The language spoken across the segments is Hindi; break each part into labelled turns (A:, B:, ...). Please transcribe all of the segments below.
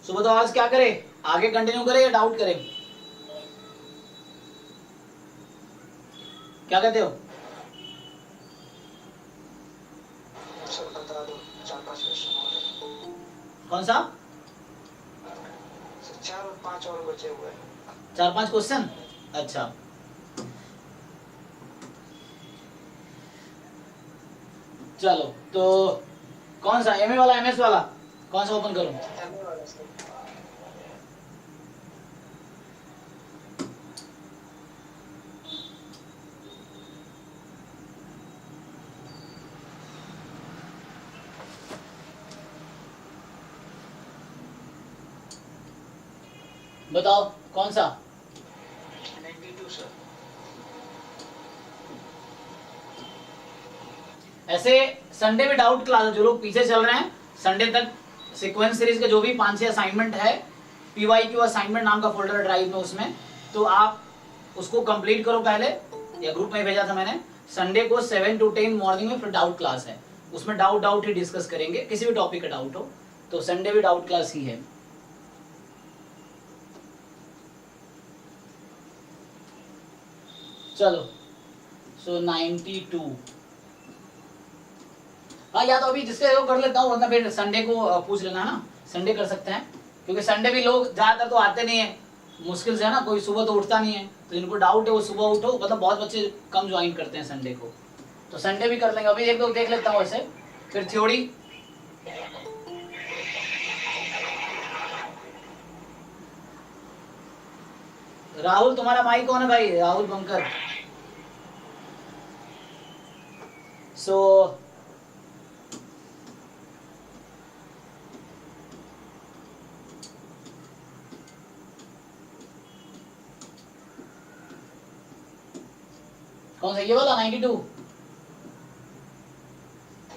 A: सो बताओ आज क्या करें, आगे कंटिन्यू करें या डाउट करें, क्या कहते हो?
B: सर बता दो, 4-5 क्वेश्चन और।
A: कौन सा?
B: 4 और 5 और बचे हुए हैं।
A: 4-5 क्वेश्चन। अच्छा चलो, तो कौन सा, एमए वाला एमएस वाला, कौन सा ओपन करूं?
B: एमए वाला सर।
A: बताओ कौन सा?
B: 92 सर।
A: ऐसे संडे में डाउट क्लास, जो लोग पीछे चल रहे हैं संडे तक सीक्वेंस सीरीज के जो भी 5-6 असाइनमेंट है, PYQ असाइनमेंट नाम का फोल्डर ड्राइव में, उसमें तो आप उसको कंप्लीट करो पहले, या ग्रुप में भेजा था मैंने। संडे को 7 to 10 मॉर्निंग में फिर डाउट क्लास है, उसमें डाउट ही डिस्कस करेंगे, किसी भी टॉपिक का डाउट हो तो संडे भी डाउट क्लास ही है। चलो सो 92। हाँ या तो अभी जिसके वो कर लेता हूँ, वरना फिर संडे को पूछ लेना ना, संडे कर सकते हैं, क्योंकि संडे भी लोग ज्यादातर तो आते नहीं है, मुश्किल से है ना, कोई सुबह तो उठता नहीं है, तो जिनको डाउट है वो सुबह उठो, मतलब बहुत बच्चे कम ज्वाइन करते हैं संडे को, तो संडे भी कर लेंगे। अभी एक दो देख लेता हूँ ऐसे, फिर थ्योरी। राहुल तुम्हारा माइक कौन है भाई? राहुल बंकर। सो कौन सा, ये वाला 92?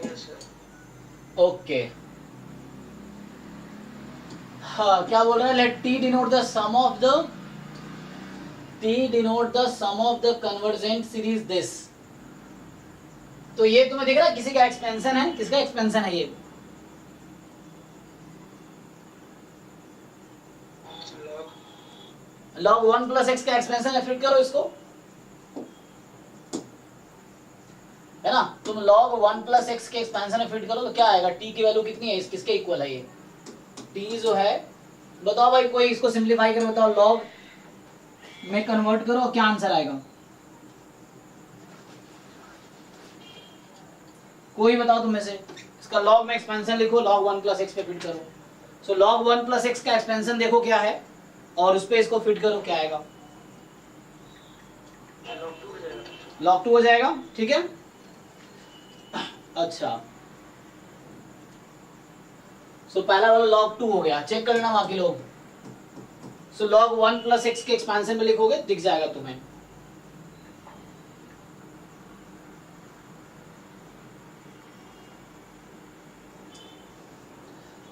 B: Yes sir.
A: ओके हाँ, क्या बोल रहे हैं? Let t denote the sum of the, t denote the sum of the convergent series this. तो ये तुम्हें दिख रहा है किसी का एक्सपेंशन है? किसका एक्सपेंशन है ये? log 1 प्लस एक्स का एक्सपेंशन है, फिट करो इसको, है ना। तुम log 1 प्लस एक्स के एक्सपेंशन में फिट करो तो क्या आएगा? t की वैल्यू कितनी है, इस किसके इक्वल है ये? t जो है, बताओ भाई कोई इसको सिंप्लीफाई कर बताओ, log में कन्वर्ट करो, क्या आंसर आएगा? कोई बताओ तुम में से, इसका log में एक्सपेंशन लिखो, log 1 प्लस एक्स पे फिट करो। सो log 1 प्लस एक्स का एक्सपेंशन देखो क्या है, और उस पे इसको फिट करो, क्या आएगा? log 2 हो जाएगा, ठीक है। अच्छा सो पहला वाला log 2 हो गया, चेक कर लेना बाकी लोग। सो log 1 प्लस एक्स के एक्सपेंशन में लिखोगे, दिख जाएगा तुम्हें।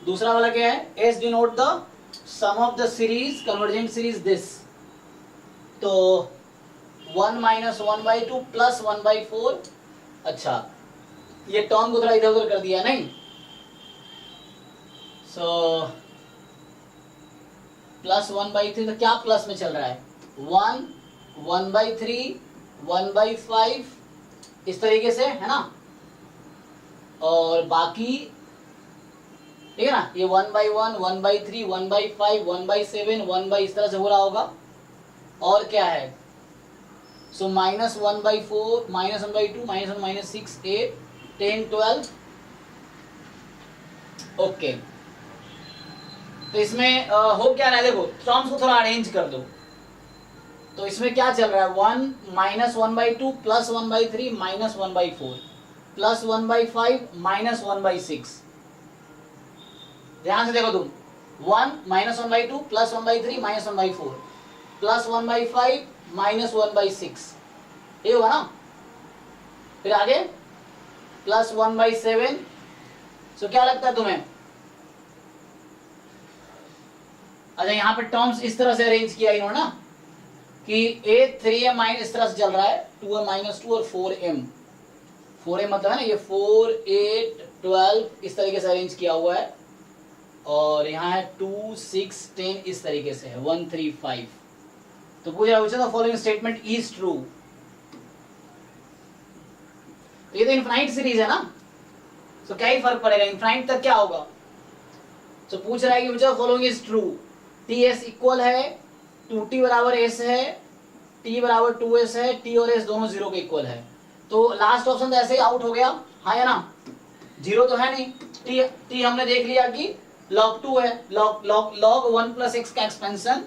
A: दूसरा वाला क्या है? S denote the sum of the series convergent series this. तो 1 माइनस 1/2 प्लस 1/4। अच्छा ये टर्म को थोड़ा इधर उधर कर दिया नहीं, सो प्लस 1/3, तो क्या प्लस में चल रहा है? 1, 1/3, 1/5 इस तरीके से, है ना। और बाकी ठीक है ना, ये 1/1, 1/3, 1/5, 1/7, 1/ इस तरह से हो रहा होगा। और क्या है? सो -1/4, -1/2, -1, -6, 8, 10, 12। ओके तो इसमें हो क्या रहा है, देखो टर्म्स को थोड़ा अरेंज कर दो। तो इसमें क्या चल रहा है? 1 -1/2 प्लस 1/3 -1/4 प्लस 1/5 -1/6। ध्यान से देखो तुम, 1 -1/2 प्लस 1/3 -1/4 प्लस 1/5 -1/6, ये होगा ना। फिर आगे प्लस 1/7। सो क्या लगता है तुम्हें? अच्छा यहाँ पे टर्म्स इस तरह से अरेंज किया इन्होंने ना, कि a 3m इस तरह से चल रहा है, 2m -2 और 4m। 4m मतलब है ना ये 4, 8, 12 इस तरीके से अरेंज किया हुआ है। और यहाँ है 2 6 10 इस तरीके से है 1 3 5। तो पूछ रहा है फॉलोइंग स्टेटमेंट इज ट्रू। तो ये तो इनफाइनाइट सीरीज है ना, तो क्या ही फर्क पड़ेगा, इनफाइनाइट तक क्या होगा। तो पूछ रहा है कि मुझे following is true, T S equal है 2t बराबर एस है, t बराबर 2s है, t और s दोनों 0 के इक्वल है। तो लास्ट ऑप्शन तो ऐसे ही आउट हो गया, हाँ या ना, 0 तो है नहीं। t हमने देख लिया कि log 2 है, log 1 प्लस x का एक्सपेंशन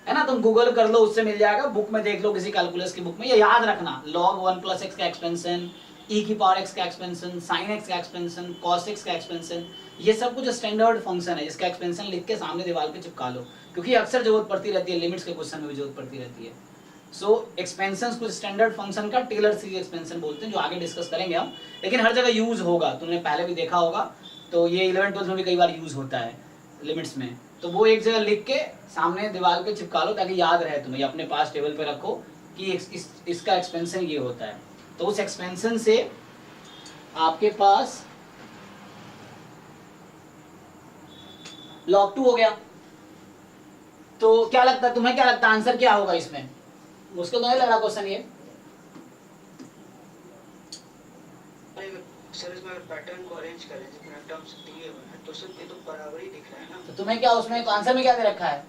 A: है ना, तुम गूगल कर लो उससे मिल जाएगा, बुक में देख लो किसी कैलकुलस की बुक में, ये याद रखना log 1 प्लस x का एक्सपेंशन, e की पावर x का एक्सपेंशन, sin x का एक्सपेंशन, cos x का एक्सपेंशन, ये सब कुछ स्टैंडर्ड फंक्शन है जिसका एक्सपेंशन लिख के सामने दीवार पे चिपका लो, क्योंकि अक्सर जरूरत पड़ती रहती है, लिमिट्स के क्वेश्चन में भी जरूरत पड़ती रहती है। सो एक्सपेंशन कुछ स्टैंडर्ड फंक्शन का टेलर सीरीज एक्सपेंशन बोलते हैं, जो आगे डिस्कस करेंगे हम, लेकिन हर जगह यूज होगा, तुमने पहले भी देखा होगा, तो ये 11 12 में भी कई बार यूज होता है लिमिट्स में। तो वो एक जगह लिख के सामने दीवार पे चिपका लो ताकि याद रहे तुम्हें, अपने पास टेबल पे रखो कि इसका एक्सपेंशन ये होता है। तो उस एक्सपेंशन से आपके पास log 2 हो गया। तो क्या लगता है तुम्हें, क्या लगता है आंसर क्या होगा इसमें? मुश्किल तो नहीं लग रहा क्वेश्चन ये?
B: सर इसमें अगर पैटर्न को अरेंज करें जितने टर्म्स दिए हुए हैं तो सिर्फ ये तो बराबर ही दिख रहा है ना।
A: तो तुम्हें क्या उसमें तो आंसर में क्या दे रखा है?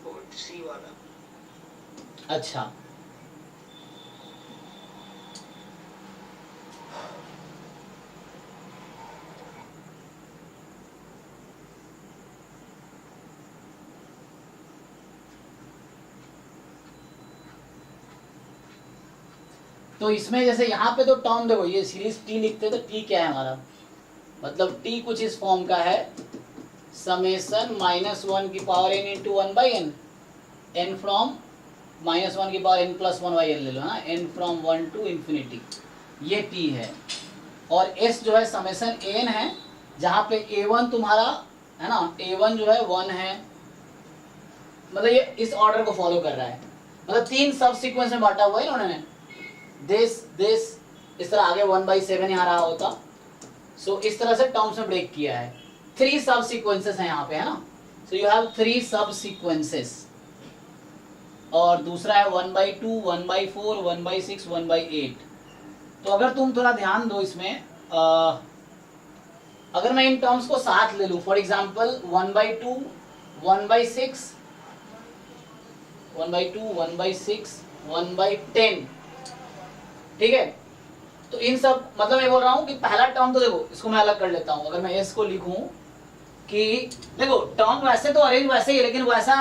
B: वो सी वाला।
A: अच्छा, तो इसमें जैसे यहाँ पे तो टर्म देखो, ये सीरीज टी लिखते हैं तो टी क्या है हमारा, मतलब टी कुछ इस फॉर्म का है, समेशन -1 की पावर n into 1/n, n from -1 की पावर n प्लस 1/n ले लो ना, n फ्रॉम 1 टू इंफिनिटी, ये टी है। और s जो है समेशन n है, जहाँ पे a1 तुम्हारा है ना, a1 जो है 1 है, मतलब ये इस ऑर्डर को फॉलो कर रहा है, मतलब 3 सब सीक्वेंस में बांटा हुआ है इन्होंने, दिस इस तरह आगे 1/7 यहाँ रहा होता। सो इस तरह से टर्म्स में ब्रेक किया है। 3 सब सीक्वेंसेस हैं यहाँ पे, है ना, सो यू हैव 3 सब सीक्वेंसेस। और दूसरा है 1/2, 1/4, 1/6, 1/8। तो अगर तुम थोड़ा ध्यान दो इसमें, अगर मैं इन टर्म्स को साथ ले लूं, फॉर एग्जाम्पल 1/2, 1/6, 1/2, 1/6, 1/10, ठीक है। तो इन सब, मतलब मैं बोल रहा हूं कि पहला टर्म तो देखो, इसको मैं अलग कर लेता हूं, अगर मैं s को लिखूं कि देखो टर्म वैसे तो अरेंज वैसे ही, लेकिन वो ऐसा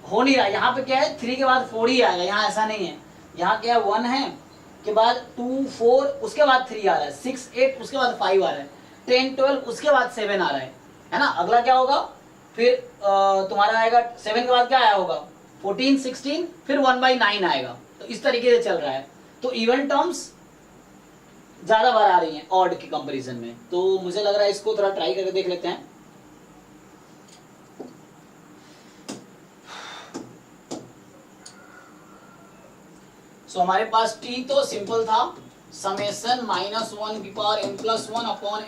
A: हो नहीं रहा। यहाँ पे क्या है, 3 के बाद 4 ही आएगा, यहाँ ऐसा नहीं है। यहाँ क्या है, 1 है के बाद 2 4 उसके बाद 3 आ रहा है, 6 8 उसके बाद 5 आ रहा है, 10 12 उसके बाद 7 आ रहा है ना। अगला क्या होगा फिर तुम्हारा आएगा 7 के बाद क्या आया होगा, 14 16, फिर 1/9 आएगा। तो इस तरीके से चल रहा है। तो इवन टर्म्स ज्यादा बार आ रही हैं ऑड के कंपैरिजन में। तो मुझे लग रहा है इसको थोड़ा ट्राई करके देख लेते हैं। सो हमारे पास t तो सिंपल था, समेशन -1 की पावर n plus 1 upon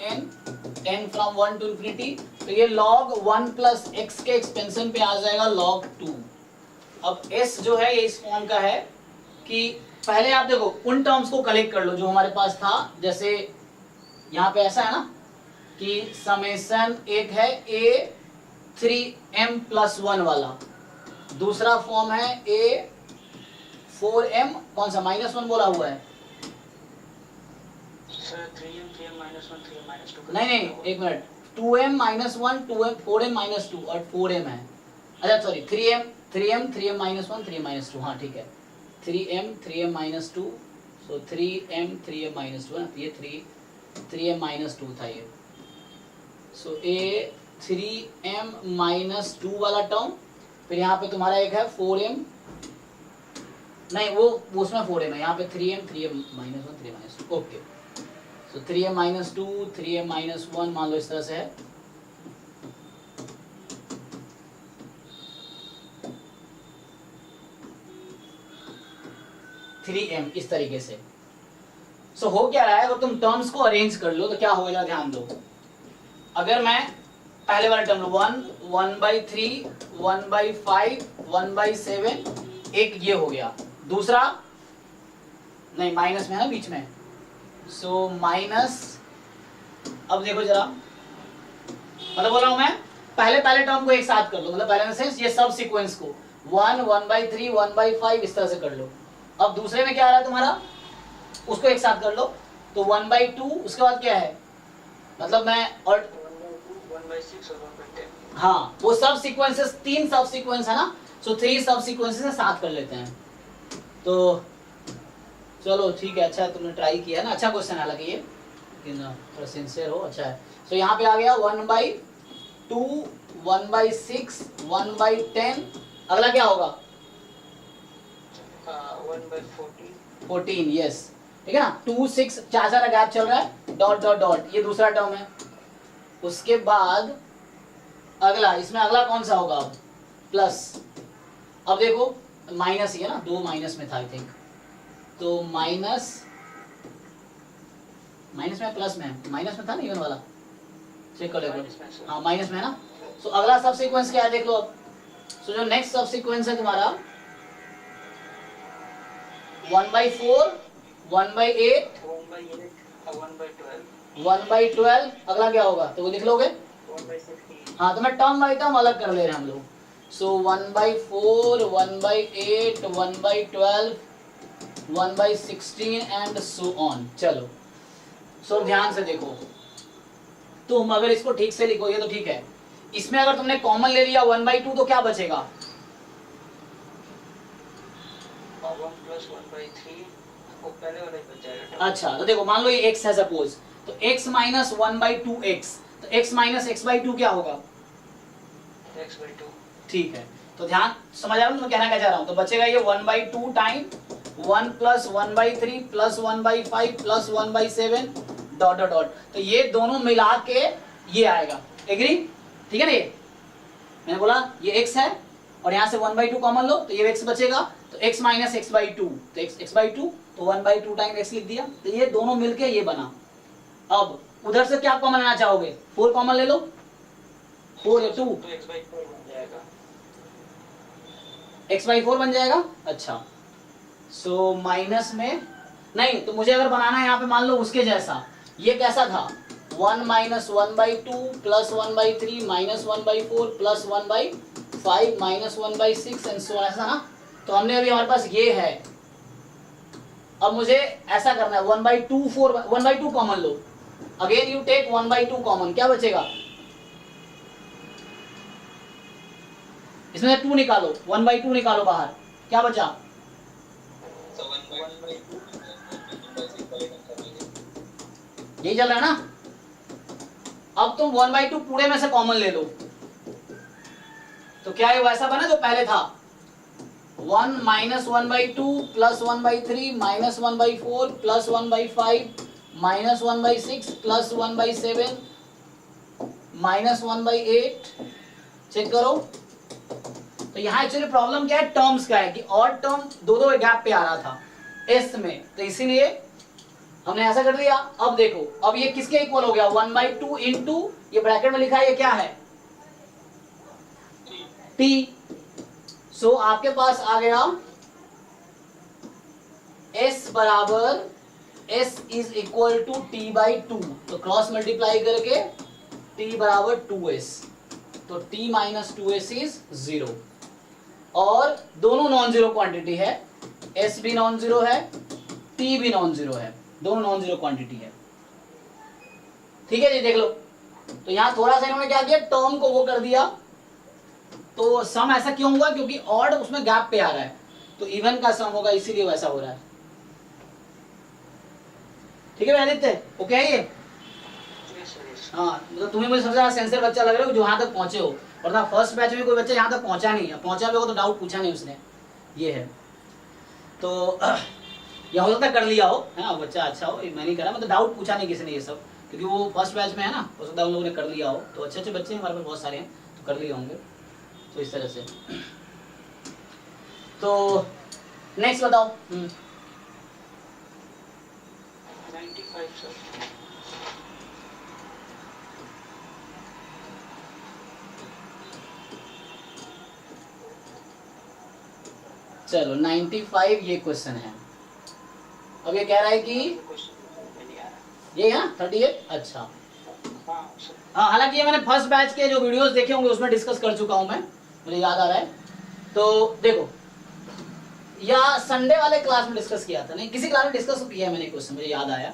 A: n from 1 to infinity. तो ये log 1 प्लस x के एक्सपेंशन पे आ जाएगा log 2। अब s जो है ये इस फॉर्म का है कि पहले आप देखो उन टर्म्स को कलेक्ट कर लो जो हमारे पास था। जैसे यहाँ पे ऐसा है ना कि समेशन एक है a 3m प्लस 1 वाला, दूसरा फॉर्म है a 4m, कौन सा -1 बोला हुआ है?
B: सर 3m 3m -1 3m -2
A: नहीं एक मिनट, 2m -1 2m 4m -2 और 4m है। अच्छा sorry 3m 3m 3m -1 3m -2, हाँ ठीक है, 3m 3m -2, सो 3m 3m -2 ना, ये 3m -2 था ये। सो a 3m -2 वाला टर्म, फिर यहाँ पे तुम्हारा एक है 4m, नहीं वो उसमें 4m है, यहाँ पे 3m 3m -1 3m -2, ओके। सो 3m -2 3m -1 मान लो इस तरह से है। इस तरीके से। हो क्या रहा है, अगर तुम टर्म्स को अरेंज कर लो तो क्या होगा, ध्यान दो। अगर मैं पहले वाले टर्म 1/3 1/5 1/7 एक ये हो गया। दूसरा नहीं माइनस में है ना बीच में, सो माइनस, अब देखो जरा, मतलब बोल रहा हूं मैं पहले टर्म को एक साथ कर लो, मतलब पहले में से ये सब सीक्वेंस को 1/3 1/5 इस तरह से कर लो। अब दूसरे में क्या आ रहा है तुम्हारा, उसको एक साथ कर लो, तो 1/2, उसके बाद क्या है, मतलब मैं और
B: 1/6 और 1/10।
A: हाँ वो सब सीक्वेंसेस, 3 सब सीक्वेंस है ना, सो 3 सब सीक्वेंसेस से साथ कर लेते हैं। तो चलो ठीक है, अच्छा तुमने ट्राई किया है ना, अच्छा क्वेश्चन है हालांकि ये, लेकिन थोड़ा सिंसियर हो, अच्छा है। सो यहाँ पे आ गया 1/2 1/6 1/10, अगला क्या होगा 14, यस ठीक है ना, 2 6 4 का गैप चल रहा है, डॉट डॉट डॉट, ये दूसरा टर्म है। उसके बाद अगला, इसमें अगला कौन सा होगा अब, प्लस, अब देखो माइनस ही है ना, 2 माइनस में था आई थिंक, तो माइनस में प्लस में, माइनस में था ना इवन वाला, चेक कर लो, हाँ माइनस में है ना। सो अगला सब सीक्वेंस क्या है देख लो अब। सो जो नेक्स्ट सब सीक्वेंस है तुम्हारा 1/4 1/8 1/12, अगला क्या होगा तो वो लिख लोगे,
B: 1/16।
A: हाँ तो मैं टर्म बाई टर्म अलग कर ले रहे हैं हम लोग। सो 1/4 1/8 1/12 1/16 एंड सो ऑन। चलो सो ध्यान से देखो, तुम अगर इसको ठीक से लिखोगे तो ठीक है, इसमें अगर तुमने कॉमन ले लिया 1/2 तो क्या बचेगा,
B: 1 + 1/3 वो पहले वाला ही बच जाएगा।
A: अच्छा तो देखो मान लो ये x है सपोज, तो x - 1/2x, तो x - x/2 क्या होगा,
B: x/2।
A: ठीक है, तो ध्यान समझ आ रहा हूँ मैं कहना क्या चाह रहा हूँ, तो बचेगा ये 1/2 टाइम 1 + 1/3 + 1/5 + 1/7 डॉट डॉट डॉट, तो ये दोनों मिला के ये आएगा, एग्री, ठीक है ना। ये मैंने बोला ये x है और यहाँ से 1/2 कॉमन लो तो ये x बचेगा, तो x - x/2, तो x/2, तो 1/2 टाइम x लिख दिया, तो ये दोनों मिलके ये बना। अब उधर से क्या कॉमन लेना चाहोगे, 4 कॉमन ले लो, 4 या 2,
B: तो x/4 बन जाएगा,
A: x/4 बन जाएगा। अच्छा सो माइनस में नहीं, तो मुझे अगर बनाना है यहाँ पे मान लो उसके जैसा, ये कैसा था 1 - 1/2 + 1/3 - 1/4 + 1/5 - 1/6 एंड सो ऐसा ना, तो हमने अभी हमारे पास ये है, अब मुझे ऐसा करना है 1/2 कॉमन लो, अगेन यू टेक 1/2 कॉमन, क्या बचेगा इसमें से 2 निकालो, 1/2 निकालो बाहर, क्या बचा, यही चल रहा है ना। अब तुम 1/2 पूरे में से कॉमन ले लो, तो क्या ये वैसा बना जो पहले था, 1 - 1/2 + 1/3 - 1/4 + 1/5 - 1/6 + 1/7 - 1/8, चेक करो। तो यहाँ एक्चुअली प्रॉब्लम क्या है, टर्म्स का है कि और टर्म दो गैप पे आ रहा था एस में, तो इसीलिए हमने ऐसा कर दिया। अब देखो, अब ये किसके इक्वल हो गया, 1/2 इंटू ये ब्रैकेट में लिखा है ये क्या है t, सो आपके पास आ गया s बराबर s is equal to t/2, तो क्रॉस मल्टीप्लाई करके t बराबर 2s, तो t - 2s इज 0, और दोनों नॉन जीरो क्वांटिटी है, s भी नॉन जीरो है t भी नॉन जीरो है, दोनों नॉन जीरो क्वांटिटी है, ठीक है जी देख लो। तो यहाँ थोड़ा सा इन्होंने क्या किया, टर्म को वो कर दिया, तो सम ऐसा क्यों हुआ, क्योंकि ऑड उसमें गैप पे आ रहा है, तो इवन का सम होगा इसीलिए वैसा हो रहा है, ठीक है आदित्य, ओके है ये, हाँ मतलब तुम्हें मुझे सबसे ज्यादा सेंसर बच्चा लग रहा है जो यहाँ तक पहुंचे हो, वरना फर्स्ट बैच में कोई बच्चा यहाँ तक पहुंचा नहीं है, पहुंचा भी होगा तो डाउट पूछा नहीं उसने, ये है। तो या हो सकता कर लिया हो, है ना, बच्चा अच्छा हो, मैं नहीं करा, मतलब डाउट पूछा नहीं किसी ने ये सब, क्योंकि वो फर्स्ट बैच में है ना, हो सकता है उन लोगों ने कर लिया हो, तो अच्छे अच्छे बच्चे हमारे पास बहुत सारे हैं, तो कर लिए होंगे, तो इस तरह से। तो नेक्स्ट बताओ।
B: 95 सर।
A: चलो 95 ये क्वेश्चन है। अब ये कह रहा है कि ये है 38। अच्छा हाँ, हालांकि ये मैंने फर्स्ट बैच के जो वीडियोस देखे होंगे उसमें डिस्कस कर चुका हूं मैं, मुझे याद आ रहा है। तो देखो, या संडे वाले क्लास में डिस्कस किया था, नहीं किसी क्लास में डिस्कस किया है मैंने क्वेश्चन, मुझे याद आया।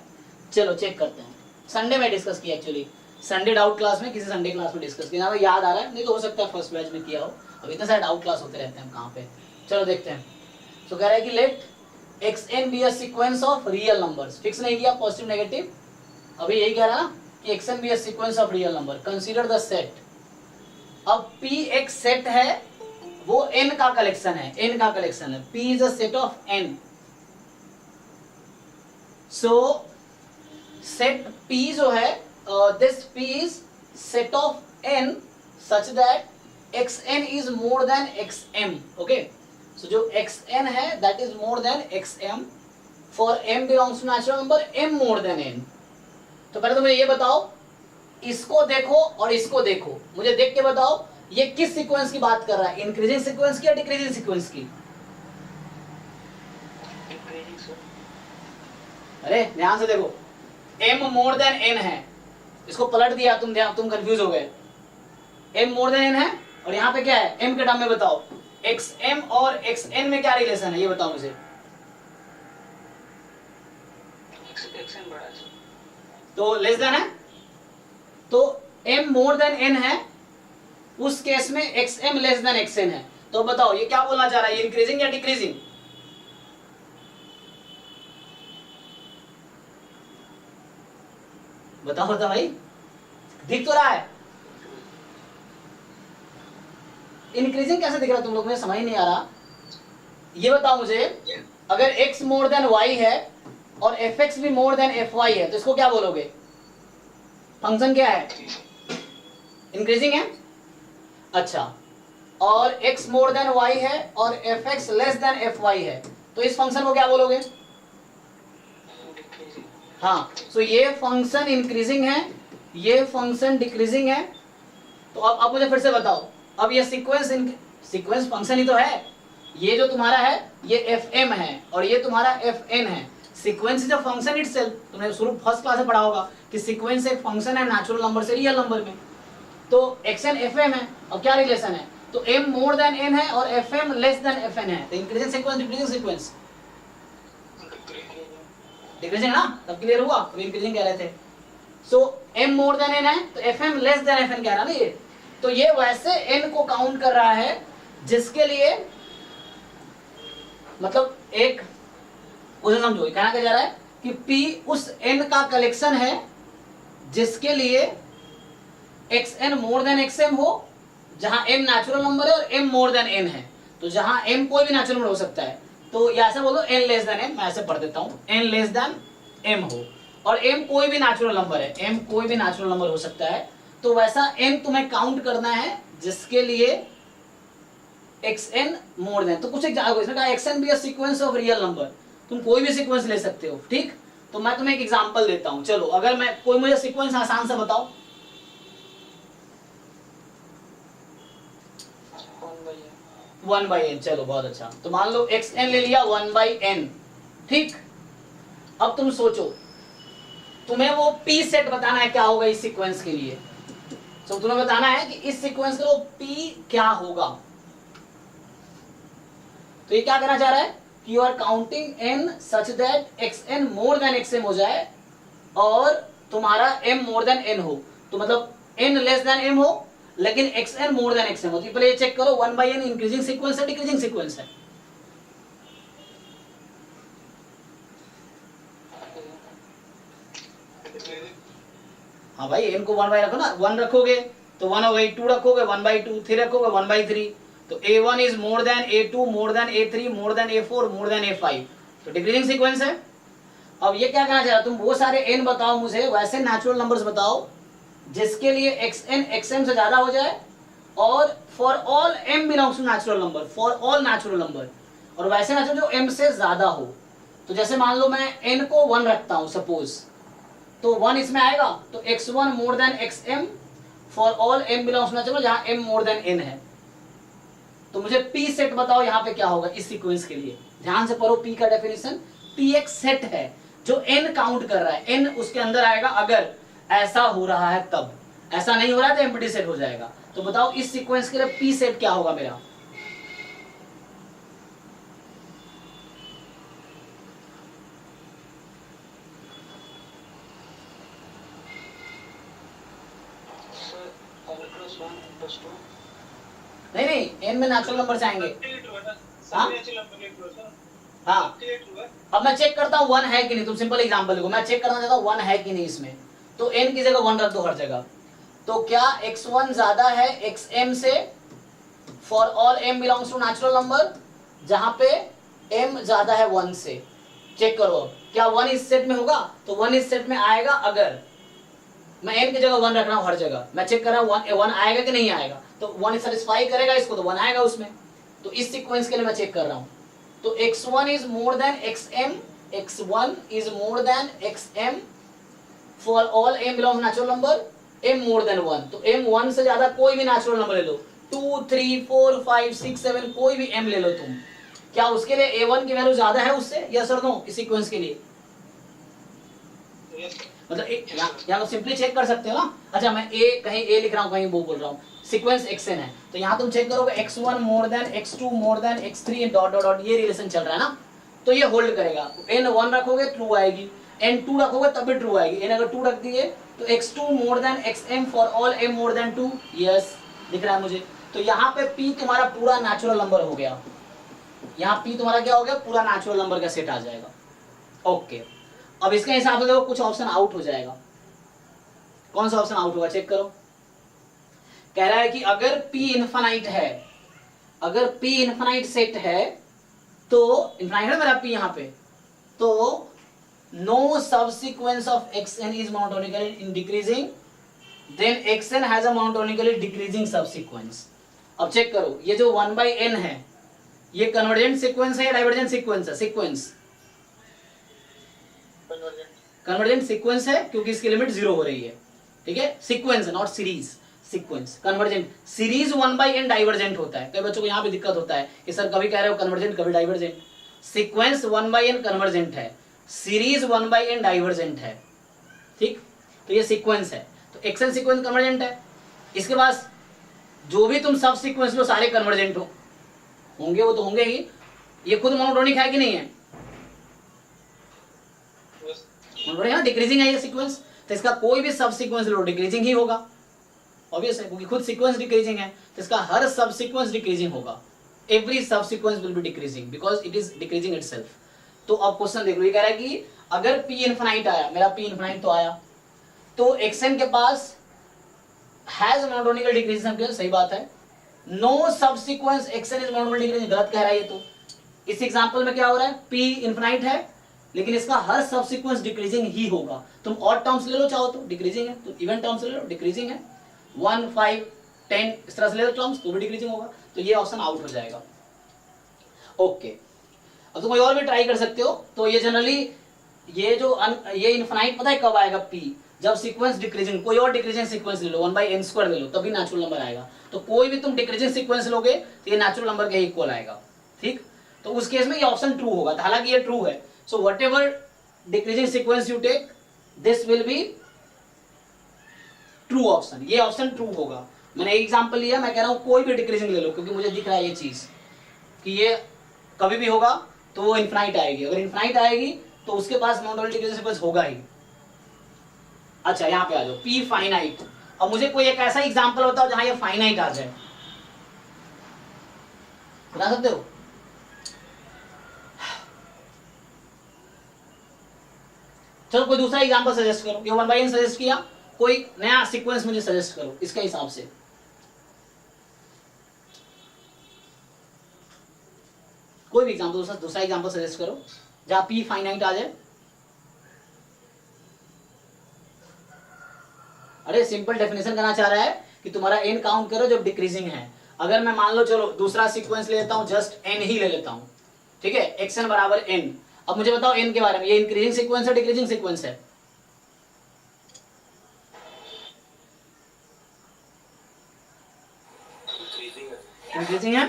A: चलो चेक करते हैं। संडे में डिस्कस किया एक्चुअली, संडे डाउट क्लास में, किसी संडे क्लास में डिस्कस किया, हमें याद आ रहा है, नहीं तो हो सकता है फर्स्ट बैच में किया हो। अब इतने सारे डाउट क्लास होते रहते हैं कहाँ पे। चलो देखते हैं। तो कह रहा है कि let xn be a sequence of real numbers, fix नहीं किया पॉजिटिव नेगेटिव, अभी यही कह रहा है ना कि xn be a sequence of real number, consider the set. अब p एक सेट है, वो n का कलेक्शन है, n का कलेक्शन है, p is a set of n। So set p जो है, this p is set of n such that xn is more than xm, okay? So जो xn है that is more than xm for m belongs to natural number m more than n। तो पहले तो मुझे ये बताओ, इसको देखो और इसको देखो, मुझे देख के बताओ ये किस सीक्वेंस की बात कर रहा है, इंक्रीजिंग सीक्वेंस की या डिक्रीजिंग सीक्वेंस की? अरे ध्यान से देखो, m मोर देन n है, इसको पलट दिया तुम कंफ्यूज हो गए। m मोर देन n है और यहाँ पे क्या है, m के टर्म में बताओ xm और xn में क्या रिलेशन है, ये बताओ मुझे। तो लेस देन है, तो m मोर देन n है, उस केस में xm लेस देन xn है। तो बताओ ये क्या बोलना चाह रहा है, ये इंक्रीजिंग या डिक्रीजिंग? बताओ बताओ भाई, दिख तो रहा है। इंक्रीजिंग कैसे दिख रहा है तुम लोग, मुझे समझ नहीं आ रहा। ये बताओ मुझे, अगर x मोर देन y है और fx भी मोर देन fy है तो इसको क्या बोलोगे? फंक्शन क्या है, इंक्रीजिंग है। अच्छा, और x मोर देन y है और fx लेस देन fy है तो इस फंक्शन को क्या बोलोगे? हाँ, सो ये फंक्शन इंक्रीजिंग है, ये फंक्शन डिक्रीजिंग है। तो अब मुझे फिर से बताओ, अब ये सीक्वेंस फंक्शन ही तो है, ये जो तुम्हारा है ये fm है और ये तुम्हारा fn है। Sequence is a function itself, तुमने शुरू फर्स्ट क्लास में पढ़ा होगा कि सीक्वेंस एक फंक्शन है नेचुरल नंबर से रियल नंबर में। तो xn fm है और क्या रिलेशन है, तो m मोर देन n है और fm लेस देन fn है। तो increasing sequence decreasing sequence, decreasing ना, तब क्लियर हुआ। तो इंक्रीजिंग कह रहे थे। सो m मोर देन n है तो fm लेस देन fn कह रहा ना ये। तो ये वैसे n को काउंट कर रहा है जिसके लिए, मतलब एक उसे समझो, कहना क्या जा रहा है कि p उस n का कलेक्शन है जिसके लिए xn मोर देन xm हो, जहां m नेचुरल नंबर है और m मोर देन n है। तो जहां m कोई भी नेचुरल नंबर हो सकता है, तो ये ऐसे बोलो n लेस देन m, मैं ऐसे पढ़ देता हूं, n लेस देन m हो, और m कोई भी नेचुरल नंबर है, m कोई भी नेचुरल नंबर हो सकता है। तो वैसा n तुम्हें काउंट करना है जिसके लिए xn मोर देन, तो कुछ एक इसमें कहा xn be a sequence of real number, तुम कोई भी सीक्वेंस ले सकते हो, ठीक। तो मैं तुम्हें एक एग्जांपल देता हूं, चलो अगर मैं कोई मुझे सीक्वेंस आसान से बताओ। 1/n, चलो बहुत अच्छा। तो मान लो xn ले लिया 1/n, ठीक। अब तुम सोचो, तुम्हें वो p सेट बताना है क्या होगा इस सीक्वेंस के लिए। तो तुम्हें बताना है कि इस सीक्वेंस का वो p क्या होगा। तो ये क्या करना चाह रहा है कि you are counting n such that xn more than xm हो जाए और तुम्हारा m मोर देन n हो, तो मतलब n लेस देन m हो लेकिन xn मोर देन xm हो। तो पहले ये चेक करो 1/n इंक्रीजिंग सीक्वेंस है डिक्रीजिंग सीक्वेंस है? हाँ भाई, n को 1 बाई रखो ना, 1 रखोगे तो 1 हो गई, 2 रखोगे 1/2, 3 रखोगे 1/3। तो a1 is more than a2 more than a3 more than a4 more than a5, तो डिक्रीजिंग सीक्वेंस है। अब ये क्या कहना चाह रहा, तुम वो सारे n बताओ मुझे, वैसे नेचुरल नंबर्स बताओ जिसके लिए xn xm से ज्यादा हो जाए, और for all m belongs to natural number, for all natural number, और वैसे नेचुरल जो m से ज्यादा हो। तो जैसे मान लो मैं n को 1 रखता हूं सपोज, तो 1 इसमें आएगा, तो x1 more than xm for all m belongs to natural जहां m मोर देन n है। तो मुझे पी सेट बताओ यहाँ पे क्या होगा इस सीक्वेंस के लिए। ध्यान से पढ़ो पी का डेफिनेशन। पी एक सेट है जो एन काउंट कर रहा है, एन उसके अंदर आएगा अगर ऐसा हो रहा है तब, ऐसा नहीं हो रहा है तो एम्प्टी सेट हो जाएगा। तो बताओ इस सीक्वेंस के लिए पी सेट क्या होगा मेरा। नहीं नहीं, एन में नेचुरल नंबर आएंगे। हाँ हाँ, अब मैं चेक करता हूँ वन है कि नहीं। तुम सिंपल एग्जांपल देखो, मैं चेक करना चाहता हूँ वन है कि नहीं इसमें, तो एन की जगह वन रख दो हर जगह। तो क्या x1 ज्यादा है xm से for all m belongs to natural number, जहां पे m ज्यादा है 1 से। चेक करो क्या 1 इस सेट में होगा, तो 1 इस सेट में आएगा अगर मैं n की जगह 1 रख रहा हूं हर जगह। मैं चेक कर रहा हूं 1 आएगा कि नहीं आएगा, तो 1 सेटिस्फाई करेगा इसको तो 1 आएगा उसमें। तो इस सीक्वेंस के लिए मैं चेक कर रहा हूं, तो x1 is more than xm, x1 is more than xm for all m belongs natural number, m more then 1। तो m 1 से ज्यादा कोई भी नेचुरल नंबर ले लो, 2 3 4 5 6 7 कोई भी m ले लो तुम, क्या उसके लिए a1 की वैल्यू ज्यादा है उससे, यस और नो इस सीक्वेंस के लिए। मतलब यहाँ तो सिंपली चेक कर सकते हो ना। अच्छा मैं a कहीं a लिख रहा हूँ कहीं वो बोल रहा हूँ, सीक्वेंस xn है तो यहाँ तुम चेक करोगे x1 more then x2 more than x3 dot dot dot, ये रिलेशन चल रहा है ना, तो ये होल्ड करेगा। n 1 रखोगे ट्रू आएगी, n 2 रखोगे तब भी ट्रू आएगी। n अगर 2 रख दिए तो x2 more than xm for all m more then 2, yes दिख रहा है मुझे। तो यहाँ पे p तुम्हारा पूरा नेचुरल नंबर हो गया, यहाँ p तुम्हारा क्या हो गया, पूरा नेचुरल नंबर का सेट आ जाएगा। ओके, अब इसके हिसाब से देखो कुछ ऑप्शन आउट हो जाएगा। कौन सा ऑप्शन आउट होगा चेक करो। कह रहा है कि अगर p इनफाइनाइट है, अगर p इनफाइनाइट सेट है तो इनफाइनाइट है मेरा p यहाँ पे, तो no subsequence of xn is monotonically in decreasing, then xn has a monotonically decreasing subsequence। अब चेक करो ये जो 1 by n है ये कन्वर्जेंट सीक्वेंस है या डाइवर्जेंट सीक्वेंस है, सीक्वेंस कन्वर्जेंट सीक्वेंस है क्योंकि इसकी लिमिट 0 हो रही है, ठीक है। सीक्वेंस है not series, sequence convergent. Series 1 by n divergent होता है, कई बच्चों को यहाँ भी दिक्कत होता है कि सर कभी कह रहे हो कन्वर्जेंट कभी divergent. Sequence 1 by n convergent है, सीरीज 1 by n डाइवर्जेंट है, ठीक। तो ये सीक्वेंस है, तो एक्सेल सीक्वेंस कन्वर्जेंट है। इसके बाद जो भी तुम सब सीक्वेंस लो सारे कन्वर्जेंट होंगे, वो तो होंगे ही। ये खुद मोनोटोनिक है कि नहीं है, मोनोटोनिक है, डिक्रीजिंग है ये सीक्वेंस, तो इसका कोई भी सब सीक्वेंस लो डिक्रीजिंग ही होगा, ऑब्वियस है क्योंकि खुद सीक्वेंस डिक्रीजिंग है तो इसका हर सब सीक्वेंस डिक्रीजिंग होगा। Every subsequence will B decreasing because it is decreasing itself. तो अब क्वेश्चन देख लो, ये कह रहा है कि अगर p इनफिनाइट आया, मेरा p इनफिनाइट तो आया, तो xn के पास हैज मोनोटोनिकल डिक्रीजिंग, सही बात है। No subsequence xn is monotonical decreasing, गलत कह रहा है ये। तो इस एग्जांपल में क्या हो रहा है, p इनफिनाइट है लेकिन इसका हर सबसीक्वेंस डिक्रीजिंग ही होगा। तुम ऑड टर्म्स ले लो चाहो तो डिक्रीजिंग है, तो इवन टर्म्स ले लो डिक्रीजिंग है, 1 5 10 इस तरह से ले लो टर्म्स तो भी डिक्रीजिंग होगा। तो ये ऑप्शन आउट हो जाएगा। ओके, अब तुम कोई और भी ट्राई कर सकते हो। तो ये जनरली ये इनफिनाइट पता है कब आएगा p, जब सीक्वेंस डिक्रीजिंग, कोई और डिक्रीजिंग सीक्वेंस ले लो 1 by n² ले लो तभी नेचुरल नंबर आएगा। तो कोई भी तुम डिक्रीजिंग सीक्वेंस लोगे तो ये नेचुरल नंबर के इक्वल आएगा, ठीक। तो उस केस में ये ऑप्शन ट्रू होगा, हालांकि ये ट्रू है। So whatever decreasing sequence you take this will be true option, ये ऑप्शन ट्रू होगा। मैंने एक एग्जांपल लिया, मैं कह रहा हूं कोई भी डिक्रीजिंग ले लो क्योंकि मुझे दिख रहा है ये चीज कि ये कभी भी होगा तो वो इनफिनाइट आएगी। अगर इनफिनाइट आएगी तो उसके पास मोनोटोनिक डिक्रीजिंग सीक्वेंस होगा ही। अच्छा यहाँ पे आ जाओ, p फाइनाइट। अब मुझे कोई एक ऐसा एग्जांपल बताओ जहां ये फाइनाइट आ जाए, बता सकते हो? चलो कोई दूसरा एग्जांपल सजेस्ट करो। ये 1 by n सजेस्ट किया, कोई नया सीक्वेंस मुझे सजेस्ट करो इसके हिसाब से। कोई भी एग्जांपल, दूसरा एग्जांपल सजेस्ट करो जहां p फाइनाइट आ जाए। अरे सिंपल डेफिनेशन करना चाह रहा है कि तुम्हारा n काउंट करो जो डिक्रीजिंग है। अगर मैं मान लो चलो दूसरा सीक्वेंस ले लेता हूं, जस्ट n ही ले लेता हूं, ठीक है, xn बराबर n। अब मुझे बताओ n के बारे में, ये इंक्रीजिंग सीक्वेंस है डिक्रीजिंग सीक्वेंस है? इंक्रीजिंग है।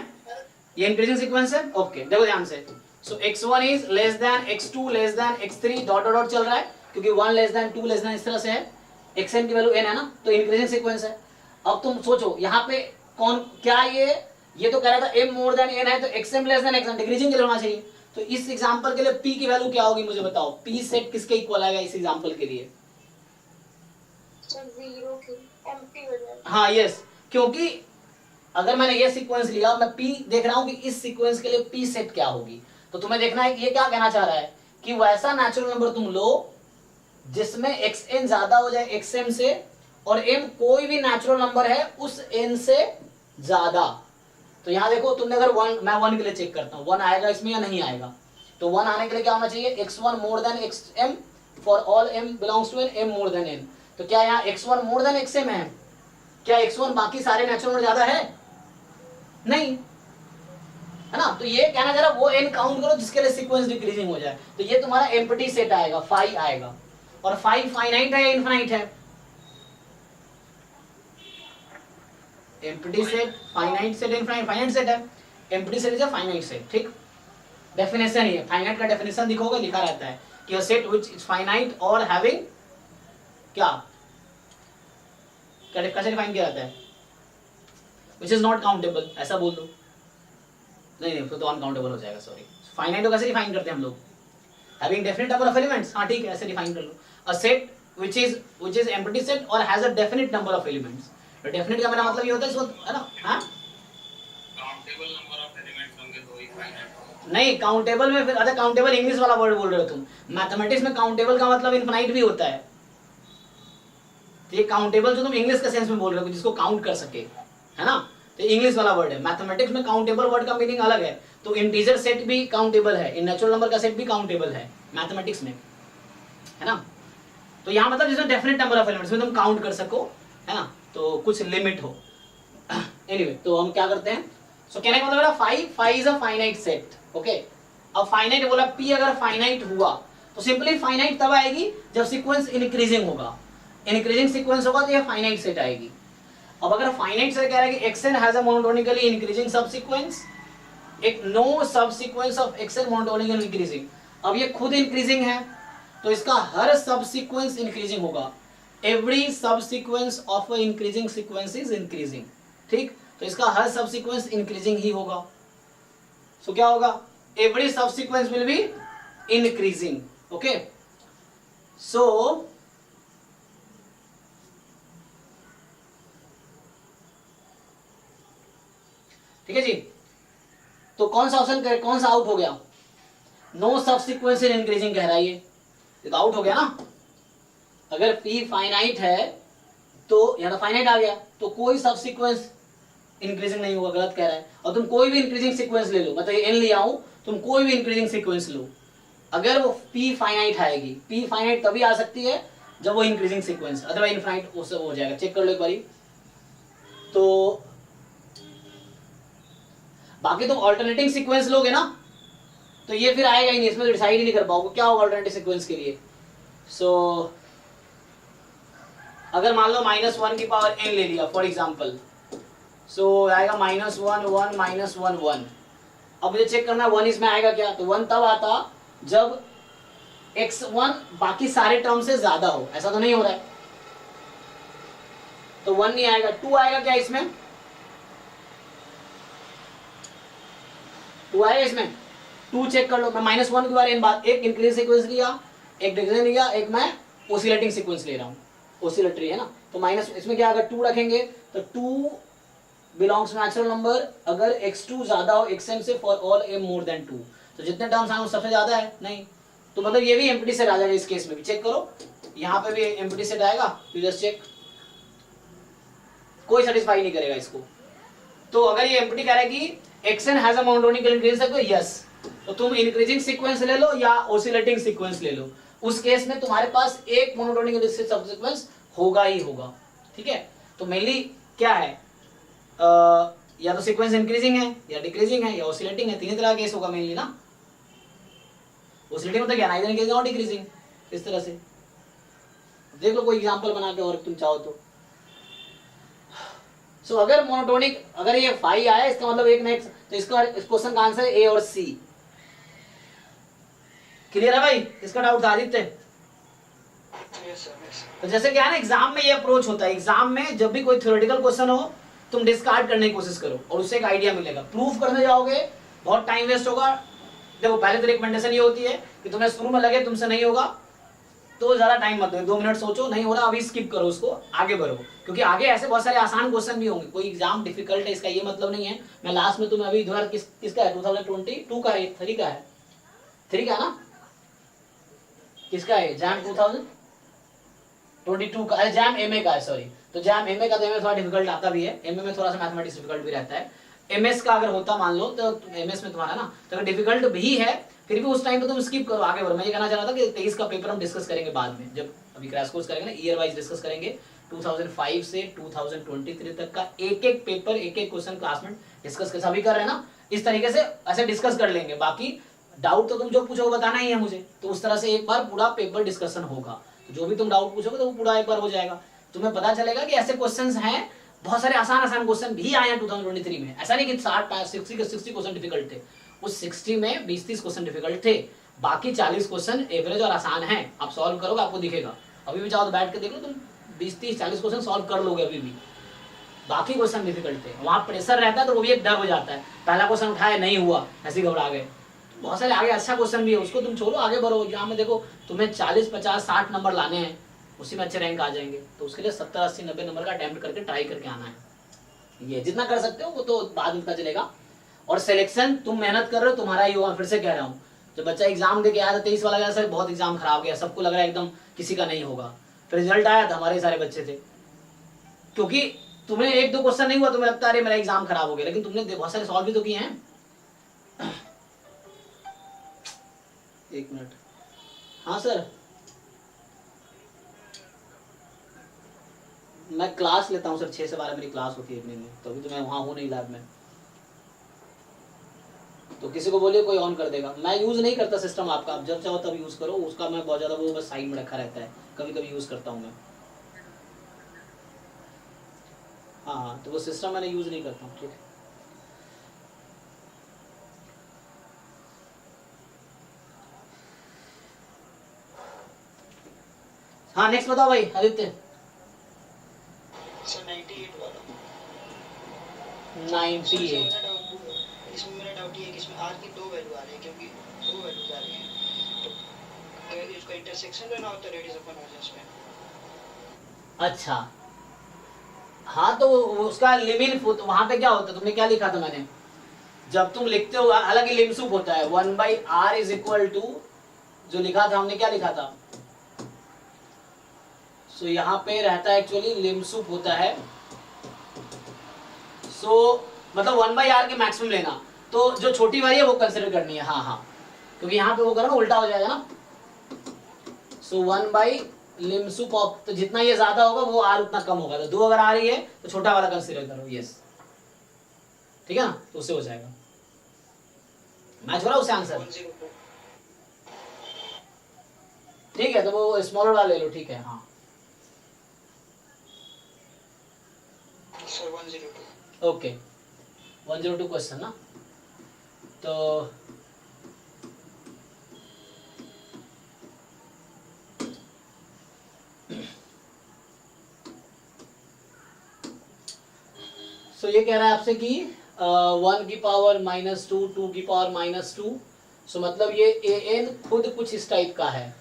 A: ये इंक्रीजिंग सीक्वेंस है। ओके देखो ध्यान से, सो x1 is less than x2 less than x3 dot dot चल रहा है, क्योंकि 1 लेस देन 2 लेस देन इस तरह से है, xn की वैल्यू n है ना, तो इंक्रीजिंग सीक्वेंस है। अब तुम सोचो यहाँ पे कौन क्या, ये तो कह रहा था m मोर देन n है, तो xm less than xn decreasing के लिए होना चाहिए। तो इस एग्जांपल के लिए p की वैल्यू क्या होगी मुझे बताओ, p सेट किसके इक्वल आएगा इस एग्जांपल के लिए?
C: जीरो की एम्प्टी हो जाएगा।
A: हाँ यस, क्योंकि अगर मैंने ये सीक्वेंस लिया, मैं p देख रहा हूं कि इस सीक्वेंस के लिए p सेट क्या होगी, तो तुम्हें देखना है कि ये क्या कहना चाह रहा है कि वैसा नेचुरल नंबर तुम लो जिसमें xn ज्यादा हो जाए xm से, और m कोई भी नेचुरल नंबर है उस n से ज्यादा। तो यहां देखो तुमने अगर 1, मैं 1 के लिए चेक करता हूं 1 आएगा इसमें या नहीं आएगा, तो 1 आने के लिए क्या होना चाहिए, x1 more than xm for all m belongs to n, m more than n। तो क्या यहाँ x1 मोर देन xm है? क्या x1 बाकी सारे नेचुरल नंबर ज्यादा है? नहीं है ना। तो ये कहना चाह रहा वो n काउंट करो जिसके लिए सीक्वेंस डिक्रीजिंग हो जाए, तो ये तुम्हारा एम्प्टी सेट आएगा, फाई आएगा। और फाई फाइनाइट है या इनफाइनाइट है? Empty set, finite set, infinite, finite set है। Empty set is a finite set, ठीक। डेफिनेशन ही है, फाइनाइट का डेफिनेशन दिखोगे लिखा रहता है कि a set which is finite और हैविंग क्या कैसे डिफाइन किया जाता है, व्हिच इज नॉट काउंटेबल, ऐसा बोल दो। नहीं तो अनकाउंटेबल हो जाएगा, सॉरी। फाइनाइट को कैसे डिफाइन करते हैं हम लोग, having definite number of elements. हाँ ठीक है, ऐसे डिफाइन कर लो, a set which is empty set और has a definite number of elements. तो डेफिनेट का मेरा मतलब ये होता है इसको, है ना, हाँ
D: काउंटेबल नंबर ऑफ एलिमेंट्स होंगे तो ही फाइनाइट।
A: नहीं, काउंटेबल में फिर, अच्छा काउंटेबल इंग्लिश वाला वर्ड बोल रहे हो तुम, मैथमेटिक्स में काउंटेबल का मतलब इनफिनाइट भी होता है। तो ये काउंटेबल जो तुम इंग्लिश के सेंस में बोल रहे हो जिसको काउंट कर सके, है ना, तो इंग्लिश वाला वर्ड है। मैथमेटिक्स में काउंटेबल वर्ड का मीनिंग अलग है, तो इंटीजर सेट भी काउंटेबल है, इन नेचुरल नंबर का सेट भी काउंटेबल है मैथमेटिक्स में, है ना। तो यहाँ मतलब जिसमें डेफिनेट नंबर ऑफ एलिमेंट्स में तुम काउंट कर सको, है ना, तो कुछ लिमिट हो। एनीवे तो हम क्या करते हैं, सो कहने का मतलब मेरा phi is a finite set. Okay, अब फाइनाइट बोला, पी अगर फाइनाइट हुआ तो सिंपली फाइनाइट तब आएगी जब सीक्वेंस इंक्रीजिंग होगा, इंक्रीजिंग सीक्वेंस होगा तो ये फाइनाइट सेट आएगी। अब अगर फाइनाइट सेट कह रहा है कि xn has a monotonically increasing सब सीक्वेंस, एक नो सब sequence of xn monotonically increasing, अब ये खुद इंक्रीजिंग है तो इसका हर सब सीक्वेंस इंक्रीजिंग होगा, एवरी सब sequence of a increasing sequence is increasing, ठीक। तो इसका हर सब सीक्वेंस इंक्रीजिंग ही होगा। सो क्या होगा, every subsequence will be increasing. Okay, so ठीक है जी, तो कौन सा ऑप्शन, कौन सा आउट हो गया, नो सब सीक्वेंस इन इंक्रीजिंग कह रहा है, ये तो आउट हो गया ना। अगर p फाइनाइट है तो यहाँ तो फाइनाइट आ गया, तो कोई सब सीक्वेंस इंक्रीजिंग नहीं होगा, गलत कह रहा है। और तुम कोई भी इंक्रीजिंग सीक्वेंस ले लो, मतलब ये n लिया हूं, तुम कोई भी इंक्रीजिंग सीक्वेंस लो, अगर वो p फाइनाइट आएगी, p फाइनाइट तभी आ सकती है जब वो इंक्रीजिंग सीक्वेंस, अदरवाइज इनफाइनाइट वो सब हो जाएगा। चेक कर लो एक बारी। तो बाकी तुम ऑल्टरनेटिंग सीक्वेंस लोगे ना तो ये फिर आएगा ही नहीं, इसमें डिसाइड ही नहीं कर पाओगे क्या होगा ऑल्टरनेटिव सीक्वेंस के लिए। सो अगर मान लो -1 की पावर n ले लिया फॉर एग्जांपल, सो आएगा -1 1 -1 1। अब मुझे चेक करना 1 इसमें आएगा क्या, तो 1 तब आता जब x1 बाकी सारे टर्म से ज्यादा हो, ऐसा तो नहीं हो रहा है, तो 1 नहीं आएगा। 2 आएगा क्या इसमें, 2 आएगा इसमें, 2 चेक कर लो। मैं -1 के बारे में बात, एक इंक्रीजिंग सीक्वेंस लिया, एक डिक्रीजिंग लिया, एक मैं ओसिलेटिंग सीक्वेंस ले रहा हूँ, ओसिलेटरी है ना, तो माइनस इसमें क्या अगर 2 रखेंगे तो 2 बिलोंग्स नेचुरल नंबर अगर x2 ज्यादा हो xm से for all m more then 2, तो जितने टर्म्स आए सबसे ज्यादा है नहीं, तो मतलब ये भी एम्प्टी सेट आ जाएगा। इस केस में भी चेक करो, यहाँ पे भी एम्प्टी सेट आएगा, तो जस्ट चेक, कोई सेटिस्फाई नहीं करेगा इसको। तो अगर ये एम्प्टी कह रहा है कि xn हैज अ मोनोटोनिकल इंक्रीज, तो यस, तो तुम इंक्रीजिंग सीक्वेंस ले लो या ओसिलेटिंग सीक्वेंस ले लो, उस केस में तुम्हारे पास एक मोनोटोनिक सब सीक्वेंस होगा ही होगा, ठीक है। तो मेनली क्या है, या तो सीक्वेंस इंक्रीजिंग है या डिक्रीजिंग है या ओसिलेटिंग है, तीन तरह का केस होगा मेनली ना। ओसिलेटिंग मतलब क्या, नाइदर इंक्रीजिंग और डिक्रीजिंग, इस तरह से देख लो कोई एग्जांपल बना के और तुम चाहो तो। सो अगर मोनोटोनिक, अगर ये फाई आया इसका मतलब एक नेक्स्ट, तो इसका इस क्वेश्चन का आंसर ए और सी। क्लियर है भाई? इसका डाउट था आदित्य?
B: Yes sir.
A: तो जैसे क्या है ना, एग्जाम में ये अप्रोच होता है, एग्जाम में जब भी कोई थ्योरेटिकल क्वेश्चन हो तुम डिस्कार्ड करने की कोशिश करो और उससे एक आइडिया मिलेगा। प्रूफ करने जाओगे बहुत टाइम वेस्ट होगा। देखो पहले तो रिकमेंडेशन ये होती है कि तुम्हें शुरू में लगे तुमसे नहीं होगा तो ज्यादा टाइम मत दो, 2 मिनट सोचो, नहीं हो रहा अभी स्किप करो उसको, आगे बढ़ो, क्योंकि आगे ऐसे बहुत सारे आसान क्वेश्चन भी होंगे। कोई एग्जाम डिफिकल्ट है इसका ये मतलब नहीं है। मैं लास्ट में तुम्हें अभी इधर किसका है 2022 का है, 3 का है, 3 का है ना, किसका है जैम 2022 का है, जैम एमए का है, सॉरी। तो जैम एमए का तो एमए थोड़ा डिफिकल्ट आता भी है, एमए में थोड़ा सा मैथमेटिक्स डिफिकल्ट भी रहता है। एमएस का अगर होता मान लो तो एमएस में तुम्हारा ना तो डिफिकल्ट भी है, फिर भी उस टाइम पे तुम स्किप करो, आगे बढ़ो। मैं ये कहना चाह रहा था कि 23 का पेपर हम डिस्कस करेंगे बाद में, जब अभी क्रैश कोर्स करेंगे ना, ईयर वाइज डिस्कस करेंगे। 2005 से 2023 तक का एक एक पेपर, एक एक क्वेश्चन क्लास में डिस्कस कर, सभी कर रहे हैं ना, इस तरीके से ऐसे डिस्कस कर लेंगे। बाकी डाउट तो तुम जो पूछोगे बताना ही है मुझे, तो उस तरह से एक बार पूरा पेपर डिस्कशन होगा। तो जो भी तुम डाउट पूछोगे तो वो पूरा एक बार हो जाएगा, तुम्हें पता चलेगा कि ऐसे क्वेश्चंस हैं। बहुत सारे आसान आसान क्वेश्चन भी आए हैं 2023 में, ऐसा नहीं कि 60 क्वेश्चन डिफिकल्ट थे। उस 60 में 20-30 क्वेश्चन डिफिकल्ट थे, बाकी 40 क्वेश्चन एवरेज और आसान हैं। आप सॉल्व करोगे आपको दिखेगा, अभी भी चाहो तो बैठ के देख लो, तुम 20-30-40 क्वेश्चन सॉल्व कर लोगे अभी भी। बाकी क्वेश्चन डिफिकल्ट थे, वहां प्रेशर रहता है तो वो भी एक डर हो जाता है, पहला क्वेश्चन उठाया नहीं हुआ ऐसे घबरा गए। बहुत सारे आगे अच्छा क्वेश्चन भी है, उसको तुम छोड़ो, आगे बढ़ो। यहाँ में देखो तुम्हें 40, 50, 60 नंबर लाने हैं, उसी में अच्छे रैंक आ जाएंगे। तो उसके लिए 70, 80, 90 नंबर का अटेम्प्ट करके ट्राई करके आना है। ये जितना कर सकते हो वो तो बाद में पता चलेगा। और सिलेक्शन तुम मेहनत कर रहे हो, तुम्हारा ही होगा। फिर से कह रहा हूँ, जब बच्चा एग्जाम दे के आया था 23 वाला गया, सर बहुत एग्जाम खराब गया, सबको लग रहा है एकदम किसी का नहीं होगा। फिर रिजल्ट आया था हमारे सारे बच्चे थे, क्योंकि तुम्हें 1-2 क्वेश्चन नहीं हुआ, तुम्हें लगता है अरे मेरा एग्जाम खराब हो गया, लेकिन तुमने बहुत सारे सॉल्व भी तो किए हैं। एक मिनट, हाँ सर मैं क्लास लेता हूँ सर, 6 से 12 मेरी क्लास होती है इवनिंग में, तो अभी तो मैं वहाँ हूँ नहीं लैब में। तो किसी को बोलिए कोई ऑन कर देगा। मैं यूज़ नहीं करता सिस्टम आपका, आप जब चाहो तब यूज़ करो, उसका मैं बहुत ज़्यादा वो बस साइड में रखा रहता है, कभी कभी यूज़ करता हूँ मैं। हाँ तो वो सिस्टम मैंने यूज़ नहीं करता हूँ, ठीक है। हाँ नेक्स्ट बताओ भाई आदित्य।
B: सर 98 वाला
A: 98।
B: इसमें मेरा डाउट ये है कि इसमें आर की 2 वैल्यू आ रही है, क्योंकि 2 वैल्यू आ रही है, तो अगर इसका इंटरसेक्शन लेना होता है रेडियस अपन ऑर्डिनस में।
A: अच्छा हाँ तो उसका लिमिट वहां पे क्या होता है, तुमने क्या लिखा था मैंने, जब तुम लिखते हो, हालांकि लिमसुप होता है 1/r इज इक्वल टू, जो लिखा था हमने क्या लिखा था, सो यहाँ पे रहता है एक्चुअली लिमसुप होता है। सो मतलब 1/r के मैक्सिमम लेना, तो जो छोटी वाली है वो कंसिडर करनी है। हाँ हाँ क्योंकि यहाँ पे वो करो उल्टा हो जाएगा ना। सो 1/लिमसुप ऑफ, तो जितना ये ज्यादा होगा वो r उतना कम होगा, तो 2 अगर आ रही है तो छोटा वाला कंसिडर करो। यस ठीक है ना, तो उससे हो जाएगा। मैच हो रहा है उससे आंसर, ठीक है। तो वो स्मॉलर वाला ले लो, ठीक है। हाँ
B: सर 102।
A: ओके 102 क्वेश्चन ना, तो ये कह रहा है आपसे कि 1 की पावर -2, 2 की पावर -2, सो मतलब ये an खुद कुछ इस टाइप का है।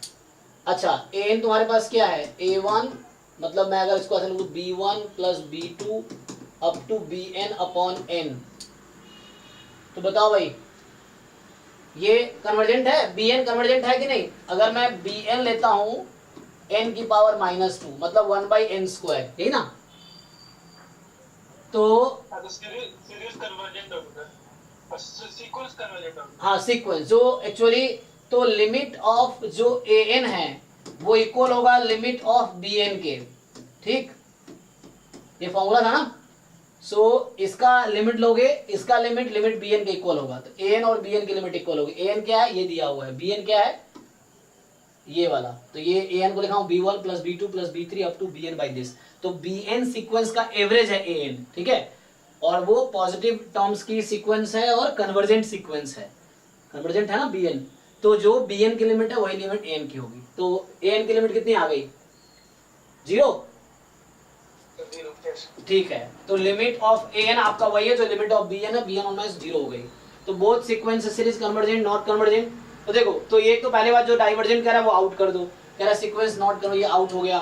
A: अच्छा an तुम्हारे पास क्या है, a1, मतलब मैं अगर इसको ऐसे लिखूं b1 + b2 up to bn upon n, तो बताओ भाई ये कन्वर्जेंट है, bn कन्वर्जेंट है कि नहीं। अगर मैं bn लेता हूं n की पावर -2 मतलब 1/n², यही ना, तो
D: सीरीज कन्वर्जेंट होगा, सीक्वेंस कन्वर्जेंट होगा।
A: हाँ सीक्वेंस जो एक्चुअली, तो लिमिट ऑफ जो an है वो इक्वल होगा लिमिट ऑफ bn के, ठीक, ये फॉर्मूला था ना। सो इसका लिमिट लोगे, इसका लिमिट bn के इक्वल होगा, तो an और bn की लिमिट इक्वल होगी। an क्या है, ये दिया हुआ है, bn क्या है, ये वाला, तो ये an को लिखा हूं b1 plus b2 plus b3 up to bn by this. तो bn सीक्वेंस का एवरेज है an, ठीक है, और वो पॉजिटिव टर्म्स की सीक्वेंस है और कन्वर्जेंट सीक्वेंस है, कन्वर्जेंट है ना bn, तो जो bn की लिमिट है वही लिमिट an की होगी। तो an की लिमिट कितनी आ गई? 0। ठीक है, तो लिमिट ऑफ an आपका वही है जो लिमिट ऑफ bn है, bn ऑलमोस्ट 0 हो गई। तो both sequence series convergent not convergent. तो देखो, तो ये तो पहले बात जो डाइवर्जेंट कह रहा है वो आउट कर दो, कह रहा है सीक्वेंस नॉट करो, ये आउट हो गया।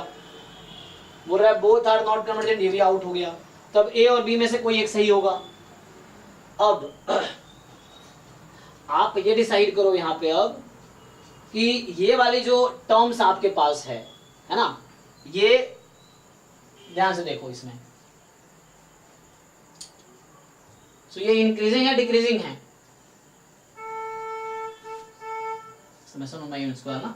A: बोल रहा है बोथ आर नॉट कन्वर्जेंट, ये भी आउट हो गया। तब ए और बी में से कोई एक सही होगा। अब आप ये डिसाइड करो यहाँ पे अब कि ये वाली जो टर्म्स आपके पास है ना, ये ध्यान से देखो इसमें, तो ये इंक्रीजिंग है डिक्रीजिंग है? ना,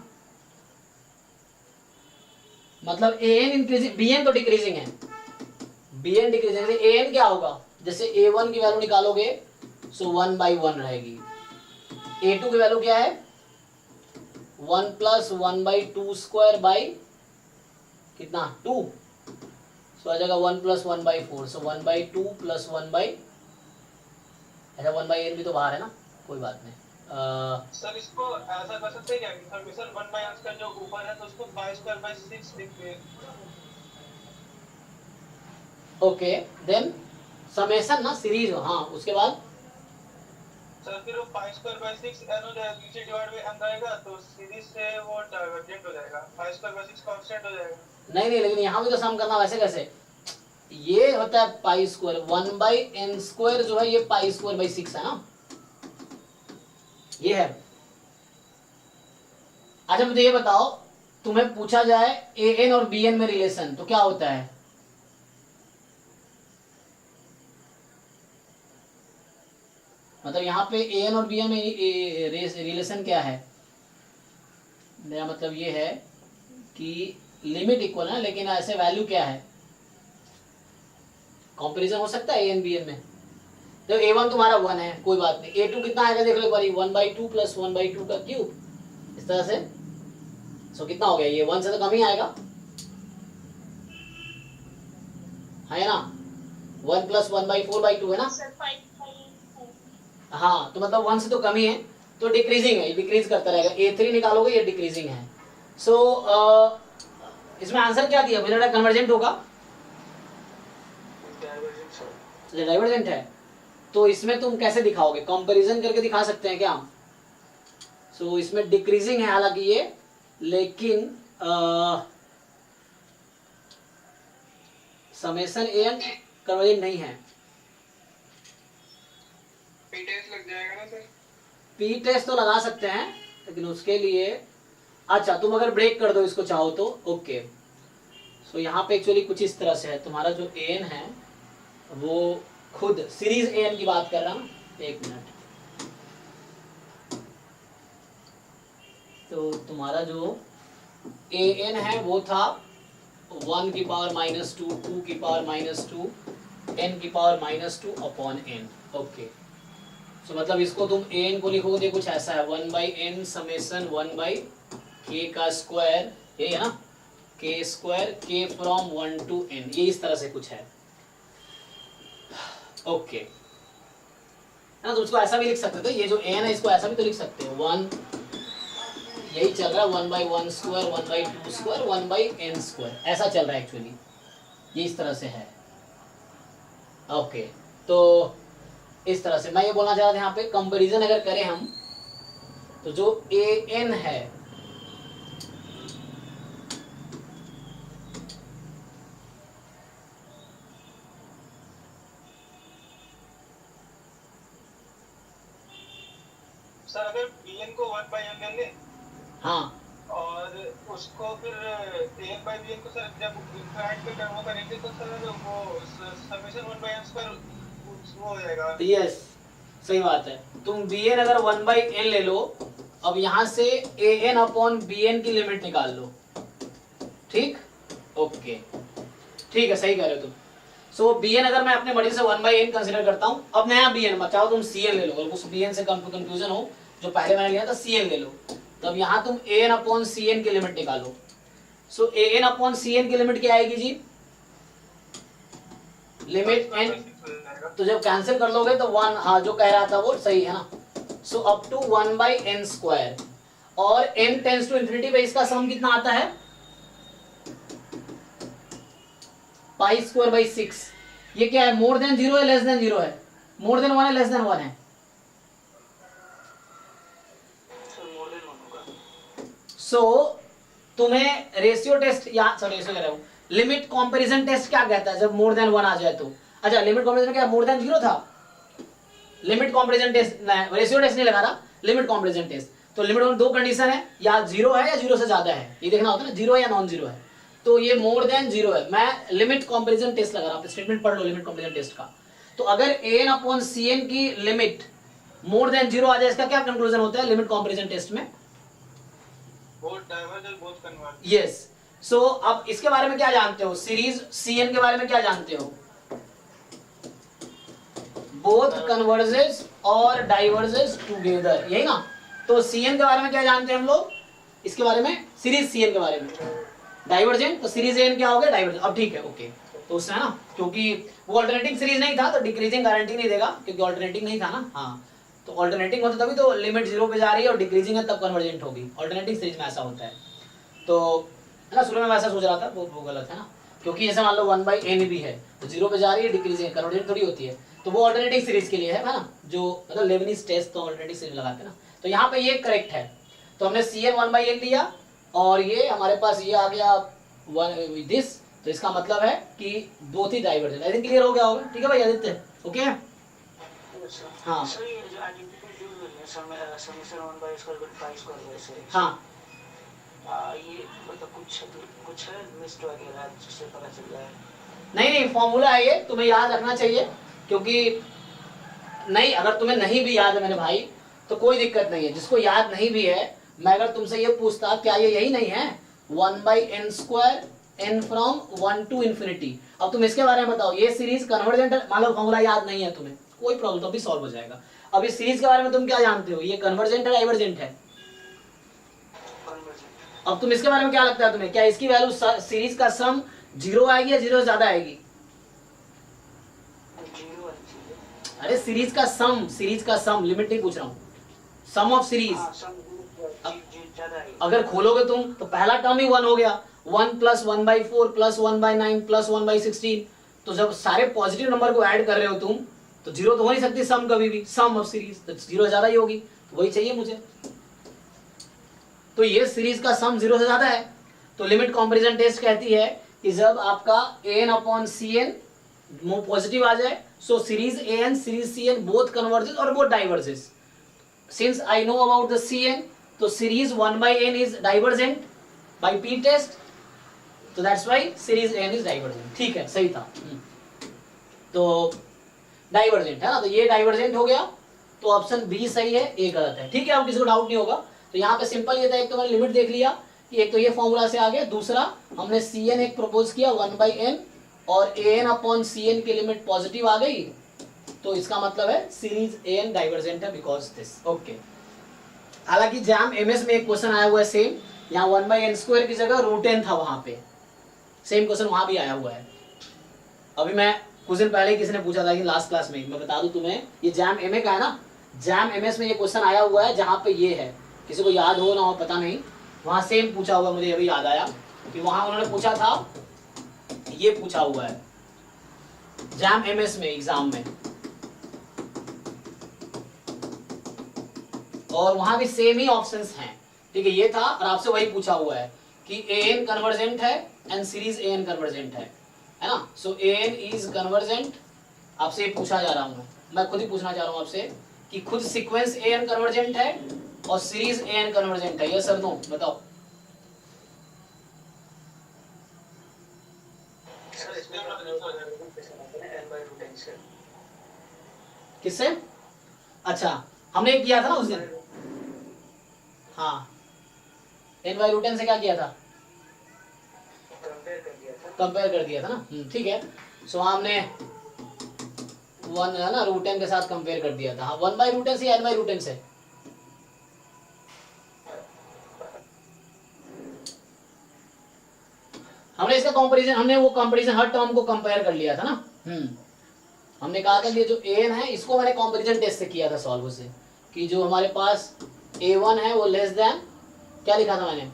A: मतलब an इंक्रीजिंग, bn तो डिक्रीजिंग है, bn डिक्रीजिंग है, an क्या होगा? जैसे a1 की वैल्यू निकालोगे सो 1/1 रहेगी, a2 की वैल्यू क्या है? 1 प्लस 1/2 स्क्वायर बाई कितना 2, सो आ जाएगा 1 प्लस 1/4, सो 1/2 प्लस 1/, अच्छा 1/n भी तो बाहर है ना, कोई बात नहीं।
D: सर इसको ऐसा कर सकते हैं क्या कि सर 1/n का जो ऊपर है तो उसको 5/6 लिखते हैं।
A: ओके, देन समेशन ना सीरीज हो, हाँ उसके बाद
D: सर फिर वो 5/6 n हो जाएगा, नीचे डिवाइड बाय n रहेगा तो सीरीज से वो डाइवर्जेंट हो जाएगा, 5/6 कांस्टेंट हो जाएगा।
A: नहीं, लेकिन यहाँ भी तो सम करना, वैसे कैसे? ये होता है पाई स्क्वायर, 1/n² जो है ये π²/6 है ना, ये है। अच्छा मुझे ये बताओ, तुम्हें पूछा जाए an और bn में रिलेशन तो क्या होता है? मतलब यहाँ पे an और bn में रिलेशन क्या है? मेरा मतलब ये है कि लिमिट इक्वल है, लेकिन ऐसे वैल्यू क्या है? कंपैरिजन हो सकता है an bn में। तो a1 तुम्हारा 1 है, कोई बात नहीं, a2 कितना आएगा देख लो एक बार, 1/2 प्लस 1/2 का क्यूब, इस तरह से। सो कितना हो गया? ये 1 से तो कम ही आएगा, है ना? 1 प्लस 1/4/2 है ना? हाँ, तो मतलब 1 से तो कम ही है, तो डिक्रीजिंग है, डिक्रीज करता रहेगा। a3 निकालोगे ये डिक्रीजिंग है। सो इसमें आंसर क्या दिया? मुझे लगा कन्वर्जेंट होगा, डाइवर्जेंट है। तो इसमें तुम कैसे दिखाओगे? कंपैरिजन करके दिखा सकते हैं क्या? सो इसमें डिक्रीजिंग है हालांकि ये, लेकिन समेशन an कन्वर्जेंट नहीं है।
D: पी टेस्ट लग जाएगा ना सर?
A: पी टेस्ट तो लगा सकते हैं, लेकिन उसके लिए अच्छा तुम अगर ब्रेक कर दो इसको चाहो तो ओके। सो यहाँ पे एक्चुअली कुछ इस तरह से है, तुम्हारा जो an है वो खुद सीरीज an की बात कर रहा हूँ, एक मिनट। तो तुम्हारा जो an है वो था 1 की पावर -2, 2 की पावर -2, n की पावर -2 अपॉन n। ओके, सो मतलब इसको तुम an को लिखोगे कुछ ऐसा है, 1/n समेशन 1/k का स्क्वायर, ये है ना, k square k from 1 to n, ये इस तरह से कुछ है। ओके ना, तो उसको ऐसा भी लिख सकते थे, ये जो n है इसको ऐसा भी तो लिख सकते हैं, 1 यही चल रहा है 1/1 स्क्वायर 1/2 स्क्वायर 1/n स्क्वायर, ऐसा चल रहा है एक्चुअली, ये इस तरह से है। ओके, तो इस तरह से मैं ये बोलना चाह रहा था, यहाँ पे कंपैरिजन अगर करें हम तो जो an है
D: सर अगर bn को 1/n ले लें,
A: हाँ,
D: और उसको फिर an/bn को सर जब इंफाइनाइट पे टर्म करेंगे तो सर वो समेशन 1/n² वो हो जाएगा।
A: यस, सही बात है। तुम bn अगर 1/n ले लो, अब यहाँ से an अपॉन bn की लिमिट निकाल लो, ठीक? ओके, ठीक है, सही कह रहे हो तुम। सो bn अगर मैं अपने मर्जी से 1/n कंसीडर करता हूँ, अब नया bn, चाहो तुम cn ले लो, अगर उस bn से कंफ्यूजन हो जो पहले मैंने लिया था, cn ले लो। तो अब यहाँ तुम an अपॉन सी एन की लिमिट निकालो। सो an अपॉन सी एन की लिमिट क्या आएगी जी? लिमिट n, तो जब कैंसिल कर लोगे तो 1, हाँ जो कह रहा था वो सही है ना। So up to 1/n square, और n टेंस टू इंफिनिटी पे इसका सम कितना आता है? Pi square by 6। ये क्या है, मोर देन 0 है लेस देन 0 है? मोर देन 1 है लेस देन 1 है? सो तुम्हें रेशियो टेस्ट या सॉरी रेशियो कह रहा हूं, लिमिट कंपैरिजन टेस्ट क्या कहता है जब मोर देन 1 आ जाए तो? अच्छा लिमिट कंपैरिजन क्या मोर देन 0 था? Limit comparison test, ratio test नहीं लगा रहा, लिमिट कंपैरिजन टेस्ट। तो लिमिट में दो कंडीशन है, या 0 है या 0 से ज्यादा है, ये देखना होता है ना, 0 है या नॉन 0 है। तो ये मोर देन 0 है, मैं लिमिट कंपैरिजन टेस्ट लगा रहा हूं। स्टेटमेंट पढ़ लो लिमिट कंपैरिजन टेस्ट का। तो अगर an अपॉन सी एन की लिमिट मोर देन 0 आ जाए, इसका क्या कंक्लूजन होता है लिमिट कंपैरिजन टेस्ट में? यस। सो अब इसके बारे में क्या जानते हो, सीरीज Cn के बारे में क्या जानते हो? बोथ कन्वर्जेस और डाइवर्जेस टुगेदर, यही ना। तो Cn के बारे में क्या जानते हैं हम लोग, इसके बारे में सीरीज Cn के बारे में डाइवर्जेंट, तो सीरीज An क्या हो गया डाइवर्जेंट। अब ठीक है ओके, तो उससे है ना, क्योंकि वो अल्टरनेटिंग सीरीज नहीं था तो डिक्रीजिंग गारंटी नहीं देगा, क्योंकि अल्टरनेटिंग नहीं था ना। हाँ तो अल्टरनेटिंग होता तभी तो लिमिट 0 पे जा रही है और डिक्रीजिंग है तब कन्वर्जेंट होगी। अल्टरनेटिंग सीरीज में ऐसा होता है, तो है ना। शुरू में वैसा सोच रहा था, वो गलत है ना, क्योंकि जैसे मान लो 1/n भी है तो 0 पे जा रही है, डिक्रीजिंग कन्वर्जेंट थोड़ी होती है। तो वो अल्टरनेटिंग सीरीज के लिए है ना, जो मतलब लेबनिज टेस्ट तो अल्टरनेटिंग सीरीज लगाते हैं ना। तो यहाँ पे ये करेक्ट है। तो हमने Cn 1/n लिया और ये हमारे पास ये आ गया दिस, तो इसका मतलब है कि both he divergent. I think clear हो गया होगा, ठीक है भाई आदित्य? ओके हाँ
B: सर ये जो आइडेंटिटी है समेशन 1/2 हाँ, ये मतलब कुछ है लिस्ट वगैरह जिससे पता चल रहा है?
A: नहीं फॉर्मूला है ये, तुम्हें याद रखना चाहिए, क्योंकि नहीं अगर तुम्हें नहीं भी याद है मेरे भाई तो कोई दिक्कत नहीं है। जिसको याद नहीं भी है, मैं अगर तुमसे ये पूछता क्या ये यही नहीं है 1/n square n from 1 to infinity। अब तुम इसके बारे में बताओ, ये सीरीज कन्वर्जेंट, मान लो फॉर्मूला याद नहीं है तुम्हें, कोई प्रॉब्लम, तो अभी सॉल्व हो जाएगा। अब इस सीरीज के बारे में तुम क्या जानते हो, ये कन्वर्जेंट है डाइवर्जेंट है? अब तुम इसके बारे में क्या लगता है तुम्हें, क्या इसकी वैल्यू सीरीज का सम 0 आएगी या 0 से ज्यादा आएगी? अरे सीरीज का सम लिमिट नहीं पूछ रहा हूँ, सम ऑफ सीरीज। अगर खोलोगे तुम तो पहला टर्म ही 1 हो गया, 1 + 1/4 + 1/9 + 1/16। तो जब सारे पॉजिटिव नंबर को ऐड कर रहे हो तुम, तो 0 तो हो नहीं सकती सम कभी भी, सम ऑफ सीरीज, तो 0 ज्यादा ही होगी, तो वही चाहिए मुझे। तो ये सीरीज का सम 0 से ज्यादा है। तो लिमिट कंपैरिजन टेस्ट कहती है कि जब आपका an अपॉन Cn पॉजिटिव आ जाए, so series an series Cn both converges और both diverges. Since I know about the Cn, तो series 1/n is divergent by P test, तो that's why series n is divergent. ठीक है, सही था। तो डाइवर्जेंट है ना, तो ये डाइवर्जेंट हो गया, तो ऑप्शन बी सही है, ए गलत है। ठीक है, अब किसी को डाउट नहीं होगा। तो यहाँ पे सिंपल ये था, एक तो मैंने लिमिट देख लिया कि एक तो ये फॉर्मूला से आ गया, दूसरा हमने Cn एक प्रपोज किया 1/n और an अपॉन Cn की लिमिट पॉजिटिव आ गई, तो इसका मतलब है सीरीज an डाइवर्जेंट है बिकॉज दिस। ओके, हालांकि जैम एमएस में एक क्वेश्चन आया हुआ है सेम, यहाँ 1/n² की जगह √n था, वहां पे सेम क्वेश्चन वहां भी आया हुआ है। अभी मैं कुछ दिन पहले किसी ने पूछा था कि लास्ट क्लास में, मैं बता दूं तुम्हें, ये जैम एमए का है ना, जैम एमएस में ये क्वेश्चन आया हुआ है, जहाँ पे ये है, किसी को याद हो ना हो पता नहीं, वहां सेम पूछा हुआ, मुझे अभी याद आया कि वहां उन्होंने पूछा था, ये पूछा हुआ है जैम एमएस में एग्जाम में, और वहां भी सेम ही ऑप्शंस हैं। ठीक है, ये था और आपसे वही पूछा हुआ है कि an कन्वर्जेंट है एंड सीरीज an कन्वर्जेंट है ना। सो an इज कन्वर्जेंट, आपसे ये पूछा जा रहा हूं, मैं खुद ही पूछना चाह रहा हूं आपसे कि खुद सीक्वेंस an कन्वर्जेंट है और सीरीज an कन्वर्जेंट है, ये सर नो बताओ। किससे? अच्छा, हमने किया था ना उस दिन, हाँ n/√n से क्या किया था, कंपेयर कर दिया था ना। ठीक है, सो हमने 1 है ना √n के साथ कंपेयर कर दिया था। हाँ, 1/√n से या n/√n से? हमने इसका कंपैरिजन, हमने वो कंपैरिजन हर टर्म को कंपेयर कर लिया था ना। हमने कहा था कि जो an है इसको मैंने कंपैरिजन टेस्ट से किया था सॉल्व उसे, कि जो हमारे पास a1 है वो लेस देन, क्या लिखा था मैंने,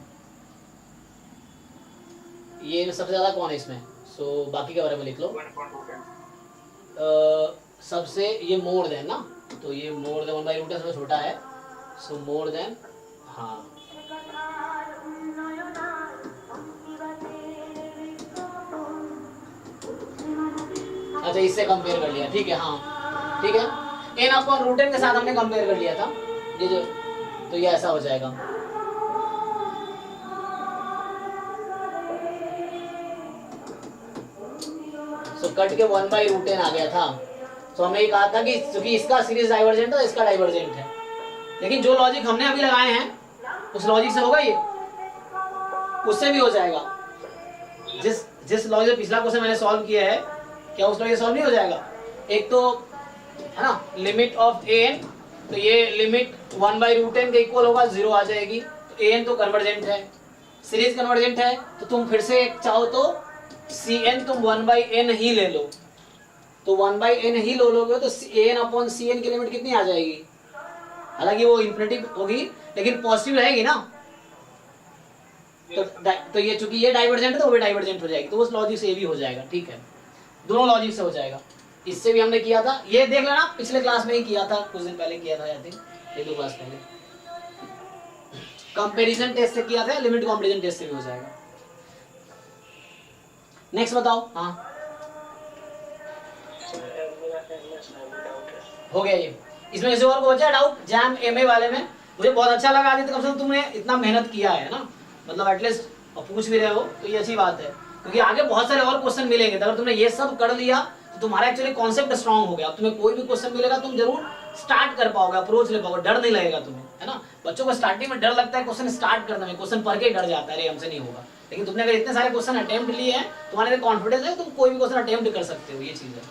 A: ये सबसे ज्यादा कौन है इसमें, सो बाकी के बारे में लिख लो। सबसे ये मोर देन ना, तो ये मोर देन 1/√n सबसे छोटा है, सो मोर देन, हाँ अच्छा इससे कंपेयर कर लिया, ठीक है, हाँ ठीक है, n/√n के साथ हमने कंपेयर कर लिया था ये जो, तो ये ऐसा हो जाएगा। सो कट के 1/√n आ गया था। तो हमने ये कहा था कि क्योंकि इसका सीरीज डाइवर्जेंट है, इसका डाइवर्जेंट है, लेकिन जो लॉजिक हमने अभी लगाए हैं उस लॉजिक से होगा ये, उससे भी हो जाएगा। जिस लॉजिक पिछला क्वेश्चन मैंने सॉल्व किया है, क्या उस लॉजिक सॉल्व नहीं हो जाएगा? एक तो है ना लिमिट ऑफ an, तो ये लिमिट 1/√n के इक्वल होगा, 0 आ जाएगी, तो an तो कन्वर्जेंट है, सीरीज कन्वर्जेंट है, तो तुम फिर से एक चाहो तो cn तुम 1/n ही ले लो, तो 1/n ही लो लोगे तो an/cn की लिमिट कितनी आ जाएगी? हालांकि वो इन्फिनिटी होगी लेकिन पॉजिटिव रहेगी ना, तो ये चूंकि ये डाइवर्जेंट है तो वो भी डाइवर्जेंट हो जाएगी, तो उस लॉजिक से ये भी हो जाएगा, ठीक है, दोनों लॉजिक से हो जाएगा। इससे भी हमने किया था, ये देख लेना पिछले क्लास में ही किया था, कुछ दिन पहले किया था, आई थिंक 1-2 क्लास पहले कंपैरिजन टेस्ट से किया था, लिमिट कंपैरिजन टेस्ट से भी हो जाएगा। नेक्स्ट बताओ। हाँ हो गया ये, इसमें किसी और को बचा डाउट जैम एमए वाले में? मुझे बहुत अच्छा लगा आदित्य, कम से कम तुमने इतना मेहनत किया है ना, मतलब एटलीस्ट पूछ भी रहे हो तो ये अच्छी बात है, क्योंकि आगे बहुत सारे और क्वेश्चन मिलेंगे, अगर तुमने ये सब कर लिया तो तुम्हारा एक्चुअली कॉन्सेप्ट स्ट्रांग हो गया। अब तुम्हें कोई भी क्वेश्चन मिलेगा तुम जरूर स्टार्ट कर पाओगे, अप्रोच ले पाओगे, डर नहीं लगेगा तुम्हें, है ना। बच्चों को स्टार्टिंग में डर लगता है क्वेश्चन स्टार्ट करने में, क्वेश्चन पढ़ के डर जाता है, अरे हमसे नहीं होगा, लेकिन तुमने अगर इतने सारे क्वेश्चन अटेम्प्ट लिए हैं, तुम्हारे अंदर कॉन्फिडेंस है, तुम कोई भी क्वेश्चन अटेम्प्ट कर सकते हो, ये चीज है।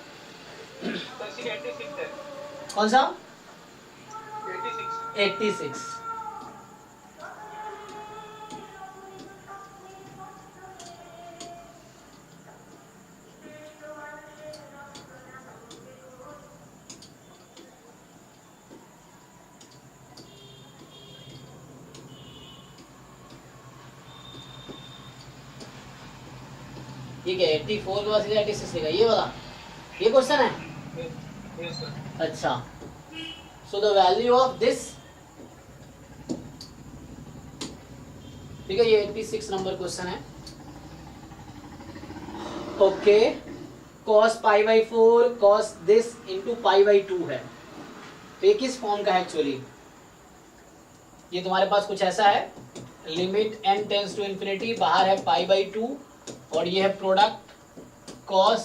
A: कौन सा? 86। ठीक है, 84 के बाद सीधा 86 लिखा, ये वाला ये क्वेश्चन है।
D: Yes, sir.
A: अच्छा, so the value of this, ठीक है, ये 86 नंबर क्वेश्चन है। Okay, cos π/4 cos this into π/2 है, तो ये किस फॉर्म का है एक्चुअली? ये तुम्हारे पास कुछ ऐसा है, limit n tends to infinity, बाहर है π/2 और ये है प्रोडक्ट cos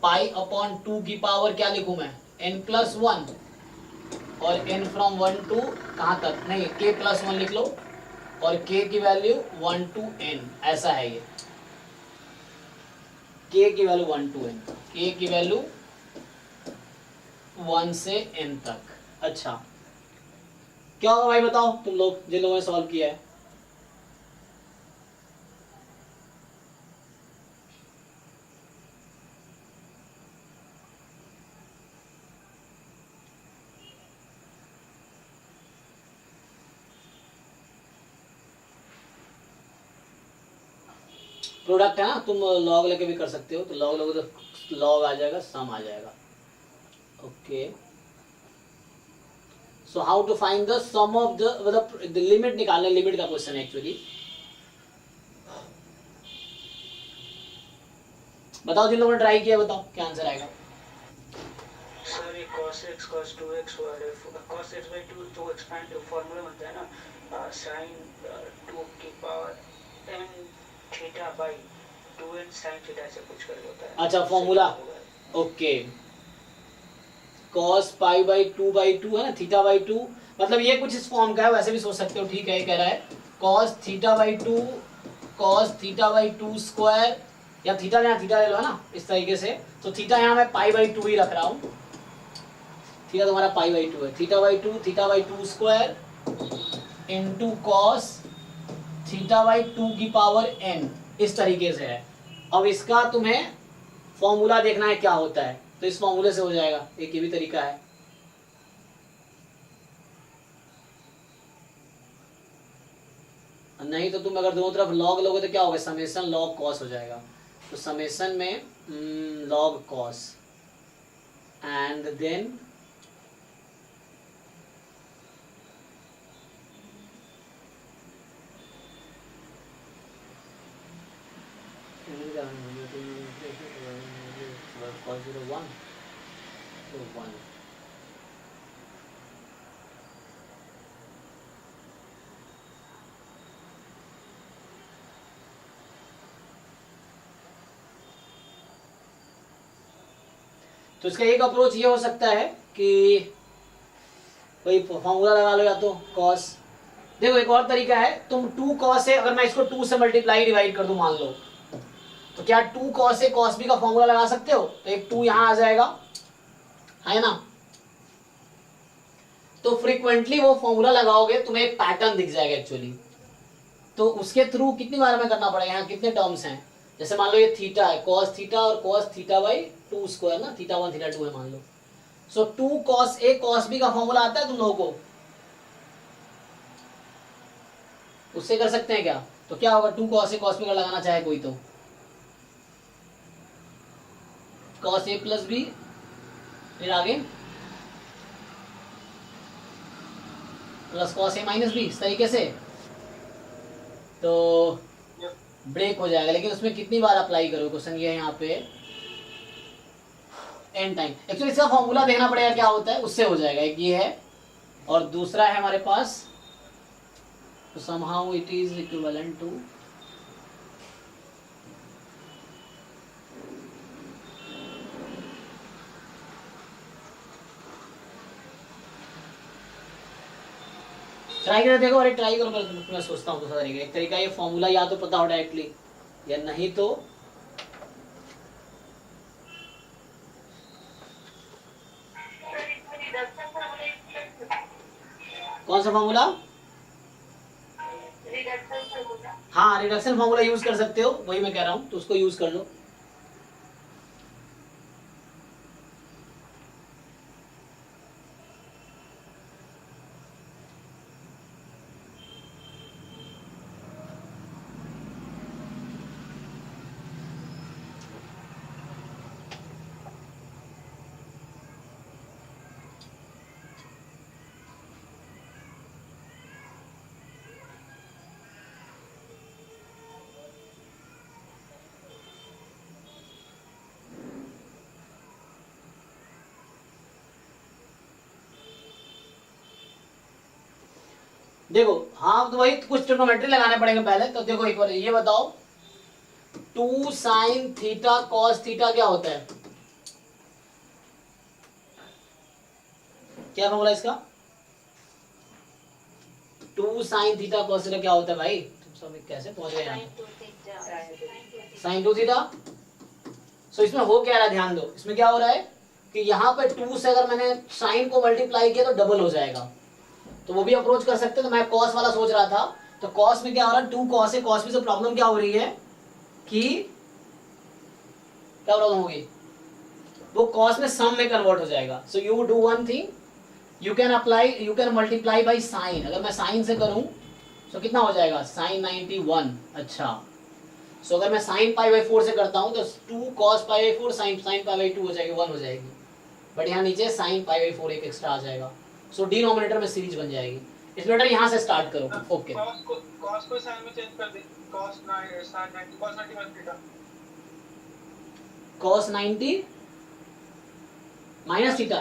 A: π/2 की पावर, क्या लिखूं मैं, n+1 और n फ्रॉम 1 टू कहाँ तक, नहीं k+1 लिख लो, और k की वैल्यू 1 to n, ऐसा है ये, k की वैल्यू 1 to n, k की वैल्यू 1 से n तक। अच्छा क्या होगा भाई बताओ तुम लोग जिन लोगों ने सॉल्व किया है? प्रोडक्ट है ना, तुम लॉग लेके भी कर सकते हो, तो लॉग लोगे तो लॉग आ जाएगा, सम आ जाएगा। Okay, so how to find the sum of the limit निकालने, लिमिट का क्वेश्चन है एक्चुअली। बताओ जिन लोगों ने ट्राई किया, बताओ क्या आंसर आएगा।
B: सर ये cos x cos 2x वाले cos x/2 जो एक्सपेंड फॉर्मूला बनता है ना, sin 2 की पावर n theta by 2n sin theta से कुछ कर होता है।
A: अच्छा फॉर्मूला, ओके, cos π/2/2 है ना, θ/2, मतलब ये कुछ इस फॉर्म का है, वैसे भी सोच सकते हो, ठीक है। ये कह रहा है cos θ/2 cos θ/2 स्क्वायर, या थीटा यहाँ थीटा ले लो, है ना, इस तरीके से, तो थीटा यहाँ मैं π/2 ही रख रहा हूँ, थीटा तुम्हारा π/2 है, θ/2 स्क्वायर इनटू cos θ/2 की पावर n, इस तरीके से है। अब इसका तुम्हें फॉर्मूला देखना है क्या होता है, तो इस फॉर्मूले से हो जाएगा, एक ये भी तरीका है। नहीं तो तुम अगर दोनों तरफ लॉग लोगे तो क्या होगा, समेशन लॉग कॉस हो जाएगा। तो समेशन में log cos and then cos 0 1 तो 1 तो इसका एक अप्रोच ये हो सकता है कि कोई फॉर्मूला लगा लो या तो cos। देखो एक और तरीका है, तुम 2 cos है, अगर मैं इसको 2 से मल्टीप्लाई डिवाइड कर दूं मान लो, तो क्या 2 cos ए cos b का फॉर्मूला लगा सकते हो? तो एक 2 यहां आ जाएगा, है ना। तो फ्रीक्वेंटली वो फॉर्मूला लगाओगे तुम्हें एक पैटर्न दिख जाएगा एक्चुअली। तो उसके थ्रू कितनी बार हमें करना पड़ेगा, यहाँ कितने टर्म्स हैं, जैसे मान लो ये थीटा है, cos थीटा और cos थीटा बाई 2 स्क्वायर ना, थीटा 1 थीटा 2 है मान लो। सो 2 cos ए cos b का फॉर्मूला आता है तुम लोगों को, उससे कर सकते हैं क्या? तो क्या होगा, 2 cos ए cos b का लगाना चाहे कोई तो cos a प्लस बी, फिर आगे plus cos a minus B, इस तरीके से तो ब्रेक हो जाएगा। लेकिन उसमें कितनी बार अप्लाई करो, क्वेश्चन ये है यहाँ पे एन टाइम। एक्चुअली इसका फॉर्मूला देखना पड़ेगा क्या होता है, उससे हो जाएगा। एक ये है और दूसरा है हमारे पास, तो somehow it is equivalent to try करके देखो। अरे ट्राई करो, मैं सोचता हूँ दूसरा तरीका। एक तरीका ये फॉर्मूला या तो पता हो डायरेक्टली, या नहीं तो कौन सा फॉर्मूला? हाँ रिडक्शन फॉर्मूला यूज कर सकते हो, वही मैं कह रहा हूँ, तो उसको यूज कर लो। देखो हाँ, तो वही कुछ ट्रिग्नोमेट्री लगाने पड़ेंगे पहले। तो देखो एक बार ये बताओ, 2 sin थीटा cos थीटा क्या होता है? क्या फॉर्मूला इसका? 2 sin थीटा cos थीटा क्या होता है भाई? तुम सब कैसे पहुंच गए यहाँ? sin 2 theta. सो इसमें हो क्या रहा है, ध्यान दो। इसमें क्या हो रहा है कि यहाँ पे 2 से अगर मैंने साइन को मल्टीप्लाई किया तो डबल हो जाएगा, तो वो भी अप्रोच कर सकते हैं। तो मैं कॉस वाला सोच रहा था, तो कॉस में क्या हो रहा है, 2 cos है cos में से प्रॉब्लम क्या हो रही है कि क्या प्रॉब्लम होगी, वो cos में सम में कन्वर्ट हो जाएगा। So you do one thing, you can multiply by sine. अगर मैं साइन से करूं तो कितना हो जाएगा, sin 91। अच्छा, सो अगर मैं sin π/4 से करता हूं तो 2 cos π/4 sin π/2 हो जाएगी, 1 हो जाएगी। बट यहाँ नीचे sin π/4 एक एक्स्ट्रा आ जाएगा। सो डिनोमिनेटर में सीरीज बन जाएगी। इस बेटर यहाँ से स्टार्ट करो। ओके,
D: cos को sin में चेंज कर दे, cos 91 theta,
A: cos 90 minus theta,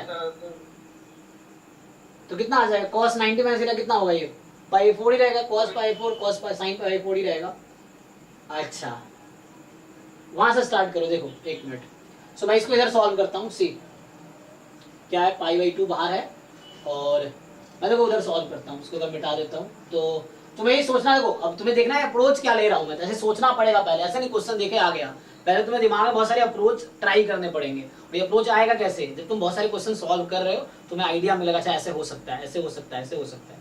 A: तो कितना आ जाएगा, cos 90 माइनस थीटा कितना होगा, ये π4 ही रहेगा, cos π4 cos sin π4 ही रहेगा। अच्छा, वहां से स्टार्ट करो। देखो एक मिनट, सो मैं इसको इधर सॉल्व करता हूँ। सी क्या है, π/2 बाहर है और मैं देखो उधर सॉल्व करता हूँ, उसको उधर मिटा देता हूँ। तो तुम्हें ये सोचना है, देखो अब तुम्हें देखना है अप्रोच क्या ले रहा हूँ मैं, तो ऐसे सोचना पड़ेगा पहले। ऐसे नहीं क्वेश्चन देखे आ गया, पहले तुम्हें दिमाग में बहुत सारे अप्रोच ट्राई करने पड़ेंगे। और ये अप्रोच आएगा कैसे, जब तुम बहुत सारे क्वेश्चन सॉल्व कर रहे हो तुम्हें आइडिया मिलेगा, अच्छा ऐसे हो सकता है, ऐसे हो सकता है, ऐसे हो सकता है।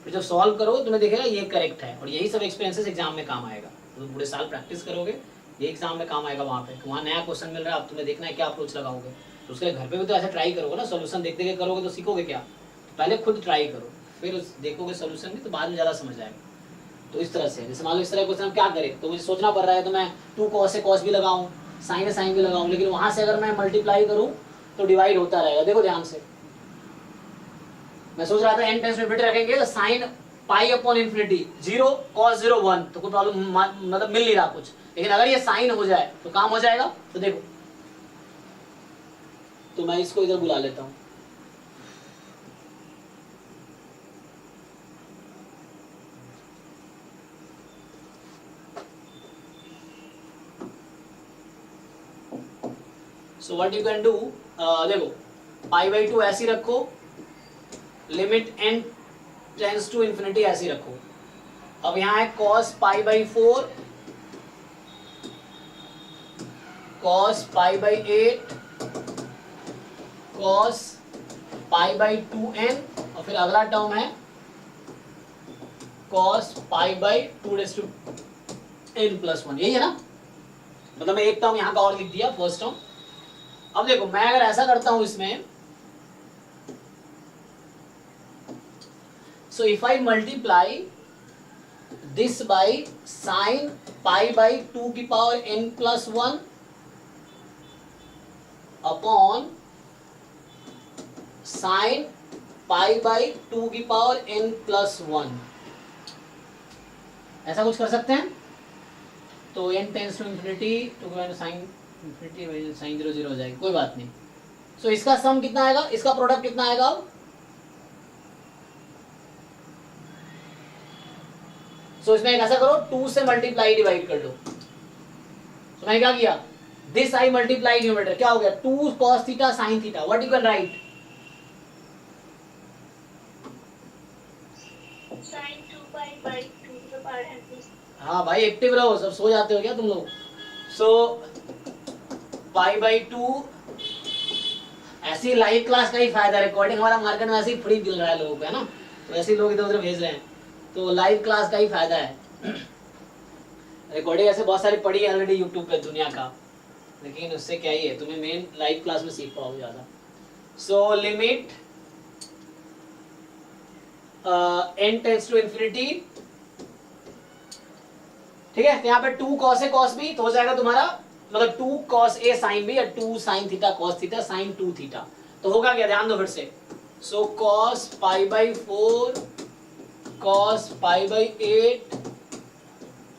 A: फिर जब सॉल्व करोगे तुम्हें दिखेगा ये करेक्ट है, और यही सब एक्सपीरियंसेस एग्जाम में काम आएगा। तो पूरे साल प्रैक्टिस करोगे ये एग्जाम में काम आएगा वहाँ पे, वहाँ नया क्वेश्चन मिल रहा है, अब तुम्हें देखना है क्या अप्रोच लगाओगे। तो उसके घर पे भी तो ऐसे ट्राई करोगे ना, सोल्यूशन देखते देख करोगे तो सीखोगे क्या। पहले खुद ट्राई करो, फिर देखोगे सोल्यूशन भी, तो बाद में ज़्यादा समझ आएगा। तो इस तरह से, जैसे मान लो इस तरह क्वेश्चन हम क्या करें, तो मुझे सोचना पड़ रहा है, तो मैं 2 cos से cos भी लगाऊं, sin है sin भी लगाऊं, लेकिन वहाँ से अगर मैं मल्टीप्लाई करूँ तो डिवाइड होता रहेगा। देखो ध्यान से, मैं सोच रहा था n टेंस में इन्फिनिटी रखेंगे तो sin pi upon infinity 0 cos 0 1, तो कोई प्रॉब्लम मतलब मिल नहीं रहा कुछ, लेकिन अगर ये साइन हो जाए तो काम हो जाएगा। तो देखो, तो मैं इसको इधर बुला लेता हूँ, so what you can do, देखो π/2 ऐसी रखो, limit n tends to infinity ऐसी रखो। अब यहाँ है cos π/4, cos π/8, cos π/2n, और फिर अगला टर्म है cos π/2n+1, यही है ना। मतलब मैं एक टर्म यहाँ का और लिख दिया, फर्स्ट टर्म। अब देखो मैं अगर ऐसा करता हूं इसमें, so if I multiply this by sin π/2 की पावर n+1 अपॉन sin π/2 की पावर n+1, ऐसा कुछ कर सकते हैं। तो n टेंस टू इन्फिनिटी, तो sin इन्फिनिटी sin 0 0 हो जाएगी, कोई बात नहीं। सो इसका सम कितना आएगा, इसका प्रोडक्ट कितना आएगा। सो इसमें एक ऐसा करो, 2 से मल्टीप्लाई डिवाइड कर लो। तो मैंने क्या किया, दिस आई मल्टीप्लाई न्यूमरेटर, क्या हो गया 2 cos theta sin theta, what you can right,
C: sin 2π/2 to the power n+1।
A: हाँ भाई एक्टिव रहो, सब सो जाते हो क्या तुम लोग। सो π/2, ऐसी लाइव क्लास का ही फायदा, रिकॉर्डिंग हमारा मार्केट में ऐसे ही फ्री मिल रहा है लोगों को, है ना, तो ऐसे ही लोग इधर उधर भेज रहे हैं, तो लाइव क्लास का ही फायदा है। रिकॉर्डिंग ऐसे बहुत सारी पड़ी है ऑलरेडी यूट्यूब पे दुनिया का, लेकिन उससे क्या ही है, तुम्हें मेन लाइव क्लास में सीख पाओगे ज्यादा। So limit n tends to infinity, ठीक है। तो यहाँ पे 2 cos है cos b, तो हो जाएगा तुम्हारा मतलब 2 cos a sin b, या 2 sin theta cos theta sin 2 theta, तो होगा क्या, ध्यान दो फिर से। सो cos π/4, cos π/8,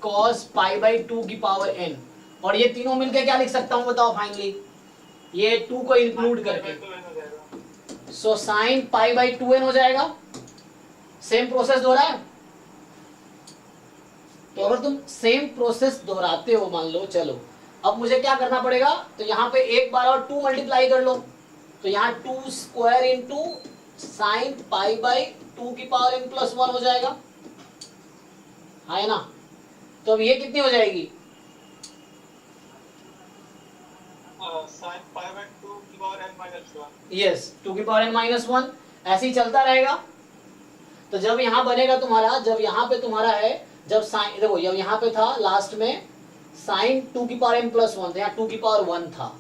A: cos π/2 की पावर n, और ये तीनों मिलके क्या लिख सकता हूँ बताओ फाइनली, ये 2 को इंक्लूड करके। सो sin π/2n हो जाएगा। सेम प्रोसेस दोहरा है, तो अगर तुम सेम प्रोसेस दोहराते हो, मान लो, चलो अब मुझे क्या करना पड़ेगा, तो यहाँ पे एक बार और 2 मल्टीप्लाई कर लो, तो यहाँ 2 स्क्वायर इंटू साइन π/2 की पावर n+1 हो जाएगा, है ना। तो अब ये कितनी हो जाएगी,
D: sin π/2 की पावर n-1।
A: यस 2 की पावर n-1, ऐसे ही चलता रहेगा। तो जब यहाँ बनेगा तुम्हारा, जब यहाँ पे तुम्हारा है, जब साइन, देखो जब यहाँ पे था लास्ट में साइन 2 की पावर n+1, तो यहाँ 2 की पावर 1 था,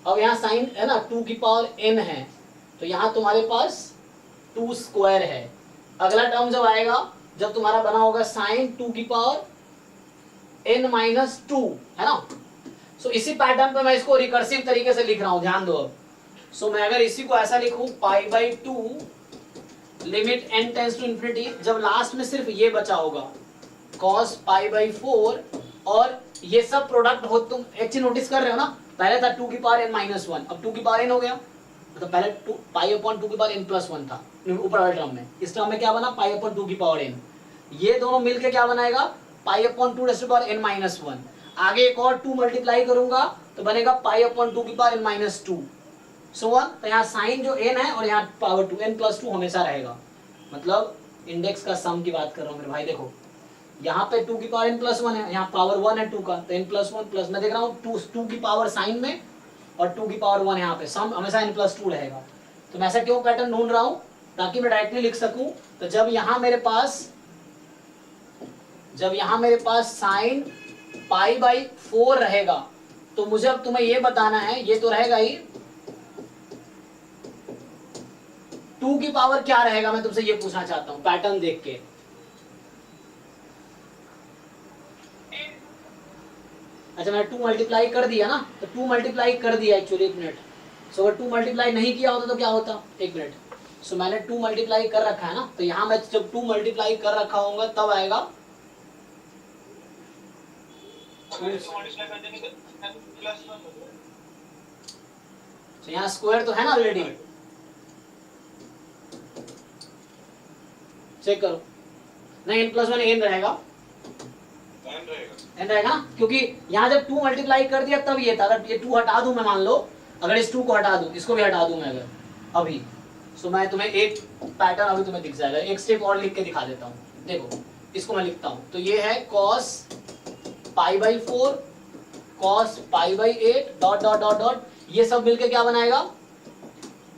A: अब यहाँ साइन है ना 2 की पावर n है, तो यहाँ तुम्हारे पास 2 स्क्वायर है। अगला टर्म जब आएगा, जब तुम्हारा बना होगा साइन 2 की पावर n-2, है ना। सो इसी पैटर्न पे मैं इसको रिकर्सिव तरीके से लिख रहा हूँ, ध्यान दो अब। सो मैं अगर इसी को ऐसा लिखूं π/2 limit n tends to infinity, जब लास्ट में सिर्फ ये बचा होगा cos π/4, और ये सब प्रोडक्ट हो, तुम एक चीज नोटिस कर रहे हो ना, पहले था 2 की पावर n-1, अब 2 की पावर n हो गया, तो पहले π/2 की पावर n+1 था ऊपर वाले टर्म में, इस टर्म में क्या बना π/2 की पावर n, ये दोनों मिलके क्या बनाएगा π/2n-1। आगे एक और 2 मल्टीप्लाई करूंगा तो बनेगा π/2 की पावर n-2, सो 1। तो यहाँ साइन जो n है और यहाँ पावर 2 n+2 हमेशा रहेगा, मतलब इंडेक्स का सम की बात कर रहा हूँ मेरे भाई। देखो यहाँ पे 2 की पावर n+1 है, यहाँ पावर 1 है 2 का, तो n+1 प्लस मैं देख रहा हूँ 2 की पावर साइन में, और 2 की पावर 1 यहाँ पे, सम हमेशा n+2 रहेगा। तो मैं ऐसा क्यों पैटर्न ढूंढ रहा हूँ, ताकि मैं डायरेक्टली लिख सकूं। तो जब यहाँ मेरे पास साइन π/4 रहेगा, तो मुझे अब तुम्हें ये बताना है, ये तो रहेगा ही, 2 की पावर क्या रहेगा, मैं तुमसे ये पूछना चाहता हूं पैटर्न देख के। अच्छा मैंने 2 मल्टीप्लाई कर दिया ना, तो 2 मल्टीप्लाई कर दिया एक्चुअली, 1 मिनट। सो अगर 2 मल्टीप्लाई नहीं किया होता तो क्या होता, 1 मिनट। सो मैंने 2 मल्टीप्लाई कर रखा है ना, तो यहाँ मैं जब 2 मल्टीप्लाई कर रखा होगा तब आएगा, तो यहाँ स्क्वायर तो है ना ऑलरेडी, चेक करो, नहीं n+1 n रहेगा, n रहेगा ना, क्योंकि यहाँ जब 2 मल्टीप्लाई कर दिया तब ये था। अगर ये 2 हटा दूं मैं, मान लो अगर इस 2 को हटा दूं, इसको भी हटा दूं मैं अगर अभी, सो मैं तुम्हें एक पैटर्न अभी तुम्हें दिख जाएगा, एक स्टेप और लिख के दिखा देता हूँ। देखो इसको मैं लिखता हूँ, तो ये है cos π/4 cos π/8 dot dot dot dot, ये सब मिलके क्या बनाएगा,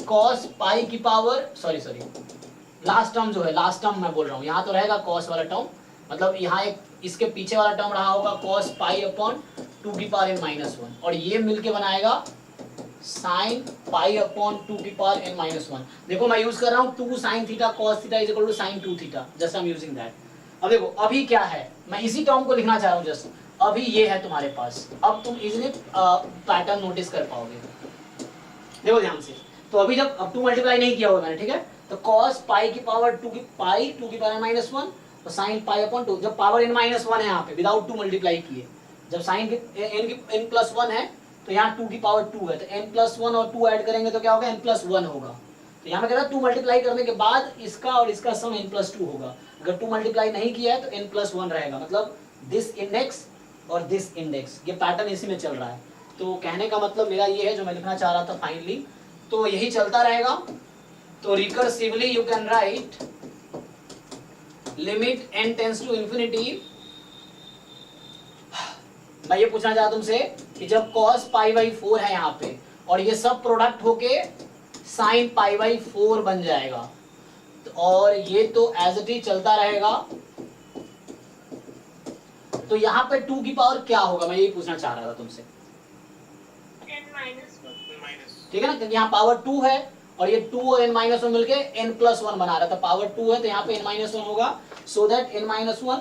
A: cos पाई की पावर, सॉरी लास्ट टर्म जो है, लास्ट टर्म मैं बोल रहा हूँ, यहाँ तो रहेगा cos वाला टर्म, मतलब यहाँ एक इसके पीछे वाला टर्म रहा होगा cos π/2 की पावर n-1, और ये मिलके बनाएगा sin π/2 की पावर n-1। देखो मैं यूज कर रहा हूँ 2 sin theta cos theta is equal to sin 2 theta, just I am using that. अब देखो अभी क्या है, मैं इसी टर्म को लिखना चाह रहा हूँ जस्ट, अभी ये है तुम्हारे पास, अब तुम इजीली पैटर्न नोटिस कर पाओगे। देखो ध्यान से, तो अभी जब अब 2 मल्टीप्लाई नहीं किया हुआ मैंने, ठीक है, तो cos पाई की पावर 2 की पावर n-1 और sin π/2, जब पावर n-1 है यहाँ पे विदाउट 2 मल्टीप्लाई किए, जब sin n+1 है तो यहाँ 2 की पावर 2 है, तो n+1 और 2 ऐड करेंगे तो क्या होगा, n+1 होगा। तो यहाँ मैं कह रहा हूँ 2 मल्टीप्लाई करने के बाद इसका और इसका सम n+2 होगा। अगर 2 मल्टीप्लाई नहीं किया है तो n+1 रहेगा, मतलब दिस इंडेक्स और दिस इंडेक्स, ये पैटर्न इसी में चल रहा है। तो कहने का मतलब मेरा ये है जो मैं लिखना चाह रहा था फाइनली, तो यही चलता रहेगा। तो recursively you can write limit n tends to infinity. मैं ये पूछना चाहता तुमसे कि जब cos π/4 है यहाँ पे और ये सब प्रोडक्ट होके sin π/4 बन जाएगा, तो और ये तो एज इट इज चलता रहेगा, तो यहाँ पे 2 की पावर क्या होगा, मैं यही पूछना चाह रहा था तुमसे,
C: n-1।
A: ठीक है ना, क्योंकि यहाँ पावर 2 है और ये 2 और n-1 मिलके n+1 बना रहा था, पावर 2 है तो यहाँ पे n-1 होगा, so that n-1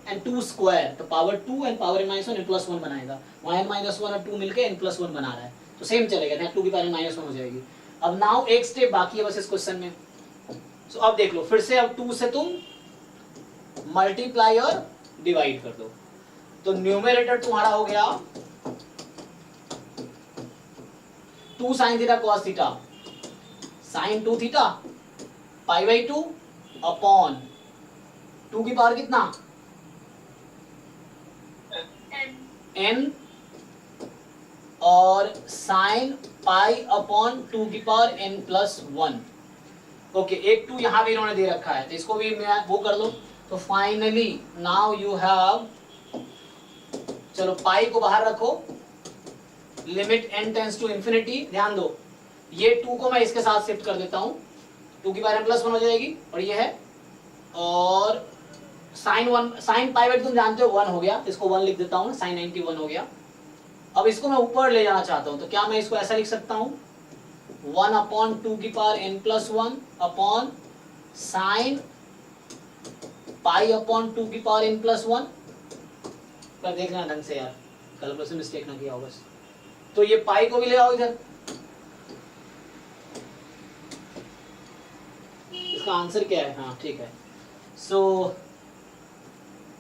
A: and 2 square, तो power 2 and power n-1 n+1 बनाएगा, वहाँ n-1 और 2 मिलके n+1 बना रहा है, तो सेम चलेगा, यहाँ 2 की पावर n-1 हो जाएगी। अब नाउ एक स्टेप बाकी है बस इस क्वेश्चन में। सो अब देख लो फिर से, अब 2 से तुम मल्टीप्लाई और डिवाइड कर दो, तो न्यूमरेटर तुम्हारा हो गया 2 sin theta cos theta sin 2 theta π/2 upon 2 की पावर कितना n और sin π/2 की पावर n+1। ओके, एक 2 यहाँ भी इन्होंने दे रखा है तो इसको भी मैं वो कर लो। तो फाइनली नाउ यू हैव, चलो पाई को बाहर रखो, limit n tends to infinity, ध्यान दो ये 2 को मैं इसके साथ शिफ्ट कर देता हूँ, 2 की पावर n+1 हो जाएगी, और ये है, और sin π/2 तुम जानते हो 1 हो गया, इसको 1 लिख देता हूँ, sin 91 हो गया। अब इसको मैं ऊपर ले जाना चाहता हूँ, तो क्या मैं इसको ऐसा लिख सकता हूँ 1/2 की पावर n+1 अपॉन sin π/2 की पावर n+1, पर देखना ढंग से यार, कैलकुलेशन मिस्टेक ना किया हो बस। तो ये पाई को भी ले आओ इधर, इसका आंसर क्या है, हाँ ठीक है। सो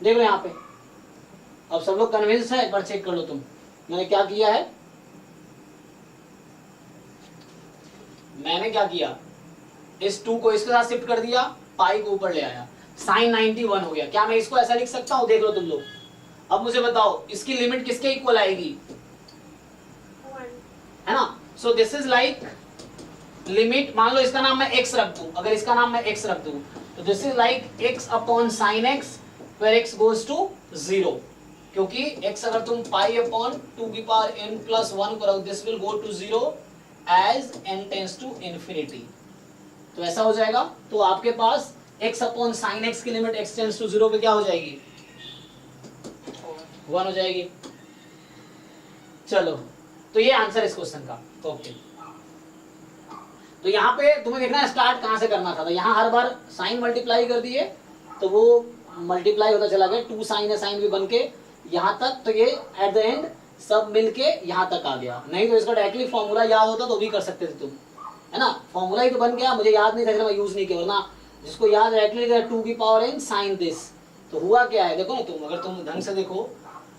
A: देखो यहाँ पे, अब सब लोग कन्विंस है, एक बार चेक कर लो तुम, मैंने क्या किया है, मैंने क्या किया, इस 2 को इसके साथ शिफ्ट कर दिया, पाई को ऊपर ले आया, sin 91 हो गया। क्या मैं इसको ऐसा लिख सकता हूँ, देख लो तुम लोग। अब मुझे बताओ इसकी लिमिट किसके इक्वल आएगी, है ना। सो दिस इज लाइक लिमिट, मान लो इसका नाम मैं x रख दूं, अगर इसका नाम मैं x रख दूं तो this is like x upon sin x where x goes to 0, क्योंकि x अगर तुम π/2 की पावर n+1 करो, this will go to 0 as n tends to infinity, तो ऐसा हो जाएगा। तो आपके पास x अपॉन sin x की लिमिट x टेंड्स टू 0 पे क्या हो जाएगी, 1 हो जाएगी। चलो, तो ये आंसर इस क्वेश्चन का। ओके, तो यहाँ पे तुम्हें देखना है स्टार्ट कहाँ से करना था। तो यहाँ हर बार साइन मल्टीप्लाई कर दिए तो वो मल्टीप्लाई होता चला गया, 2 साइन है, साइन भी बन के यहाँ तक, तो ये एट द एंड सब मिलके यहाँ तक आ गया। नहीं तो इसका डायरेक्टली फॉर्मूला याद होता तो भी कर सकते थे तुम, है ना। फॉर्मूला ही तो बन गया, मुझे याद नहीं था इसलिए मैं यूज नहीं किया, वरना जिसको याद डायरेक्टली 2 की पावर n साइन दिस। तो हुआ क्या है देखो ना तुम, अगर तुम ढंग से देखो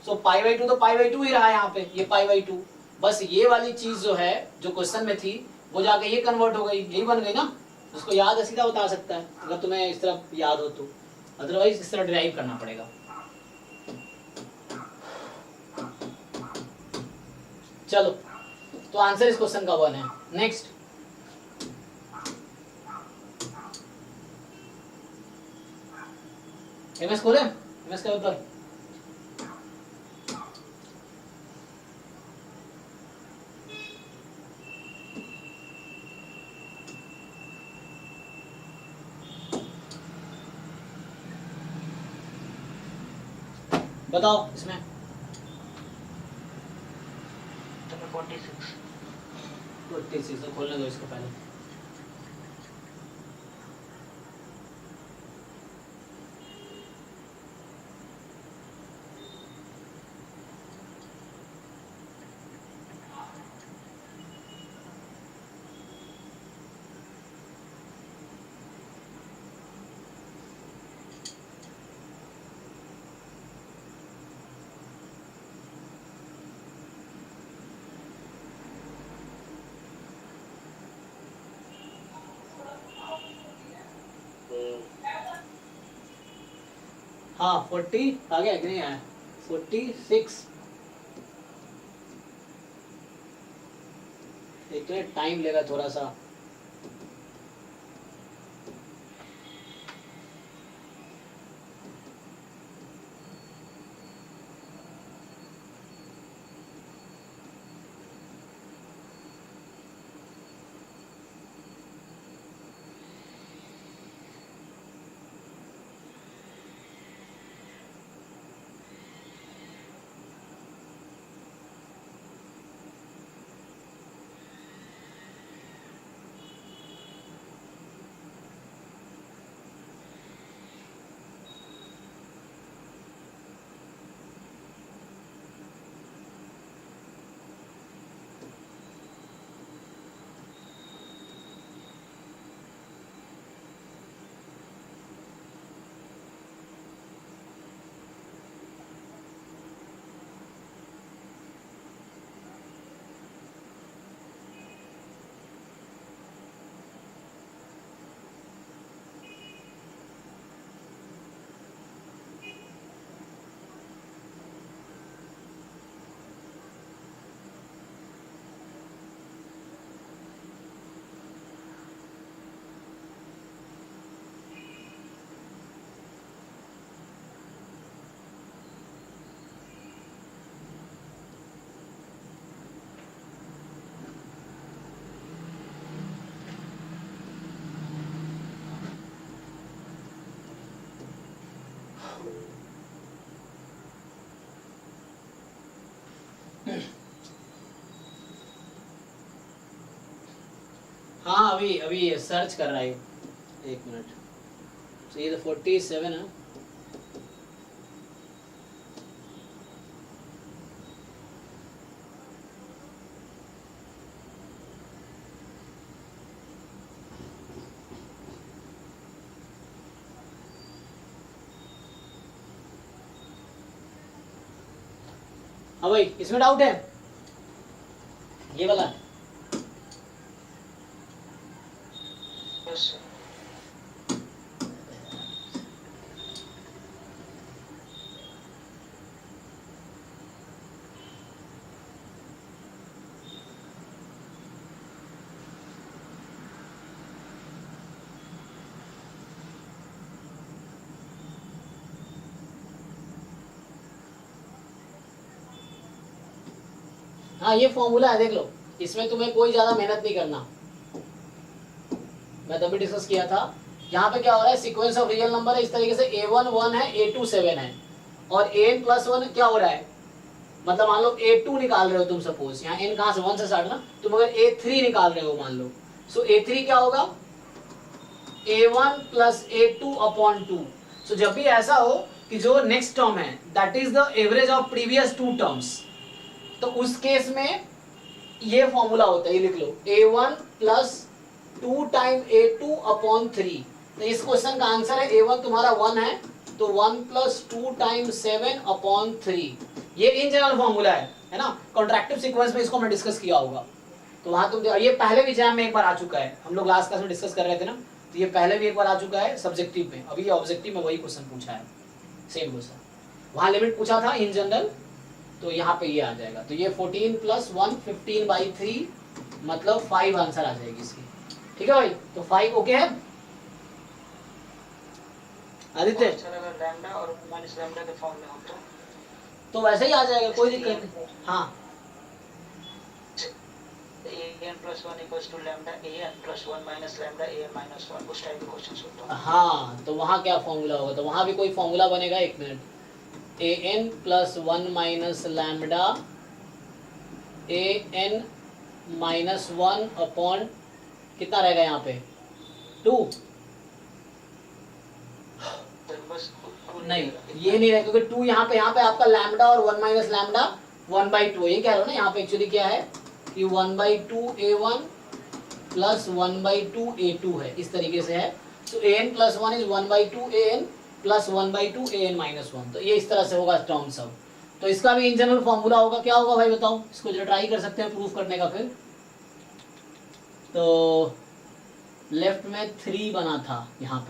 A: सो π/2 तो π/2 ही रहा है यहाँ पे, ये π/2। बस ये वाली चीज जो है जो क्वेश्चन में थी वो जाके ये कन्वर्ट हो गई, यही बन गई ना। उसको याद है सीधा बता सकता है अगर तुम्हें इस तरह याद हो तो, अदरवाइज इस तरह डिराइव करना पड़ेगा। चलो, तो आंसर इस क्वेश्चन का 1 है। नेक्स्ट, एमएस खोले, एमएस का पेपर। बताओ इसमें 46 तो खोलने दो इसको पहले। हाँ 40 आ गया कि नहीं आया? 46 एक मिनट टाइम लेगा थोड़ा सा। हाँ अभी अभी सर्च कर रहा है, एक मिनट। तो ये तो 47 है। हाँ भाई इसमें डाउट है, ये वाला हाँ ये फॉर्मूला है, देख लो। इसमें तुम्हें कोई ज्यादा मेहनत नहीं करना, मैं तभी डिस्कस किया था। यहाँ पे क्या हो रहा है, सीक्वेंस ऑफ रियल नंबर है इस तरीके से, A1 1 है, A2 7 है, और an प्लस 1 क्या हो रहा है, मतलब मान लो a2 निकाल रहे हो तुम, सपोज यहाँ n कहाँ से 1 से स्टार्ट ना, तुम अगर a3 निकाल रहे हो मान लो, सो a3 क्या होगा a1 प्लस a2 अपॉन 2। सो जब भी ऐसा हो कि जो नेक्स्ट टर्म है that is the average of previous two terms, तो उस केस में ये फॉर्मूला होता है, ये लिख लो a1 plus 2 time a2 upon 3। तो इस क्वेश्चन का आंसर है a1 तुम्हारा 1 है, तो 1 प्लस 2 टाइम 7 अपॉन 3। ये इन जनरल फॉर्मूला है ना। कॉन्ट्रैक्टिव सीक्वेंस में इसको हमने डिस्कस किया होगा, तो वहां तुम ये पहले भी एग्जाम में एक बार आ चुका है, हम लोग लास्ट क्लास में डिस्कस कर रहे थे ना, तो ये पहले भी एक बार आ चुका है सब्जेक्टिव में। अभी ये ऑब्जेक्टिव में वही क्वेश्चन पूछा है, सेम क्वेश्चन। वहां लिमिट पूछा था इन जनरल, तो यहाँ पे ये आ जाएगा। तो ये 14 प्लस 1 15/3 मतलब 5 आंसर आ जाएगी इसकी। ठीक है भाई, तो 5 ओके है आदित्य?
B: सर अगर लैम्डा और माइनस लैम्डा के फॉर्म में हो
A: तो वैसे ही आ जाएगा, कोई दिक्कत नहीं। हाँ
B: an plus 1 equals to lambda an plus 1 minus lambda an minus 1, उस टाइप के क्वेश्चंस होते हैं।
A: हाँ, तो वहाँ क्या फॉर्मूला होगा, तो वहाँ भी कोई फॉर्मूला बनेगा, एक minute, an plus 1 minus lambda an minus 1 upon कितना रहेगा यहाँ पे 2।
B: बस
A: नहीं ये नहीं रहेगा, क्योंकि 2 यहाँ पे आपका लैम्डा और 1 माइनस लैम्डा 1/2, ये कह रहे हो ना। यहाँ पे एक्चुअली क्या है कि 1/2 a1 प्लस 1/2 a2 है, इस तरीके से है। तो an plus 1 is 1/2 an plus 1/2 an minus 1, तो ये इस तरह से होगा टर्म सब। तो इसका भी इन जनरल फॉर्मूला होगा, क्या होगा भाई बताओ, इसको जरा ट्राई कर सकते हैं प्रूफ करने का। फिर तो लेफ्ट में 3 बना था, यहाँ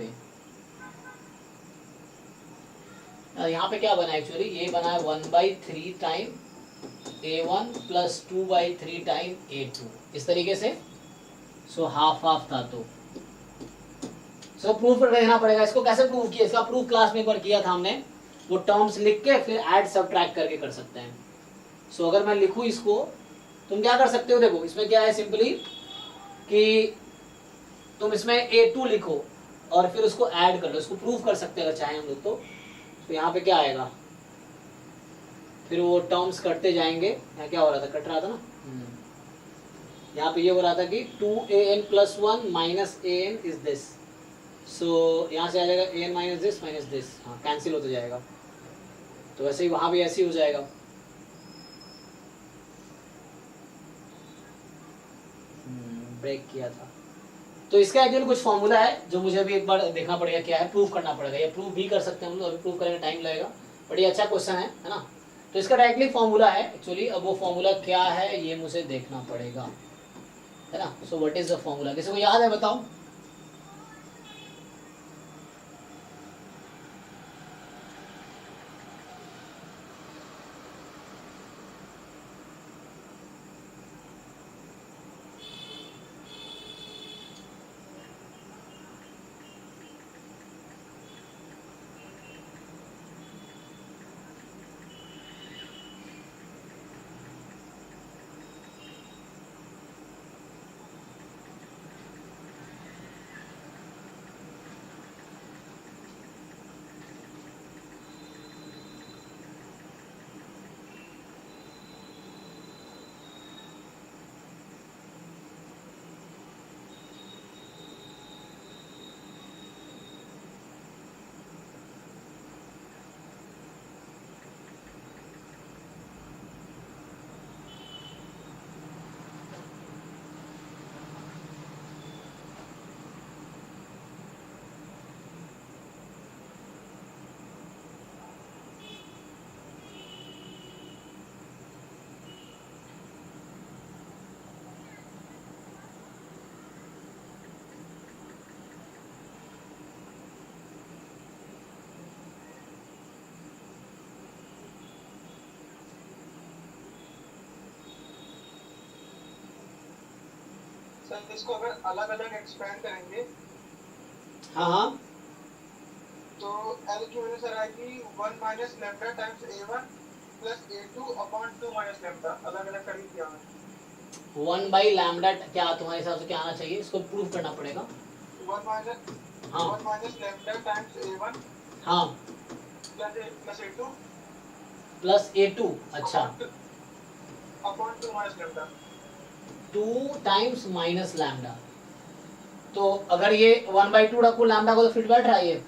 A: पे क्या बना है एक्चुअली, ये बना है 1/3 time a1 plus 2/3 time a2, इस तरीके से। सो हाफ हाफ था, तो सो प्रूफ करके देखना पड़ेगा। इसको कैसे प्रूफ किया, इसका प्रूफ क्लास में एक बार किया था हमने, वो टर्म्स लिख के फिर ऐड सबट्रैक्ट करके कर सकते हैं। सो अगर मैं लिखूं इसको, तुम क्या कर सकते हो, देखो इसमें क्या है सिंपली कि तुम इसमें a2 लिखो और फिर उसको ऐड कर लो, इसको प्रूफ कर सकते हैं अगर चाहें हम लोग तो। यहाँ पे क्या आएगा, फिर वो टर्म्स कटते जाएंगे। यहाँ क्या हो रहा था, कट रहा था ना, यहाँ पे ये हो रहा था कि 2an plus 1 minus an is this. So यहाँ से आ जाएगा an माइनस दिस, हाँ कैंसिल होता जाएगा। तो वैसे ही वहाँ भी ऐसे ही हो जाएगा। ब्रेक किया था, तो इसका एक्चुअली कुछ फॉर्मूला है जो मुझे अभी एक बार देखना पड़ेगा क्या है, प्रूफ करना पड़ेगा। ये प्रूफ भी कर सकते हैं हम लोग, अभी प्रूफ करने में टाइम लगेगा, बट ये अच्छा क्वेश्चन है ना। तो इसका डायरेक्टली फॉर्मूला है एक्चुअली, अब वो फॉर्मूला क्या है ये मुझे देखना पड़ेगा, है ना। सो व्हाट इज द फॉर्मूला, किसी को याद है बताओ?
D: सर इसको अगर अलग अलग एक्सपेंड करेंगे
A: हाँ
D: तो L की वैल्यू सर आएगी 1 minus lambda times a1 plus a2 upon 2 minus lambda. अलग अलग कर दिया है
A: 1 बाई लैम्डा, क्या तुम्हारे हिसाब से क्या आना चाहिए, इसको प्रूफ करना पड़ेगा।
D: 1 माइनस
A: हाँ
D: 1 माइनस लैम्डा टाइम्स a1
A: हाँ
D: प्लस a2
A: प्लस A2, अच्छा
D: upon 2 minus lambda.
A: 2 times minus lambda. तो अगर ये 1/2 रखूँ लैम्डा को तो फिट बैठ रहा है ये।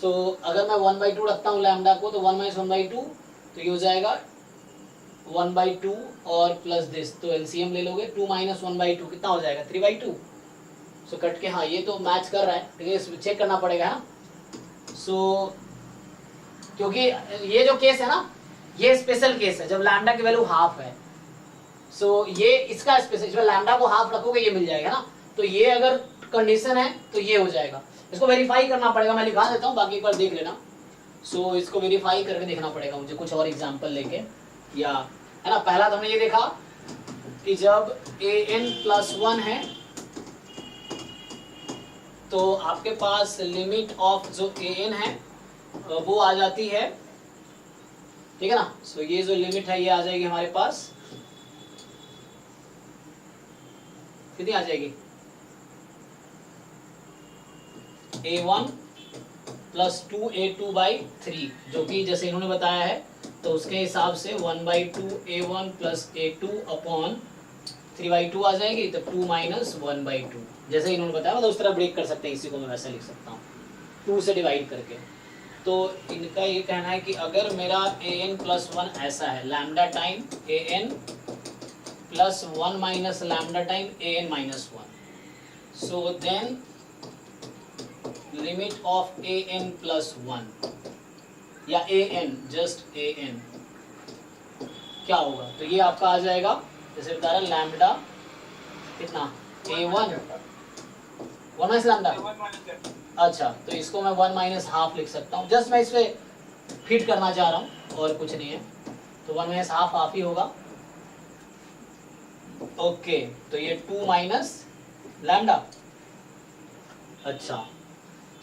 A: सो अगर मैं 1/2 रखता हूँ लैम्डा को तो 1 माइनस 1/2, तो ये हो जाएगा 1/2 और प्लस दिस, तो एलसीएम ले लोगे 2 माइनस 1/2 कितना हो जाएगा 3/2। सो कट के, हाँ ये तो मैच कर रहा है, ठीक है, इसमें चेक करना पड़ेगा है ना। सो क्योंकि ये जो केस है ना, ये स्पेशल केस है जब लैम्डा की वैल्यू हाफ है। सो ये इसका स्पेशल, जब लैम्डा को हाफ रखोगे ये मिल जाएगा ना, तो ये अगर कंडीशन है तो ये हो जाएगा। इसको वेरीफाई करना पड़ेगा, मैं लिखा देता हूँ, बाकी एक बार देख लेना। सो इसको वेरीफाई करके देखना पड़ेगा मुझे कुछ और एग्जांपल लेके, या है ना। पहला तो हमने ये देखा कि जब an+1 है तो आपके पास लिमिट ऑफ जो an है वो आ जाती है, ठीक है ना। सो ये जो लिमिट है ये आ जाएगी हमारे पास, कितनी आ जाएगी a1 प्लस 2a2/3, जो कि जैसे इन्होंने बताया है तो उसके हिसाब से 1/2 a1 प्लस a2 अपॉन 3/2 आ जाएगी, तो 2 माइनस 1/2 जैसे इन्होंने बताया, मतलब उस तरह ब्रेक कर सकते हैं, इसी को मैं वैसे लिख सकता हूँ 2 से डिवाइड करके। तो इनका ये कहना है कि अगर मेरा an+1 ऐसा है, lambda time an plus 1 minus lambda time an-1, so then limit of an+1 या an, जस्ट an क्या होगा, तो ये आपका आ जाएगा, जैसे बता रहा लैम्डा कितना a1 1 माइनस लैम्डा, अच्छा तो इसको मैं 1 माइनस हाफ लिख सकता हूँ, जस्ट मैं इसमें फिट करना चाह रहा हूँ और कुछ नहीं है, तो 1 माइनस हाफ ही होगा। ओके, तो ये 2 माइनस लैम्डा, अच्छा।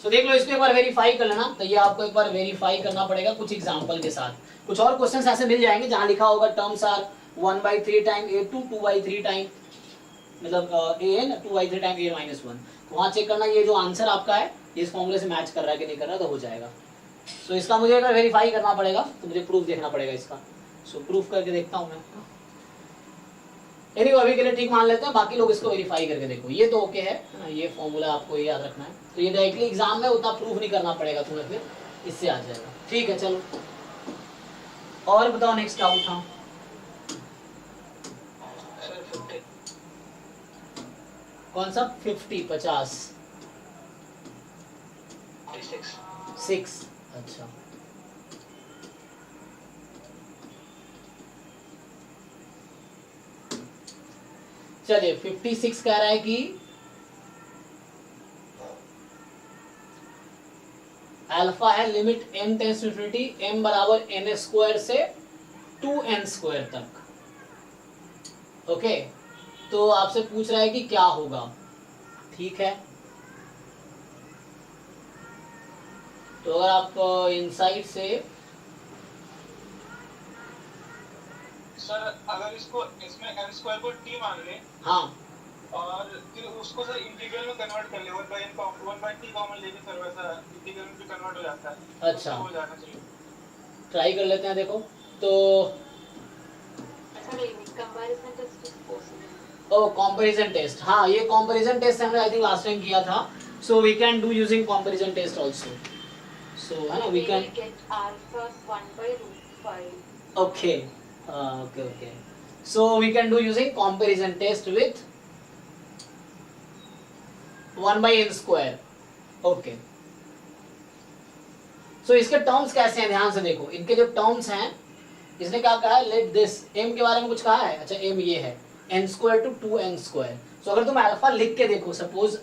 A: सो देख लो, इसको एक बार वेरीफाई कर लेना, तो ये आपको एक बार वेरीफाई करना पड़ेगा कुछ एग्जांपल के साथ। कुछ और क्वेश्चंस ऐसे मिल जाएंगे जहां लिखा होगा terms are 1/3 time a2 2/3 time, मतलब an 2/3 टाइम a-1, तो वहां चेक करना ये जो आंसर आपका है ये इस फॉर्मूले से मैच कर रहा है कि नहीं कर रहा, तो हो जाएगा। सो इसका मुझे एक बार वेरीफाई करना पड़ेगा, तो मुझे प्रूफ देखना पड़ेगा इसका। सो प्रूफ करके देखता हूँ मैं, यदि अभी के लिए ठीक मान लेते हैं, बाकी लोग इसको वेरीफाई करके देखो। ये तो ओके है ना, ये फॉर्मूला आपको याद रखना है, तो ये डायरेक्टली एग्जाम में उतना प्रूफ नहीं करना पड़ेगा तुम्हें, फिर इससे आ जाएगा। ठीक है, चलो और बताओ, नेक्स्ट डाउट था कौन सा? 50 6, अच्छा। चलिए 56 कह रहा है कि अल्फा है, limit m tends to infinity, m बराबर n² से 2n² तक। ओके, तो आपसे पूछ रहा है कि क्या होगा, ठीक है। तो अगर आप इनसाइड से
D: सर, अगर इसको इसमें n² को t मान ले,
A: हाँ,
D: और फिर उसको सर इंटीग्रल में कन्वर्ट कर ले, 1/t कॉमन लेके सर वैसा इंटीग्रल में भी कन्वर्ट हो जाता है।
A: अच्छा,
D: हो जाना चाहिए,
A: ट्राई कर लेते हैं। देखो तो कंपैरिजन टेस्ट, हाँ ये कंपैरिजन टेस्ट हमने आई थिंक लास्ट टाइम किया था, so we can do using comparison test also, so है ना, we can
C: get alpha 1/√5.
A: okay, okay, so we can do using comparison test with 1/n², okay। so इसके टर्म्स कैसे हैं, ध्यान से देखो, इनके जो टर्म्स हैं, इसने क्या कहा है, लेट दिस m के बारे में कुछ कहा है, अच्छा m ये है n² to 2n²। so अगर तुम अल्फा लिख के देखो, suppose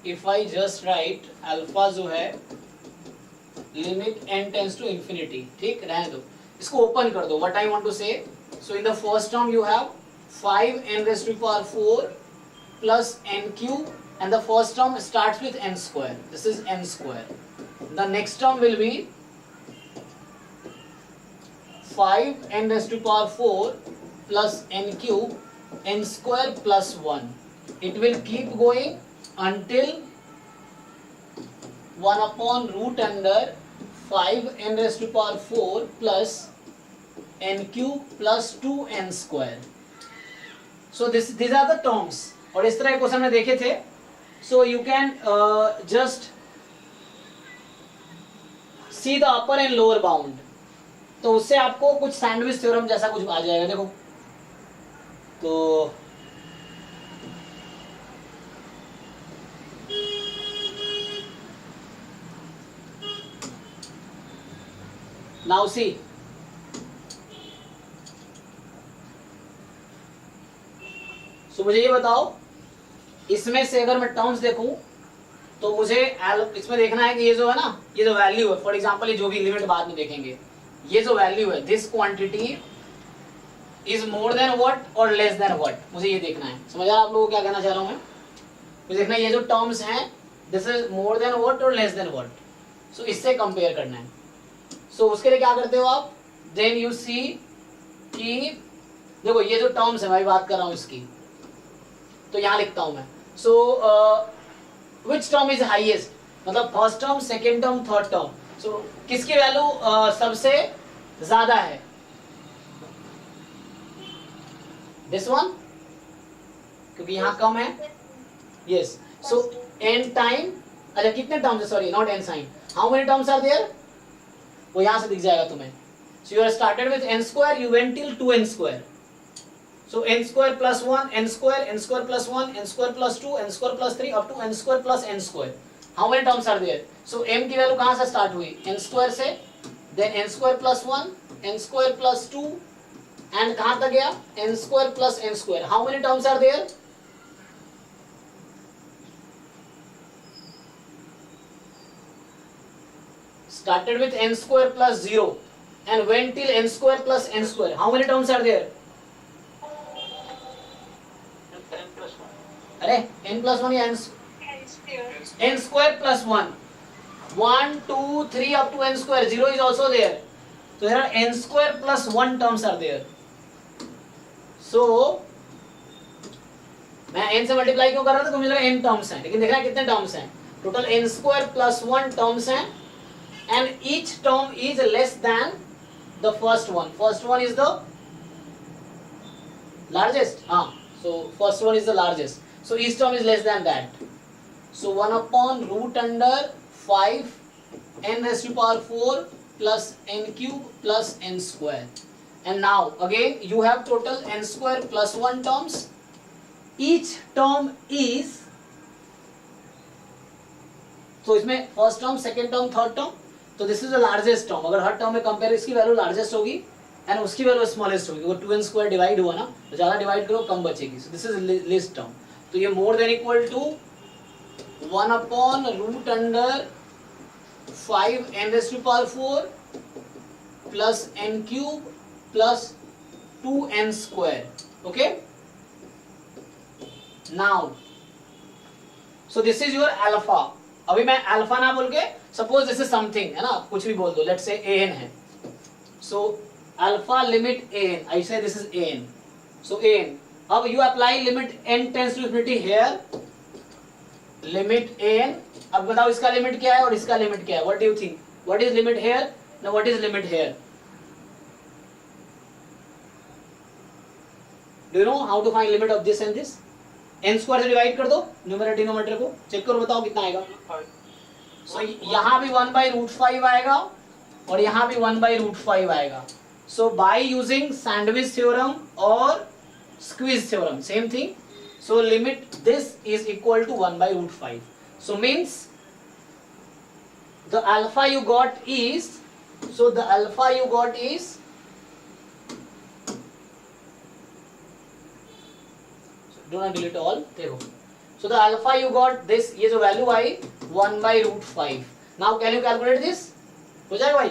A: if I just write alpha जो है limit n tends to infinity, ठीक, रहने दो, इसको ओपन कर दो। What I want to say, so in the first term you have 5n⁴ plus n³ and the first term starts with n², this is n², the next term will be 5n⁴ plus n³ n² plus 1, it will keep going until 1/√5 5n⁴ plus n³ plus 2n². So these are the terms. और इस तरह के क्वेश्चन में देखे थे. So you can just see the upper and lower bound. तो उससे आपको कुछ सैंडविच थ्योरम जैसा कुछ आ जाएगा. देखो तो नाउ सी, सो मुझे ये बताओ, इसमें से अगर मैं टर्म्स देखूं तो मुझे इसमें देखना है कि ये जो है ना, ये जो वैल्यू है, फॉर एग्जांपल ये जो भी लिमिट बाद में देखेंगे, ये जो वैल्यू है, this quantity is more than what और लेस देन व्हाट. मुझे ये देखना है. समझ आ आप लोगों को क्या कहना चाह रहा हूं मैं? मुझे देखना है ये जो टर्म्स हैं, this is more than what और लेस देन व्हाट. सो इससे कंपेयर करना है. सो उसके लिए क्या करते हो आप? देन यू सी कि देखो ये जो टर्म्स है, मैं बात कर रहा हूं इसकी, तो यहां लिखता हूं मैं. So which term is highest, मतलब first term, second term, third term. So किसकी वैल्यू सबसे ज्यादा है? दिस वन, क्योंकि यहां कम है. यस. सो n टाइम, अच्छा कितने टर्म्स है? Sorry, not n sine. How many terms are there? वो यहां से दिख जाएगा तुम्हें. So you are started with n², you went till 2n². So n² plus 1, n² plus 1, n² plus 2, n² plus 3, up to n² plus n². How many terms are there? So m की वैल्यू कहाँ से स्टार्ट हुई? n² से, then n² plus 1, n² plus 2, and कहाँ तक गया? n² plus n². How many terms are there? Started with n² plus 0 and went till n² plus n². How many terms are there? अरे n+1 या n² plus 1, 1 2 3 up to n². 0 is also there. So there are n² plus 1 terms are there. So मैं n से मल्टीप्लाई क्यों कर रहा था? तो मुझे लगा n टर्म्स हैं, लेकिन देखना कितने टर्म्स हैं. टोटल n² plus 1 टर्म्स हैं, and each term is less than the first one. First one is the largest. So first one is the largest. So each term is less than that. So 1 upon root under 5 n⁴ plus n³ plus n². And now again you have total n² plus 1 terms. Each term is, so इसमें first term, second term, third term. तो this is the largest term. अगर हर term में compare, इसकी वैल्यू largest होगी and उसकी वैल्यू smallest होगी. वो 2n² डिवाइड हुआ ना, तो ज़्यादा डिवाइड करो कम बचेगी. So this is least term. तो ये more than equal to 1 upon root under 5 n⁴ plus n³ plus 2n². Okay, now so this is your alpha. अभी मैं अल्फा ना बोल के, सपोज दिस इज समथिंग, है ना, कुछ भी बोल दो. लेट्स से an है. सो अल्फा लिमिट an, आई से this is an. So an, अब you apply limit n tends to infinity here, limit an. अब बताओ इसका लिमिट क्या है और इसका लिमिट क्या है? What do you think? What is limit here? Now what is limit here? Do you know how to find limit of this and this? n² से डिवाइड कर दो न्यूमरेटर डिनोमिनेटर को, चेक करो, बताओ कितना आएगा. So यहाँ भी 1/√5 आएगा और यहाँ भी 1/√5 आएगा. So by using sandwich theorem or squeeze theorem, same thing. So limit this is equal to 1/√5. So means the alpha you got is, so the alpha you got is, do not delete all, देखो. So the alpha you got this, ये जो value I 1/√5. Now can you calculate this? हो जाएगा भाई?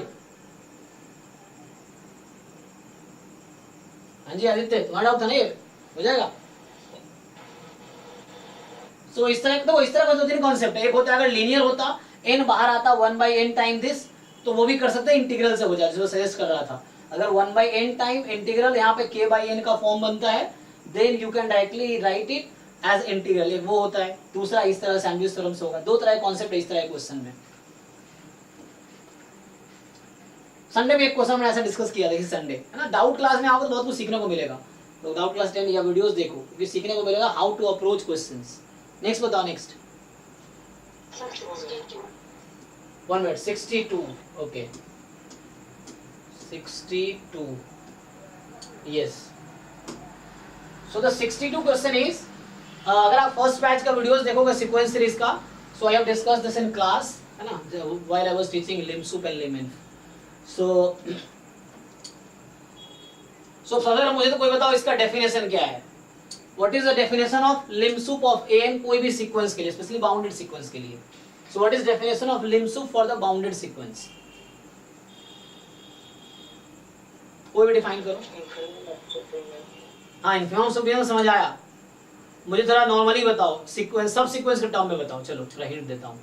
A: हाँ जी आदित्य, तुम्हारा डाउट था ना, ये हो जाएगा. सो इस तरह तो इस तरह का दो तीन कॉन्सेप्ट है. एक होता है अगर लीनियर होता, n बाहर आता 1/n टाइम दिस, तो वो भी कर सकते हैं, इंटीग्रल से हो जाए, जो सजेस्ट कर रहा था. अगर 1/n टाइम इंटीग्रल यहाँ पे k/n का फॉर्म बनता है, then you can directly write it as integral. एक वो होता है, दूसरा इस तरह सैंडविच थ्योरम से होगा. दो तरह के कॉन्सेप्ट है इस तरह के क्वेश्चन में. संडे में एक क्वेश्चन हमने ऐसा डिस्कस किया था इस संडे, है ना। डाउट क्लास में आपको बहुत कुछ सीखने को मिलेगा, तो डाउट क्लास 10 या वीडियोस देखो, क्योंकि सीखने को मिलेगा how to approach questions. Next बताओ, next 1 minute 62, okay 62, yes. So the 62 question is, अगर आप फर्स्ट बैच का वीडियोस देखोगे सीक्वेंस सीरीज का, so I have discussed this in class, है ना, while I was teaching lim sup and lim inf. सो अगर मुझे तो कोई बताओ इसका डेफिनेशन क्या है, what is the definition of lim sup of n, कोई भी सीक्वेंस के लिए, स्पेशली बाउंडेड सीक्वेंस के लिए। So what is definition of lim sup for the bounded sequence, कोई भी डिफाइन करो। हाँ, इन्फिमम सुपीरियम समझ आया, मुझे थोड़ा नॉर्मली बताओ, सीक्वेंस सब सीक्वेंस के टर्म में बताओ। चलो थोड़ा हिंट देता हूँ,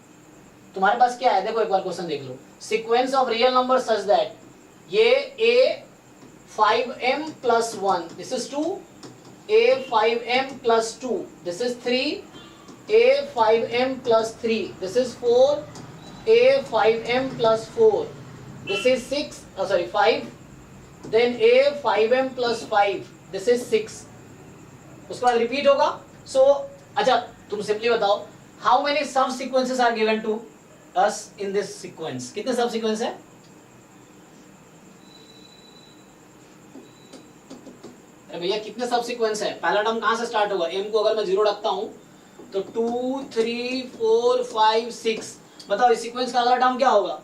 A: तुम्हारे पास क्या है, देखो एक बार क्वेश्चन देख लो। Sequence of real number such that ये a 5m plus 1, this is 2, a 5m plus 2, this is 3, a 5m plus 3, this is 4, a 5m plus 4, this is 6, sorry 5, then a 5m plus 5, this is 6, उसके बाद रिपीट होगा। सो अच्छा तुम सिंपली बताओ, how many sub sequences are given to us in this sequence, कितने सब सीक्वेंस है? अरे भैया कितने सब सीक्वेंस है? पहला टर्म कहां से स्टार्ट होगा? m को अगर मैं 0 रखता हूं तो 2 3 4 5 6, बताओ इस सीक्वेंस का अगला टर्म क्या होगा?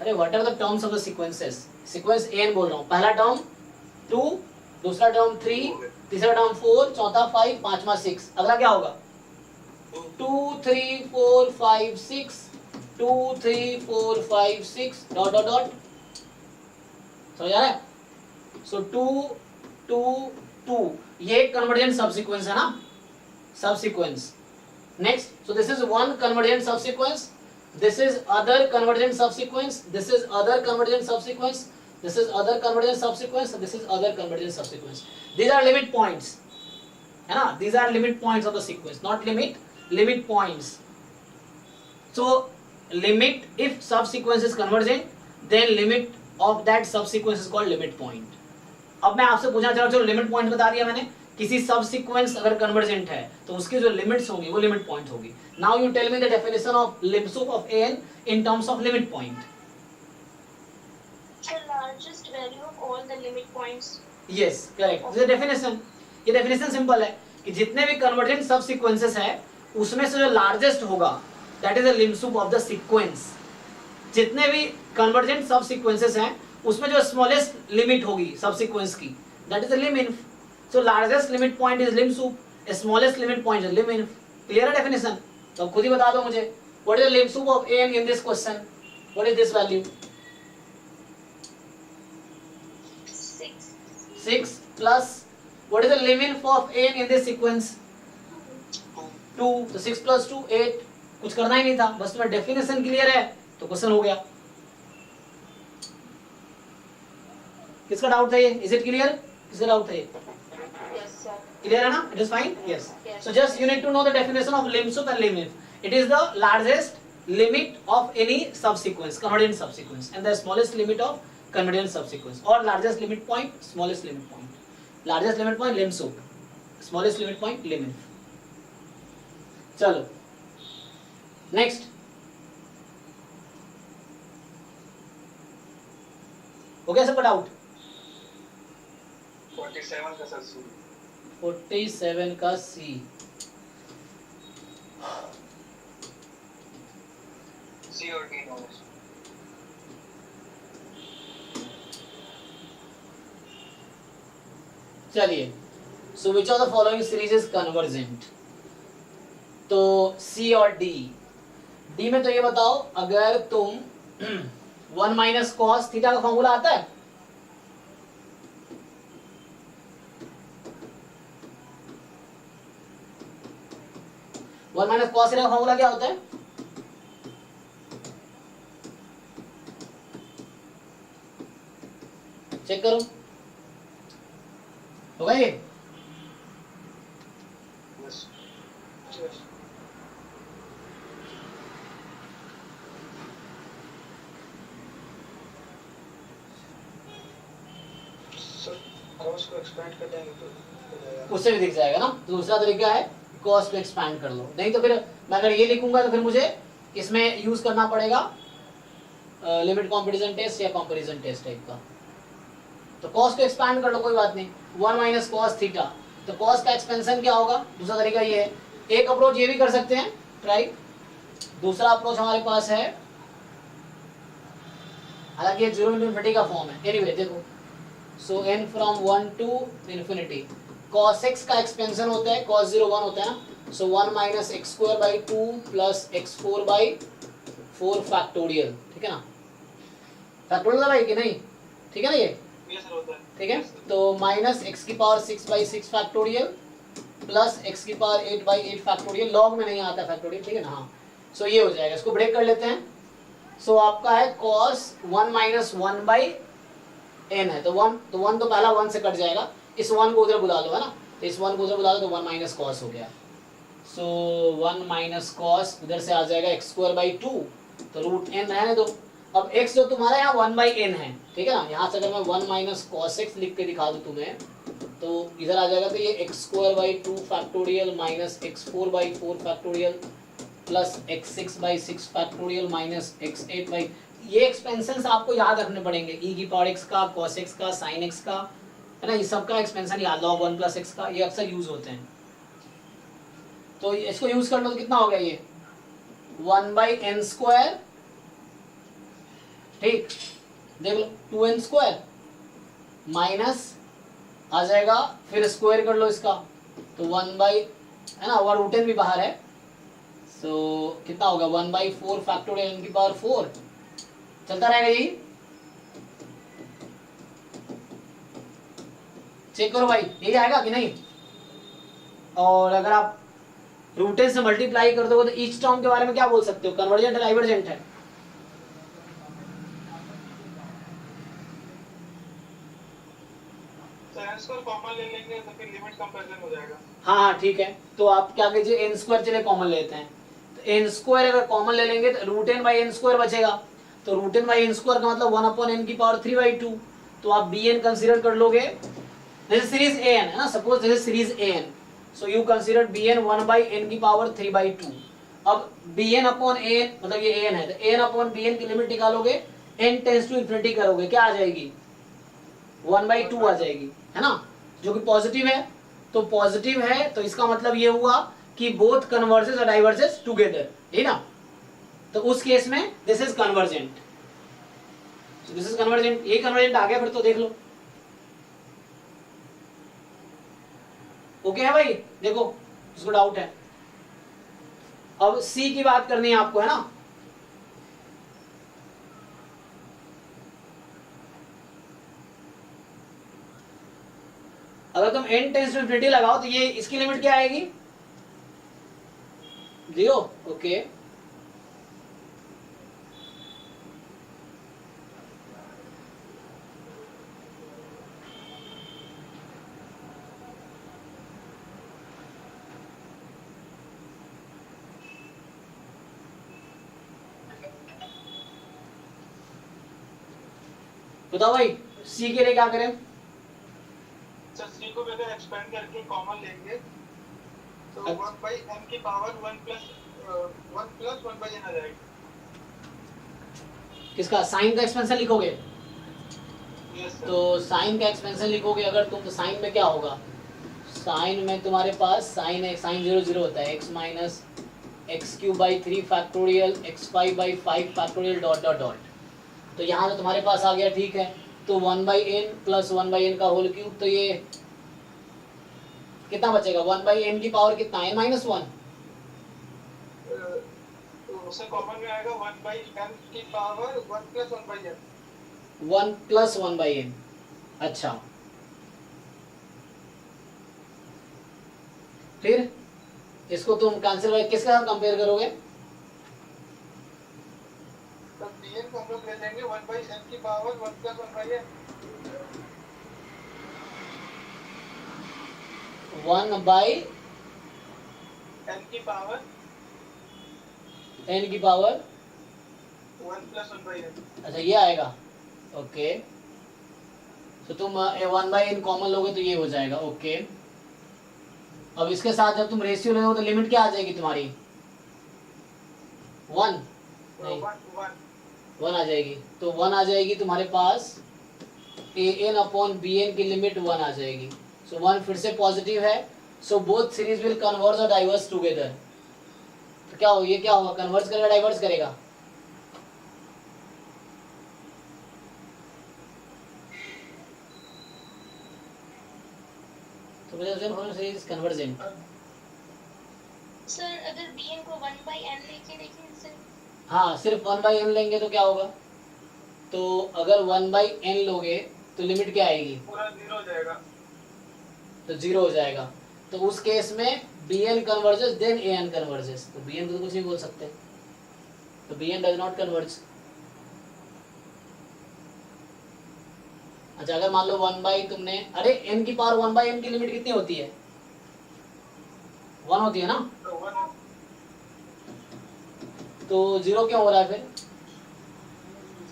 A: अरे what are the terms of the sequences? Sequence n बोल रहा हूं, पहला टर्म 2, दूसरा टर्म 3, तीसरा टर्म 4, चौथा 5, पांचवा 6, अगला क्या होगा? 2 3 4 5 6, 2 3 4 5 6 डॉट डॉट डॉट, समझ आ रहा है? सो 2 2 2, ये कन्वर्जेंट सब सीक्वेंस है ना, सब sequence. Next, so this is one convergent सब sequence, this is other convergent subsequence, this is other convergent subsequence, this is other convergent subsequence, this is other convergent subsequence. These are limit points, है ना, these are limit points of the sequence, not limit, limit points. So limit, if subsequence is convergent, then limit of that subsequence is called limit point. अब मैं आपसे पूछना चाह रहा हूँ, चलो लिमिट पॉइंट बता दिया मैंने, किसी सब सीक्वेंस अगर कन्वर्जेंट है तो उसकी जो लिमिट्स होंगी वो लिमिट पॉइंट होगी। Now you tell me the definition of lim sup of N in terms of limit point.
E: The largest value of all the limit points.
A: Yes correct, this is definition. ये डेफिनेशन सिंपल है कि जितने भी कन्वर्जेंट सब सीक्वेंसेस है उसमें से जो लार्जेस्ट होगा that is the Liam sup of the sequence. जितने भी कन्वर्जेंट सब सीक्वेंसेस हैं उसमें जो स्मॉलेस्ट लिमिट होगी सब सीक्वेंस की that is the lim inf. So largest limit point is lim sup, smallest limit point is lim inf. Clear है definition? तो खुद ही बता दो मुझे, what is the lim sup of n in this question? What is this value?
E: 6.
A: 6 plus what is the lim inf of n in this sequence? 2. तो 6 plus 2 8, कुछ करना ही नहीं था, बस तुम्हें डेफिनेशन क्लियर है तो क्वेश्चन हो गया। किसका डाउट था ये? Is it clear? किसका डाउट था ये? Clear है ना? It is fine? Yes. So just you need to know the definition of lim sup and lim inf. It is the largest limit of any subsequence, convergent subsequence, and the smallest limit of convergent subsequence, or largest limit point, smallest limit point. Largest limit point lim sup, smallest limit point lim inf. चलो next. हो गया सबका डाउट?
D: 47 का सर
A: 47 का सी।
D: सी और डी दोनों।
A: चलिए, so which of the following series is convergent? तो सी और डी। डी में तो ये बताओ, अगर तुम 1 माइनस कॉस थीटा का फॉर्मूला आता है? वन माइनस कॉस थीटा का फॉर्मूला क्या होता है? चेक करो, होगा ये?
B: कॉस को एक्सपेंड कर देंगे तो हो जाएगा।
A: उससे भी दिख जाएगा ना। तो दूसरा तरीका है कॉस को एक्सपैंड कर लो, नहीं तो फिर मैं अगर ये लिखूंगा तो फिर मुझे इसमें यूज करना पड़ेगा लिमिट कॉम्पिटिशन टेस्ट या कंपैरिजन टेस्ट टाइप का। तो कॉस को एक्सपैंड कर लो, कोई बात नहीं, 1 माइनस कॉस थीटा। तो कॉस का एक्सपेंशन क्या होगा? दूसरा तरीका ये है। एक अप्रोच ये भी कर सकते हैं ट्राई, दूसरा अप्रोच हमारे पास है, हालांकि ये 0 into infinity का फॉर्म है। एनीवे देखो, सो n from 1 to infinity, cos x का एक्सपेंशन होता है, cos 0 1 होता है ना, सो 1 minus x square by 2 plus x 4 by 4 factorial, ठीक है ना? फैक्टोरियल था भाई कि नहीं? ठीक है ना ये?
D: ये सर होता है।
A: ठीक है, तो माइनस एक्स की power 6 by 6 factorial plus x की पावर 8 बाई 8 फैक्टोरियल, लॉग में नहीं आता फैक्टोरियल, ठीक है ना? हाँ, सो ये हो जाएगा, इसको ब्रेक कर लेते हैं। सो आपका है cos 1 माइनस 1 बाई n है, तो 1 तो पहला 1 से कट जाएगा, इस 1 को उधर बुला लो, है ना? तो इस 1 को उधर बुला लो तो 1 माइनस कॉस हो गया। सो 1 माइनस कॉस उधर से आ जाएगा एक्स स्क्वायर बाई 2, तो रूट n रहने दो। अब x जो तुम्हारा यहाँ 1 बाई n है, ठीक है ना? यहाँ से अगर मैं 1 माइनस कॉस एक्स लिख के दिखा दूँ तुम्हें, तो इधर आ जाएगा, तो ये x square by 2 factorial minus x 4 by 4 factorial plus x 6 by 6 factorial minus x 8 by, ये एक्सपेंशंस आपको याद रखने पड़ेंगे, e की पावर x का, cos x का, sin x का, है ना? ये सब का एक्सपेंशन याद, log 1 प्लस x का, ये अक्सर यूज होते हैं। तो इसको यूज कर लो तो कितना हो गया ये 1 बाई n स्क्वायर, ठीक, देख लो 2n स्क्वायर माइनस आ जाएगा, फिर स्क्वायर कर लो इसका, तो 1 बाई, है ना, और रूट n भी बाहर है, सो कितना होगा 1 बाई 4 फैक्टोरियल n की पावर 4, चलता रहेगा यही। चेक करो भाई, यही आएगा कि नहीं? और अगर आप रूट n से मल्टीप्लाई कर दोगे तो ईच टर्म के बारे में क्या बोल सकते हो? कन्वर्जेंट है, डाइवर्जेंट है?
D: स्क्वायर कॉमन ले लेंगे तो फिर लिमिट कंपैरिजन हो जाएगा।
A: हाँ ठीक है, तो आप क्या कीजिए, एन स्क्वायर चलिए कॉमन लेते हैं, तो एन स्क्वायर अगर कॉमन ले लेंगे तो root N by N square बचेगा, तो root N by N square का मतलब 1 अपॉन एन की पावर 3 बाई 2, तो आप बी एन कंसिडर कर लोगे, दिस सीरीज ए एन है ना, suppose this series A N, so you consider B N 1 by N की पावर 3 बाई 2। अब B N upon A N, मतलब ये ए एन है, तो A N upon B N की लिमिट निकालोगे, एन टेंस टू इन्फिनिटी करोगे, क्या आ जाएगी 1 बाई 2 आ जाएगी, है ना, जो कि पॉजिटिव है। तो पॉजिटिव है तो इसका मतलब ये हुआ कि बोथ कन्वर्जेस और डाइवर्जेस टुगेदर, है ना? तो उस केस में this is convergent, this is convergent, ये कन्वर्जेंट आ गया फिर तो देख लो। ओके है भाई, देखो इसको डाउट है। अब सी की बात करनी है आपको, है ना? अगर तुम n टेंस टू इन्फिनिटी लगाओ तो ये इसकी लिमिट क्या आएगी 0, ओके। बताओ भाई सी के लिए क्या करें?
D: सर सी को अगर एक्सपेंड करके कॉमन लेंगे तो 1 बाई n की पावर 1 प्लस 1 बाई n आ जाएगी।
A: किसका? साइन का एक्सपेंशन लिखोगे?
D: Yes sir.
A: तो साइन का एक्सपेंशन लिखोगे अगर तुम, तो साइन में क्या होगा? साइन में तुम्हारे पास साइन है, साइन 0 0 होता है, x minus x cube by 3 factorial x 5 by 5 factorial dot dot dot. तो यहाँ तो तुम्हारे पास आ गया, ठीक है, तो 1 by N plus 1 by N का होल क्यूब, तो ये कितना बचेगा 1 बाई एन की पावर कितना, n माइनस 1,
D: तो उसे कॉमन में आएगा 1 बाई n की power 1 plus 1 by n।
A: 1 plus 1 by N, अच्छा। फिर इसको तुम कैंसिल किसके साथ कंपेयर करोगे?
D: तो bn को हम लोग ले लेंगे 1 बाई n की power 1 plus 1 by n।
A: 1 by
D: n की पावर
A: 1 प्लस
D: 1 बाई n।
A: अच्छा ये आएगा, ओके। तो तुम 1/n कॉमन लोगे तो ये हो जाएगा। ओके, अब इसके साथ जब तुम रेशियो लोगे तो लिमिट क्या आ जाएगी तुम्हारी? 1 नहीं 1 आ जाएगी। तो 1 आ जाएगी तुम्हारे पास, an/bn की लिमिट 1 आ जाएगी। सो 1 फिर से पॉजिटिव है। So both series will converge और डाइवर्स टुगेदर। तो क्या हो, ये क्या होगा, कन्वर्ज करेगा डाइवर्स करेगा? तो सीरीज कन्वर्जेंट।
E: सर अगर bn को 1/n लेके देखें सर।
A: हाँ, सिर्फ 1/n लेंगे तो क्या होगा? तो अगर 1/n लोगे तो लिमिट क्या आएगी?
D: पूरा 0 हो जाएगा।
A: तो 0 हो जाएगा। तो उस केस में bn converges then an converges. तो bn को तो कुछ नहीं बोल सकते, तो bn डज नॉट कन्वर्ज। अच्छा, अगर मान लो 1 तुमने, अरे n की पावर 1/n की लिमिट कितनी होती है? 1 होती है ना?
D: तो 1
A: तो 0 क्यों हो रहा है फिर?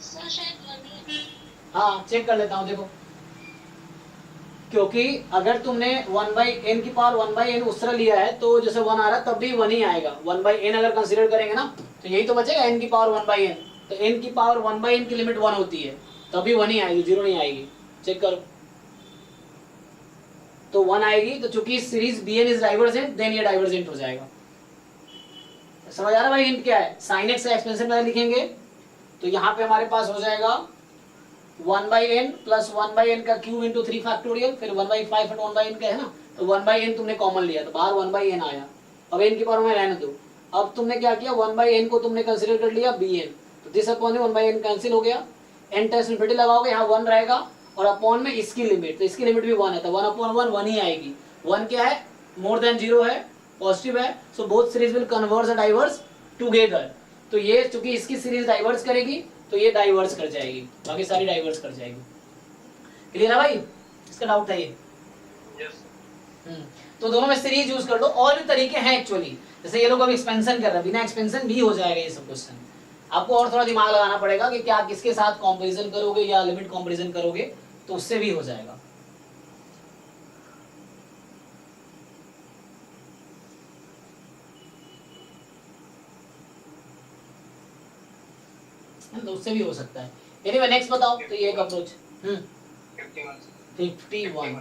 E: सर शायद 1 ही।
A: हाँ, चेक कर लेता हूँ, देखो। क्योंकि अगर तुमने 1/n की पावर 1/n उस तरह लिया है तो जैसे 1 आ रहा है तब भी 1 ही आएगा। 1/n अगर कंसीडर करेंगे ना तो यही तो बचेगा, n की पावर 1/n। तो n की पावर 1/n की लिमिट 1 होती है, तभी 1 ही आएगी, 0 नहीं आएगी। चेक करो, तो 1 आएगी। तो चूंकि series bn is divergent, then ये डाइवर्जेंट हो जाएगा। समझ आ रहा है भाई? हिंट क्या है? sin x का एक्सपेंशन में लिखेंगे तो यहाँ पे हमारे पास हो जाएगा 1/n प्लस 1/n का क्यूब इंटू 3 फैक्टोरियल, फिर 1/5 और 1/n का है ना, तो 1/n तुमने कॉमन लिया तो बाहर 1/n आया। अब n की पावर में रहने दो। अब तुमने क्या किया, 1/n को तुमने कंसीडर कर लिया bn, तो दिस अपॉन 1/n कैंसिल हो गया। n टेस्ट इन्फिनिटी लगाओगे, यहाँ 1 रहेगा और अपॉन में इसकी लिमिट, तो इसकी लिमिट भी 1 है, तो 1/1 1 ही आएगी। 1 क्या है? मोर देन 0 है, पॉजिटिव है। So both series will converge और डाइवर्स टुगेदर। तो ये चूंकि इसकी सीरीज डाइवर्स करेगी तो ये डाइवर्स कर जाएगी, बाकी सारी डाइवर्स कर जाएगी। क्लियर है भाई? इसका डाउट है ये?
D: यस।
A: तो दोनों में सीरीज यूज कर लो। और भी तरीके हैं एक्चुअली, जैसे ये लोग अब एक्सपेंशन कर रहे हैं, बिना एक्सपेंशन भी हो जाएगा ये सब क्वेश्चन। आपको और थोड़ा दिमाग लगाना पड़ेगा कि क्या किसके साथ कंपैरिजन करोगे या लिमिट कंपैरिजन करोगे, तो उससे भी हो जाएगा। तो उससे भी हो सकता है। एनीवे नेक्स्ट बताओ। तो ये एक अप्रोच 51।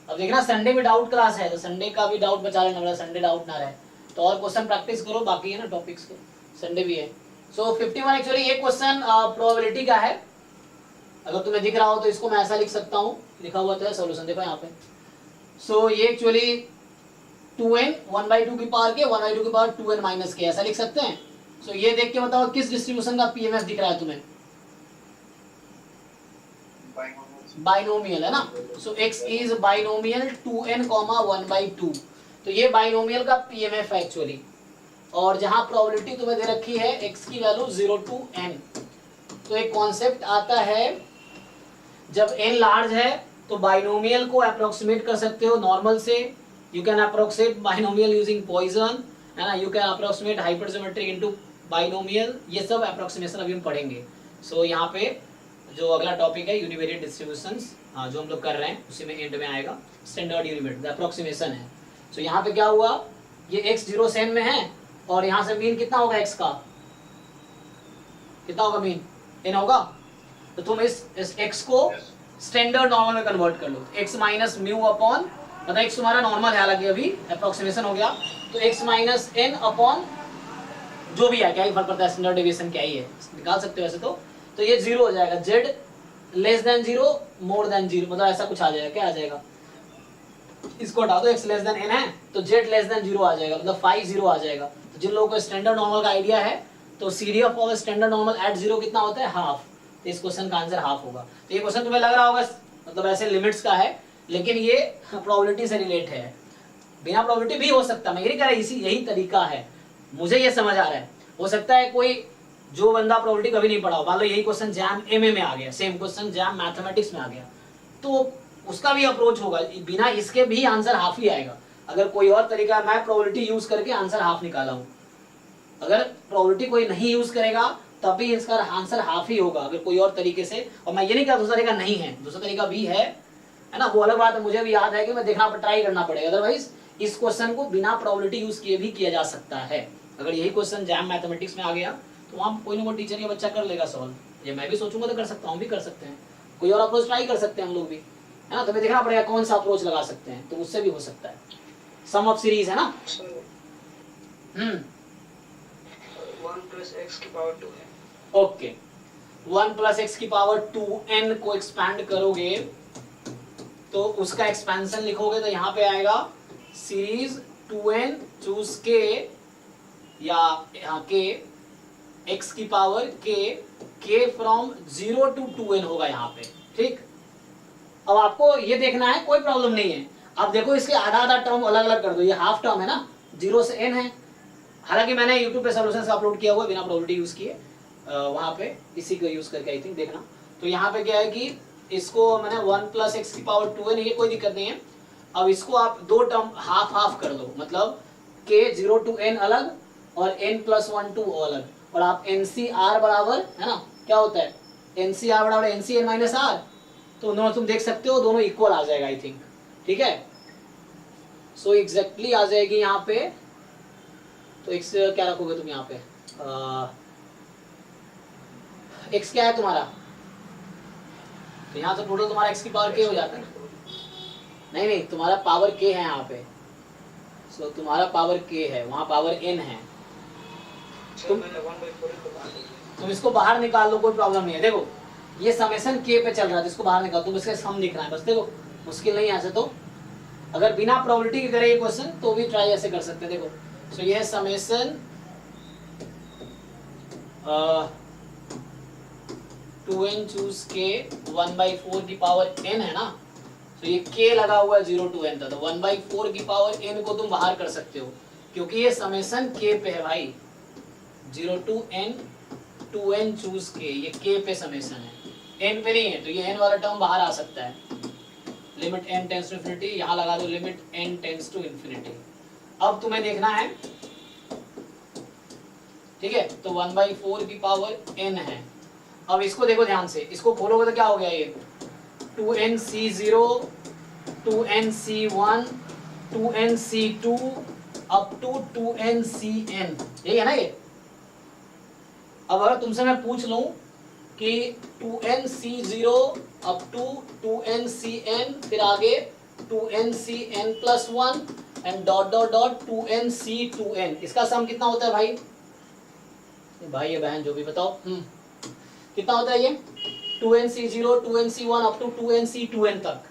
A: अब देखना संडे में डाउट क्लास है तो संडे का भी डाउट बचा लेना, संडे डाउट ना रहे। तो और क्वेश्चन प्रैक्टिस करो, बाकी है ना टॉपिक्स के, संडे भी है। सो 51 एक्चुअली ये क्वेश्चन प्रोबेबिलिटी का है। अगर तुम्हें दिख रहा हो तो इसको मैं ऐसा लिख सकता हूँ, लिखा हुआ तो है सोल्यूशन, देखो यहाँ पे। सो ये एक्चुअली 2n 1/2 की पावर के 1/2 की पावर 2n माइनस के, ऐसा लिख सकते हैं। सो ये देख के बताओ किस डिस्ट्रीब्यूशन का पीएमएफ दिख रहा है तुम्हें? बाइनोमियल है ना। सो x इज बाइनोमियल 2n, 1/2। तो ये बाइनोमियल का पीएमएफ है एक्चुअली। और जहां प्रोबेबिलिटी तुम्हें दे रखी है x की वैल्यू 0 to n, तो एक कॉन्सेप्ट आता है, जब n लार्ज है तो बाइनोमियल को अप्रोक्सीमेट कर सकते हो नॉर्मल से। You can approximate binomial using Poisson, है ना। You can approximate hypergeometric into binomial, ये सब अप्रोक्सीमेशन अभी हम पढ़ेंगे। सो यहाँ पे जो अगला टॉपिक है यूनिवेरिएट डिस्ट्रीब्यूशंस, हाँ जो हम लोग कर रहे हैं उसी में एंड में आएगा स्टैंडर्ड यूनिवेरिएट, अप्रोक्सीमेशन है। सो यहाँ पे क्या हुआ, ये x 0 से n में है और यहाँ से मीन कितना होगा x का, कितना होगा मीन? n होगा। तो तुम इस x को स्टैंडर्ड नॉर्मल में कन्वर्ट कर लो, x माइनस म्यू अपॉन, मतलब x तुम्हारा नॉर्मल है हालांकि अभी अप्रोक्सीमेशन हो गया, तो x माइनस n अपॉन जो भी है, क्या ही फर्क पड़ता है, स्टैंडर्ड डेविएशन क्या ही है, निकाल सकते हो वैसे तो ये 0 हो जाएगा। z लेस देन 0 मोर देन 0, मतलब ऐसा कुछ आ जाएगा, क्या आ जाएगा, इसको हटा दो, x लेस देन n है तो z लेस देन 0 आ जाएगा, मतलब 5 0 आ जाएगा। तो जिन लोगों को स्टैंडर्ड नॉर्मल का आइडिया है तो series of standard normal at 0 कितना होता है, हाफ। तो इस क्वेश्चन का आंसर हाफ होगा। तो ये क्वेश्चन तुम्हें लग रहा होगा मतलब ऐसे लिमिट्स का है, लेकिन ये प्रोबेबिलिटी से रिलेट है, बिना प्रोबेबिलिटी भी हो सकता है, मैं ये नहीं कह रहा, इसी यही तरीका है, मुझे ये समझ आ रहा है। हो सकता है कोई जो बंदा प्रोबेबिलिटी कभी नहीं पढ़ा हो, मान लो यही क्वेश्चन जैम एमए में आ गया, सेम क्वेश्चन जैम मैथमेटिक्स में आ गया, तो उसका भी अप्रोच होगा, बिना इसके भी आंसर हाफ ही आएगा। अगर कोई और तरीका, मैं प्रोबेबिलिटी यूज करके आंसर हाफ निकाला हूं, अगर प्रोबेबिलिटी कोई नहीं यूज करेगा तभी इसका आंसर हाफ ही होगा, अगर कोई और तरीके से, और मैं ये नहीं कहा दूसरा तरीका नहीं है, दूसरा तरीका भी है ना, वो अलग बात है, मुझे भी याद है कि मैं देखना ट्राई करना पड़ेगा, अदरवाइज इस क्वेश्चन को बिना प्रोबेबिलिटी यूज किए भी किया जा सकता है। अगर यही क्वेश्चन जैम मैथमेटिक्स में आ गया तो वहाँ कोई ना कोई टीचर या बच्चा कर लेगा सॉल्व, ये मैं भी सोचूंगा तो कर सकता हूँ, भी कर सकते हैं, कोई और अप्रोच ट्राई कर सकते हैं हम लोग भी, है ना, तो हमें देखना पड़ेगा कौन सा अप्रोच लगा सकते हैं, तो उससे भी हो सकता है। सम ऑफ सीरीज है ना,
B: 1 plus x की पावर 2 है।
A: ओके, 1 plus x की पावर 2n को एक्सपैंड करोगे तो उसका एक्सपेंशन लिखोगे तो यहाँ पे आएगा सीरीज 2n चूज के या यहाँ के x की power k from 0 to 2n होगा यहाँ पे, ठीक। अब आपको ये देखना है, कोई प्रॉब्लम नहीं है, अब देखो इसके आधा आधा टर्म अलग अलग कर दो, ये हाफ टर्म है ना, 0 से n है, हालांकि मैंने YouTube पे सॉल्यूशंस अपलोड किया हुआ बिना प्रोबेबिलिटी यूज किए, वहां पे इसी को यूज करके आई थिंक देखना। तो यहाँ पे क्या है कि इसको मैंने 1 plus x की पावर 2n, ये कोई दिक्कत नहीं है। अब इसको आप दो टर्म हाफ हाफ कर दो, मतलब k 0 to n अलग और n plus 1 2 अलग, और आप NCR बराबर है ना, क्या होता है NCR बराबर NCn minus r, तो दोनों तुम देख सकते हो दोनों इक्वल आ जाएगा आई थिंक, ठीक है। सो एग्जैक्टली आ जाएगी यहाँ पे, तो x क्या रखोगे तुम यहाँ पे, x क्या है तुम्हारा, तो यहाँ तो टोटल तुम्हारा x की पावर k हो जाता है ना, नहीं तुम्हारा पावर k है यहाँ पे, सो तुम्हारा पावर k है, वहाँ पावर n है, तुम इसको बाहर निकाल लो, कोई प्रॉब्लम नहीं है। देखो ये समेशन k पे चल रहा है, तो इसको बाहर निकाल, तुम इसका सम दिख रहा है बस, देखो मुश्किल नहीं है ऐसे, तो अगर बिना प्रोबेबिलिटी की करे ये क्वेश्चन तो भी ट्राई ऐसे कर सकते हैं। देखो सो ये समेशन 2n चूज के 1/4 की पावर n है ना, तो ये k लगा हुआ है 0 to n था, तो 1/4 की पावर n को तुम बाहर कर सकते हो, क्योंकि ये समेशन k पे है भाई, 0 to n 2n चूज के, ये k पे समेशन है, n पे नहीं है, तो ये n वाला टर्म बाहर आ सकता है। Limit n tends to infinity, यहाँ लगा दो limit n tends to infinity. अब तुम्हें देखना है, ठीक है, तो 1/4 की पावर n है। अब इसको देखो ध्यान से, इसको खोलोगे तो क्या हो गया, ये 2nc0 2nc1 2nc2 up to 2ncn, यही है ना ये। अब अगर तुमसे मैं पूछ लूं कि 2nc0 अप टू 2ncn, फिर आगे 2ncn+1 and dot dot dot 2nc2n, इसका सम कितना होता है भाई, भाई या बहन जो भी बताओ, कितना होता है ये 2nc0 2nc1 up to 2nc2n तक,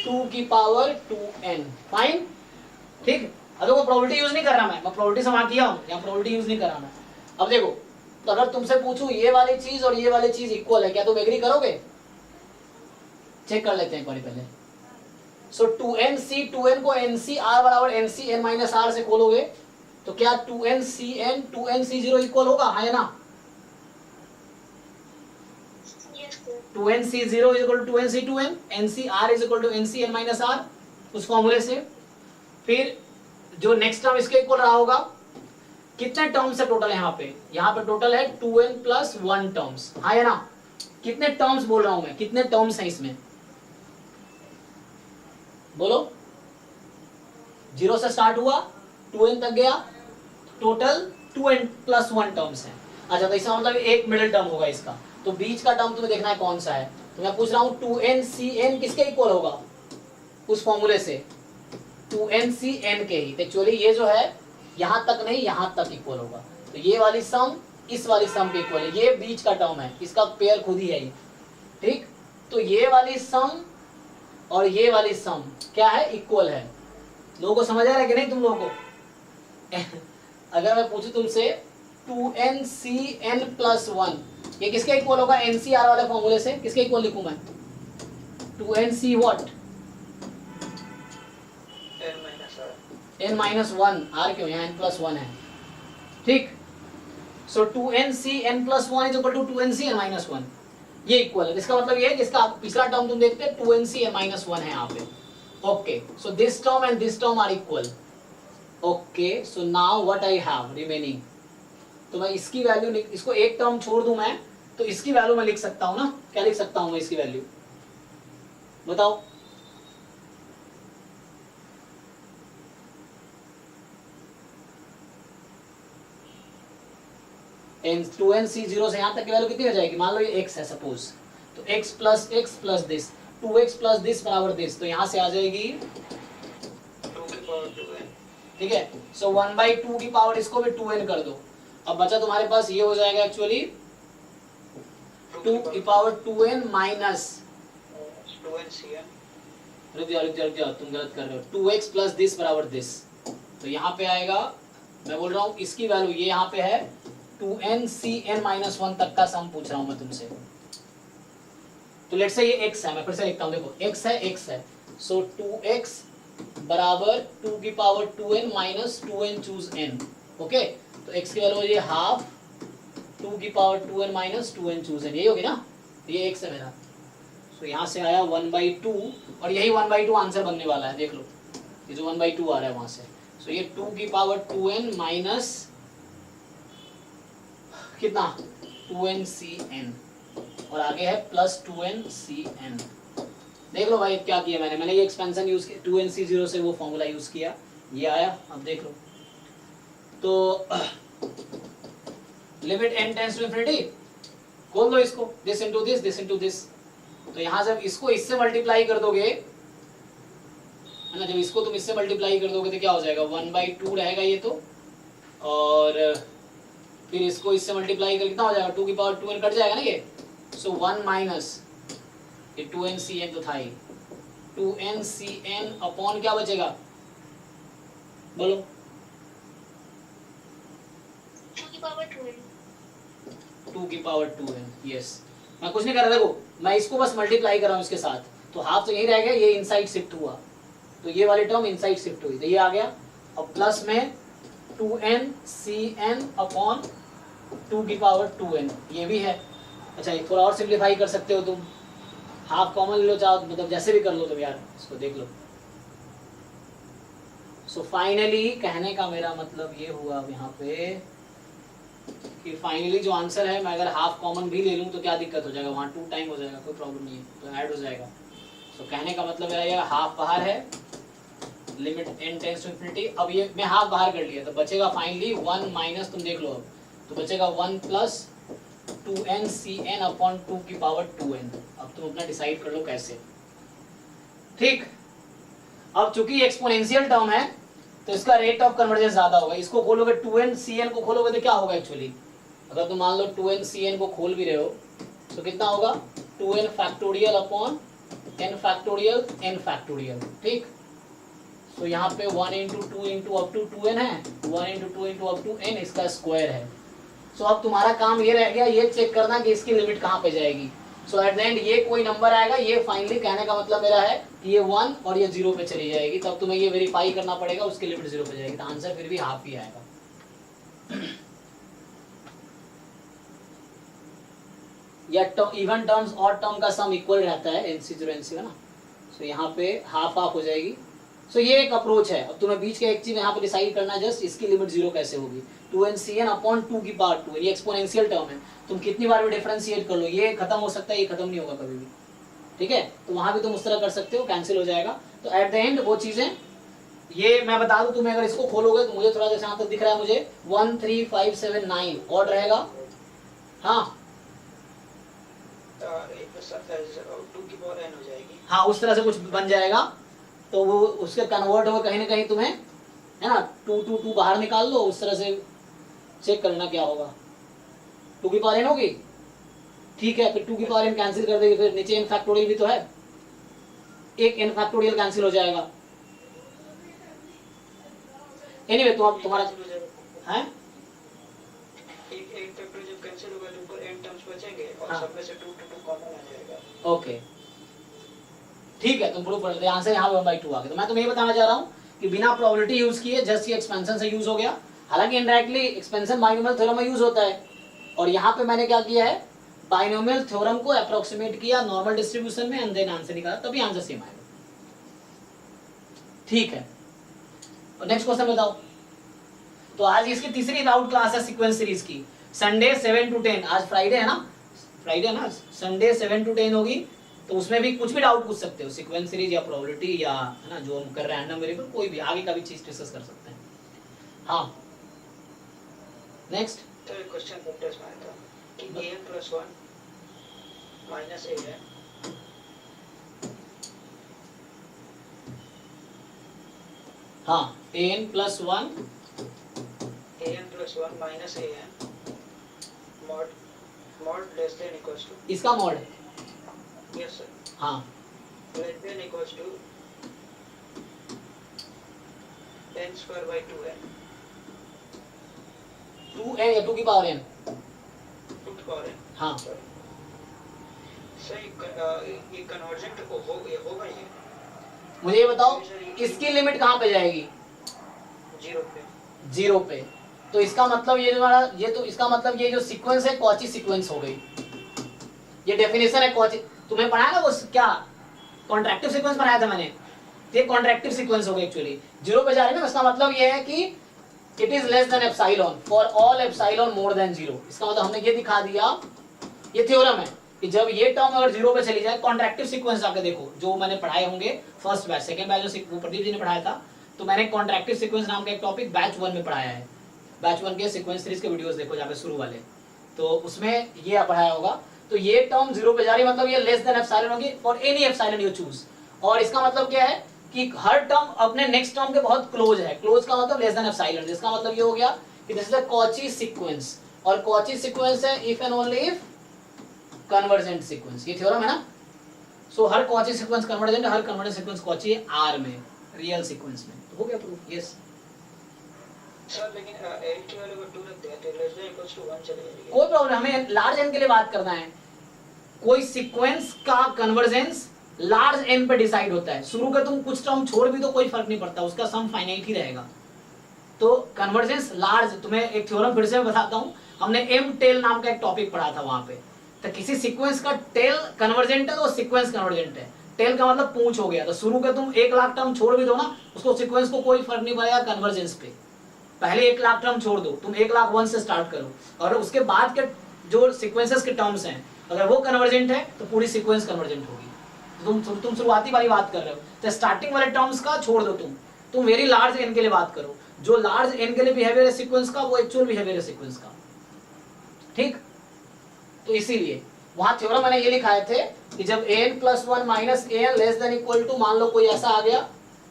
A: 2 की पावर 2n, फाइन, ठीक। अब देखो प्रोबेबिलिटी यूज नहीं कर रहा मैं प्रोबेबिलिटी से वहां किया हूं, यहाँ प्रोबेबिलिटी यूज नहीं कर रहा मैं। अब देखो, तो अगर तुमसे पूछूं ये वाली चीज और ये वाली चीज इक्वल है, क्या तुम एग्री करोगे, चेक कर लेते हैं एक बार पहले। सो 2nc2n को ncr बराबर ncn - r से खोलोगे तो क्या 2ncn 2nc0 इक्वल होगा, हाँ या ना, 2nc0 is equal to 2nc2n, ncr is equal to ncn - r, उस फॉर्मूले से। फिर जो नेक्स्ट टर्म इसके इक्वल रहा होगा, कितने टर्म्स है टोटल यहाँ पे टोटल है 2n+1 टर्म्स, हाँ या ना, कितने टर्म्स बोल रहा हूं मैं, कितने टर्म्स हैं इसमें, बोलो। 0 से स्टार्ट हुआ 2n तक गया, टोटल 2n+1 टर्म्स हैं। अच्छा, तो इसका मतलब एक मिडिल टर्म होगा इसका, तो बीच का टर्म तुम्हें देखना है कौन सा है, तो मैं पूछ रहा हूं 2ncn किसके इक्वल होगा, उस फॉर्मूले से 2ncn के ही, एक्चुअली ये जो है यहां तक नहीं यहां तक इक्वल होगा, तो ये वाली सम इस वाली सम के इक्वल है, ये बीच का टर्म है, इसका पेयर खुद ही है ये, ठीक। तो ये वाली सम और ये वाली सम क्या है, इक्वल है। लोगों को समझ आ रहा है कि नहीं तुम लोगों को अगर मैं पूछूं तुमसे 2ncn+1 ये किसके इक्वल होगा, ncr वाले फॉर्मूले से किसके इक्वल लिखूं मैं, 2nc व्हाट, n-1, r क्यों, यहाँ n+1 है, ठीक। सो 2ncn+1 is equal to 2ncn-1, ये इक्वल है, इसका मतलब ये है जिसका पिछला टर्म तुम देखते हैं 2ncn-1 है यहाँ पे, okay. So this term and this term are equal, okay. So now what I have remaining, तो मैं इसकी वैल्यू, इसको एक टर्म छोड़ दूं मैं, तो इसकी वैल्यू मैं लिख सकता हूं ना, क्या लिख सकता हूं मैं इसकी वैल्यू, बताओ। n2nc0 से यहां तक की वैल्यू कितनी हो जाएगी, मान लो ये x है सपोज, तो x plus this, 2x plus this बराबर दिस, तो यहां से आ जाएगी
B: 2 की पावर 2n।
A: ठीक है। सो 1/2 की पावर इसको भी 2n कर दो। अब बचा तुम्हारे पास ये हो जाएगा एक्चुअली 2 की पावर 2n माइनस
B: 2ncn।
A: रुक जाओ तुम गलत कर रहे हो, 2x प्लस दिस बराबर दिस, तो यहाँ पे आएगा, मैं बोल रहा हूँ इसकी वैल्यू ये यहाँ पे है 2ncn-1 तक का सम पूछ रहा हूँ मैं तुमसे। तो लेट्स से ये x है, मैं फिर से लिखता हूँ, देखो x है, सो 2x बराबर 2 की power 2n minus 2n choose n, okay. तो x की वैल्यू ये हाफ 2 की power 2n minus 2n choose n, यही होगी ना, ये x है मेरा। सो यहाँ से आया 1/2 और यही 1/2 आंसर बनने वाला है, देख लो ये जो 1/2 आ रहा है वहां से। सो ये 2 की पावर 2n माइनस कितना 2ncn और आगे है प्लस 2ncn। देख लो भाई क्या किया मैंने ये एक्सपेंशन यूज किया, 2nc0 से वो फॉर्मूला यूज किया, ये आया। अब देख लो तो limit n tends to infinity, खोल दो इसको, दिस इनटू दिस, तो यहां जब इसको इससे मल्टीप्लाई कर दोगे है ना, जब इसको तुम इससे मल्टीप्लाई कर दोगे तो क्या हो जाएगा 1/2 रहेगा ये तो, और फिर इसको इससे मल्टीप्लाई कर कितना हो जाएगा 2 की पावर 2n कट जाएगा ना ये, सो 1 माइनस ये 2ncn तो था ही, 2ncn अपॉन क्या बचेगा बोलो,
E: 2 की पावर 2n।
A: 2 की पावर 2n, यस। मैं कुछ नहीं कर रहा, देखो मैं इसको बस मल्टीप्लाई कर रहा हूँ इसके साथ, तो हाफ तो यही रह गया, ये इनसाइड शिफ्ट हुआ, तो ये वाली टर्म इनसाइड शिफ्ट हुई, तो ये आ गया। अब प्लस में 2ncn अपॉन 2 की पावर 2n, ये भी है। अच्छा ये थोड़ा और सिंप्लीफाई कर सकते हो तुम, हाफ कॉमन ले लो चाहो, मतलब जैसे भी कर लो तुम यार, इसको देख लो। सो फाइनली कहने का मेरा मतलब ये हुआ अब यहाँ पे कि फाइनली जो आंसर है, मैं अगर हाफ कॉमन भी ले लूँ तो क्या दिक्कत हो जाएगा, वहाँ 2 टाइम हो जाएगा, कोई प्रॉब्लम नहीं है, तो ऐड हो जाएगा। सो कहने का मतलब मेरा ये हाफ बाहर है, limit n tends to infinity. अब ये मैं हाफ बाहर कर लिया, तो बचेगा फाइनली 1 माइनस, तुम देख लो अब, तो बचेगा 1 प्लस 2ncn अपॉन 2 की पावर 2n। अब तुम अपना डिसाइड कर लो कैसे, ठीक। अब चूंकि एक्सपोनेंशियल टर्म है तो इसका रेट ऑफ कन्वर्जेंस ज्यादा होगा, इसको खोलोगे 2ncn को खोलोगे तो क्या होगा एक्चुअली, अगर तुम मान लो 2ncn को खोल भी रहे हो तो कितना होगा 2n factorial upon n factorial n factorial, ठीक। तो यहाँ पे 1 into 2 into up to 2n है, 1 into 2 into up to n, इसका स्क्वायर है। सो अब तुम्हारा काम ये रह गया ये चेक करना कि इसकी लिमिट कहाँ पे जाएगी। सो एट द एंड ये कोई नंबर आएगा, ये फाइनली कहने का मतलब मेरा है कि ये 1 और ये 0 पे चली जाएगी, तब तुम्हें ये वेरीफाई करना पड़ेगा उसकी लिमिट 0 पे जाएगी, तो आंसर फिर भी हाफ ही आएगा। या इवन टर्म्स और टर्म का सम इक्वल रहता है nc0 nc का ना, सो यहाँ पे हाफ हाफ हो जाएगी। सो ये एक अप्रोच है। अब तुम्हें बीच के एक चीज यहाँ पे डिसाइड करना है, जस्ट इसकी लिमिट 0 कैसे होगी, 2ncn अपॉन 2 की पावर 2, ये एक्सपोनेंशियल टर्म है, तुम कितनी बार भी डिफरेंशिएट कर लो, ये खत्म हो सकता है, ये खत्म नहीं होगा कभी भी, ठीक है। तो वहां भी तुम उस तरह कर सकते हो, कैंसिल हो जाएगा। तो एट द एंड वो चीजें, ये मैं बता दूं तुम्हें, अगर इसको खोलोगे तो मुझे थोड़ा जैसे यहाँ तक दिख रहा है मुझे 1 3 5 7 9 ऑड रहेगा, हाँ
B: 2 की पावर n हो जाएगी,
A: हाँ उस तरह से कुछ बन जाएगा। तो वो उसके कन्वर्ट होगा कहीं ना कहीं, तुम्हें है ना 2 2 2 बाहर निकाल लो, उस तरह से चेक करना क्या होगा, 2 की पावर n होगी, ठीक है। फिर 2 की पावर n कैंसिल कर देगी, फिर नीचे n फैक्टोरियल भी तो है, एक n फैक्टोरियल कैंसिल हो जाएगा। एनीवे तो अब तुम्हारा है
B: एक फैक्टर जब कैंसिल होगा तो ऊपर n टर्म्स बचेंगे और
A: हाँ।
B: सब में से 2 2 कॉमन आ जाएगा,
A: ओके ठीक है। तुम प्रूव कर लेते, आंसर यहाँ 1/2 आ गया। तो मैं तुम्हें ये बताना चाह रहा हूँ कि बिना प्रोबेबिलिटी यूज किए जस्ट ये एक्सपेंशन से यूज हो गया, हालांकि इनडायरेक्टली एक्सपेंशन बाइनोमियल थ्योरम में यूज होता है, और यहाँ पे मैंने क्या किया है, बाइनोमियल थ्योरम को अप्रोक्सीमेट किया नॉर्मल डिस्ट्रीब्यूशन में, एंड देन आंसर निकाला, तभी आंसर सेम आएगा, ठीक है। नेक्स्ट क्वेश्चन बताओ। तो आज इसकी तीसरी डाउट क्लास है सीक्वेंस सीरीज की, संडे 7 to 10, आज फ्राइडे है ना, फ्राइडे है ना, संडे 7 to 10 होगी, तो उसमें भी कुछ भी डाउट पूछ सकते हो, सीक्वेंस सीरीज या प्रोबेबिलिटी या है ना जो हम कर रहे हैं रैंडम वेरिएबल, कोई भी आगे का भी चीज डिस्कस कर सकते हैं। हाँ नेक्स्ट
B: तो एक क्वेश्चन टेस्ट में आया था कि an + 1 - an
A: हाँ an + 1
B: an + 1 - an mod less than equals to,
A: इसका मॉड,
B: yes sir,
A: हाँ
B: less than equals to n square by 2n
A: 2n या 2 की पावर n,
B: 2 to power n।
A: हाँ
B: सर ये कन्वर्जेंट होगा ये
A: मुझे ये बताओ इसकी लिमिट कहाँ पे जाएगी,
B: 0 पे।
A: 0 पे, तो इसका मतलब ये जो हमारा ये तो इसका मतलब ये जो सीक्वेंस है कॉची सीक्वेंस हो गई, ये डेफिनेशन है कॉची, तुम्हें पढ़ाया ना वो क्या कॉन्ट्रैक्टिव सीक्वेंस पढ़ाया था मैंने, तो ये कॉन्ट्रैक्टिव सीक्वेंस हो गई एक्चुअली, 0 पे जा रही है ना, इसका मतलब ये है कि it is less than epsilon for all epsilon more than 0, इसका मतलब हमने ये दिखा दिया, ये थ्योरम है कि जब ये टर्म अगर 0 पे चली जाए, कॉन्ट्रैक्टिव सीक्वेंस आके देखो जो मैंने पढ़ाए होंगे फर्स्ट बैच, सेकंड बैच जो प्रदीप जी ने पढ़ाया था, तो मैंने कॉन्ट्रैक्टिव सीक्वेंस नाम का एक टॉपिक बैच 1 में पढ़ाया है, बैच 1 के सीक्वेंस सीरीज के वीडियोस देखो जहाँ पे शुरू वाले, तो उसमें ये पढ़ाया होगा, तो ये टर्म 0 पे जा रही मतलब ये लेस देन एप्सिलॉन होगी for any epsilon you choose, और इसका मतलब क्या है कि हर टर्म अपने नेक्स्ट टर्म के बहुत क्लोज है, क्लोज का मतलब लेस देन एप्सिलॉन, जिसका मतलब ये हो गया कि this is the Cauchy sequence, और कॉची सीक्वेंस है if and only if convergent sequence, ये थ्योरम है ना, सो हर कॉची सीक्वेंस कन्वर्जेंट, हर कन्वर्जेंट सीक्वेंस कॉची है आर में, रियल सीक्वेंस में, तो हो गया प्रूफ, यस
B: सर लेकिन n की वैल्यू को 2 रख दिया तो लेस देन इक्वल्स टू 1 चले जाएगी।
A: कोई प्रॉब्लम, हमें लार्ज एन के लिए बात करना है, कोई सीक्वेंस का कन्वर्जेंस लार्ज एन पे डिसाइड होता है, शुरू के तुम कुछ टर्म छोड़ भी तो कोई फर्क नहीं पड़ता, उसका सम फाइनाइट ही रहेगा, तो कन्वर्जेंस लार्ज, तुम्हें एक थ्योरम फिर से मैं बताता हूं, हमने एम टेल नाम का एक टॉपिक पढ़ा था वहां पे, तो किसी सीक्वेंस का टेल कन्वर्जेंट है तो सीक्वेंस कन्वर्जेंट है, टेल का मतलब पूंछ हो गया, तो शुरू के तुम 1 लाख टर्म छोड़ भी दो ना, उसको सीक्वेंस को कोई फर्क नहीं पड़ेगा कन्वर्जेंस पे, पहले 1 लाख टर्म छोड़ दो, तुम 1 लाख 1 से स्टार्ट करो, और उसके बाद के जो सीक्वेंसेस के टर्म्स हैं अगर वो कन्वर्जेंट है तो पूरी सीक्वेंस कन्वर्जेंट होगी, तुम शुरुआती वाली बात कर रहे हो, तो स्टार्टिंग वाले टर्म्स का छोड़ दो, तुम वेरी लार्ज एन के लिए बात करो, जो लार्ज एन के लिए बिहेवियर है सीक्वेंस का वो एक्चुअल बिहेवियर है सीक्वेंस का, ठीक, तो इसीलिए वहां थ्योरम मैंने ये लिखाए थे कि जब an + 1 - an less than equal to, मान लो कोई ऐसा आ गया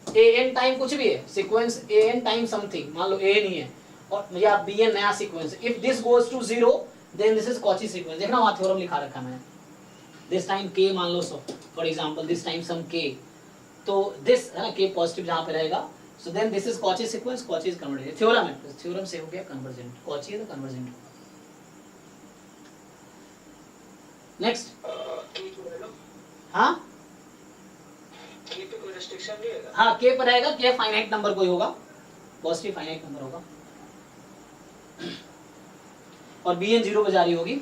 A: an टाइम कुछ भी है सीक्वेंस, an टाइम समथिंग, मान लो an ही है और या bn नया sequence, if this goes to 0 then this is Cauchy sequence, देखना वहां थ्योरम लिखा रखा है मैंने, दिस टाइम k मान लो, so for example this time sum k, तो दिस है ना k पॉजिटिव जहां पे रहेगा, so then this is Cauchy sequence, Cauchy is convergent, theorem है, थ्योरम से हो गया कन्वर्जेंट, कॉची है तो कन्वर्जेंट। नेक्स्ट
B: k की वैल्यू,
A: हाँ
B: k पे कोई रेस्ट्रिक्शन नहीं रहेगा।
A: हाँ k पर रहेगा, k फाइनाइट नंबर कोई होगा, पॉजिटिव फाइनाइट नंबर होगा, और bn 0 पे जा रही होगी,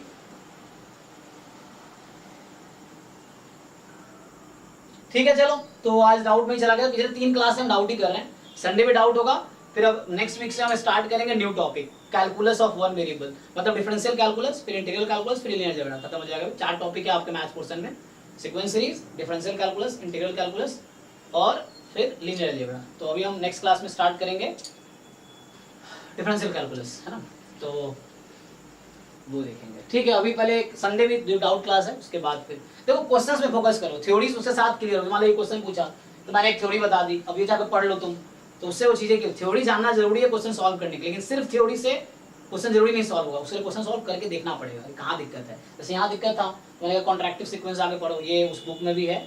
A: ठीक है चलो, तो आज डाउट में ही चला गया, पिछले 3 क्लास में हम डाउट ही कर रहे हैं, संडे में डाउट होगा, फिर अब नेक्स्ट वीक से हम स्टार्ट करेंगे new topic, calculus of one variable, मतलब डिफरेंशियल कैलकुलस, फिर इंटीग्रल कैलकुलस, फिर लीनियर अलजेब्रा, खत्म हो जाएगा, 4 टॉपिक है आपके मैथ्स पोर्शन में, sequence series, differential calculus, integral calculus और फिर लीनियर अलजेब्रा, तो अभी हम नेक्स्ट क्लास में स्टार्ट करेंगे डिफरेंशियल कैलकुलस, है ना, तो वो देखेंगे, ठीक है, अभी पहले संडे में जो डाउट क्लास है उसके बाद फिर देखो क्वेश्चंस में फोकस करो, थ्योरीज उसके साथ क्लियर हो, मान लो ये क्वेश्चन पूछा तो मैंने एक थ्योरी बता दी, अब ये जाकर पढ़ लो तुम, तो उससे वो चीजें की थ्योरी जानना जरूरी है क्वेश्चन सॉल्व करने के, लेकिन सिर्फ थ्योरी से क्वेश्चन जरूरी नहीं सॉल्व होगा, उसके लिए क्वेश्चन सॉल्व करके देखना पड़ेगा कहाँ दिक्कत है, जैसे यहाँ दिक्कत था मैंने कहा कॉन्ट्रैक्टिव सीक्वेंस आगे पढ़ो, ये उस बुक में भी है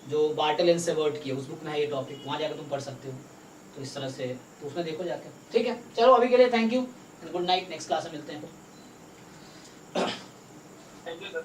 A: जो बार्टल एंड सेवर्ट की है, उस बुक में है ये टॉपिक, वहाँ जाकर तुम पढ़ सकते हो, तो इस तरह से तो उसमें देखो जाके, ठीक है चलो अभी के लिए thank you and good night, next class में मिलते हैं।
D: Thank you sir.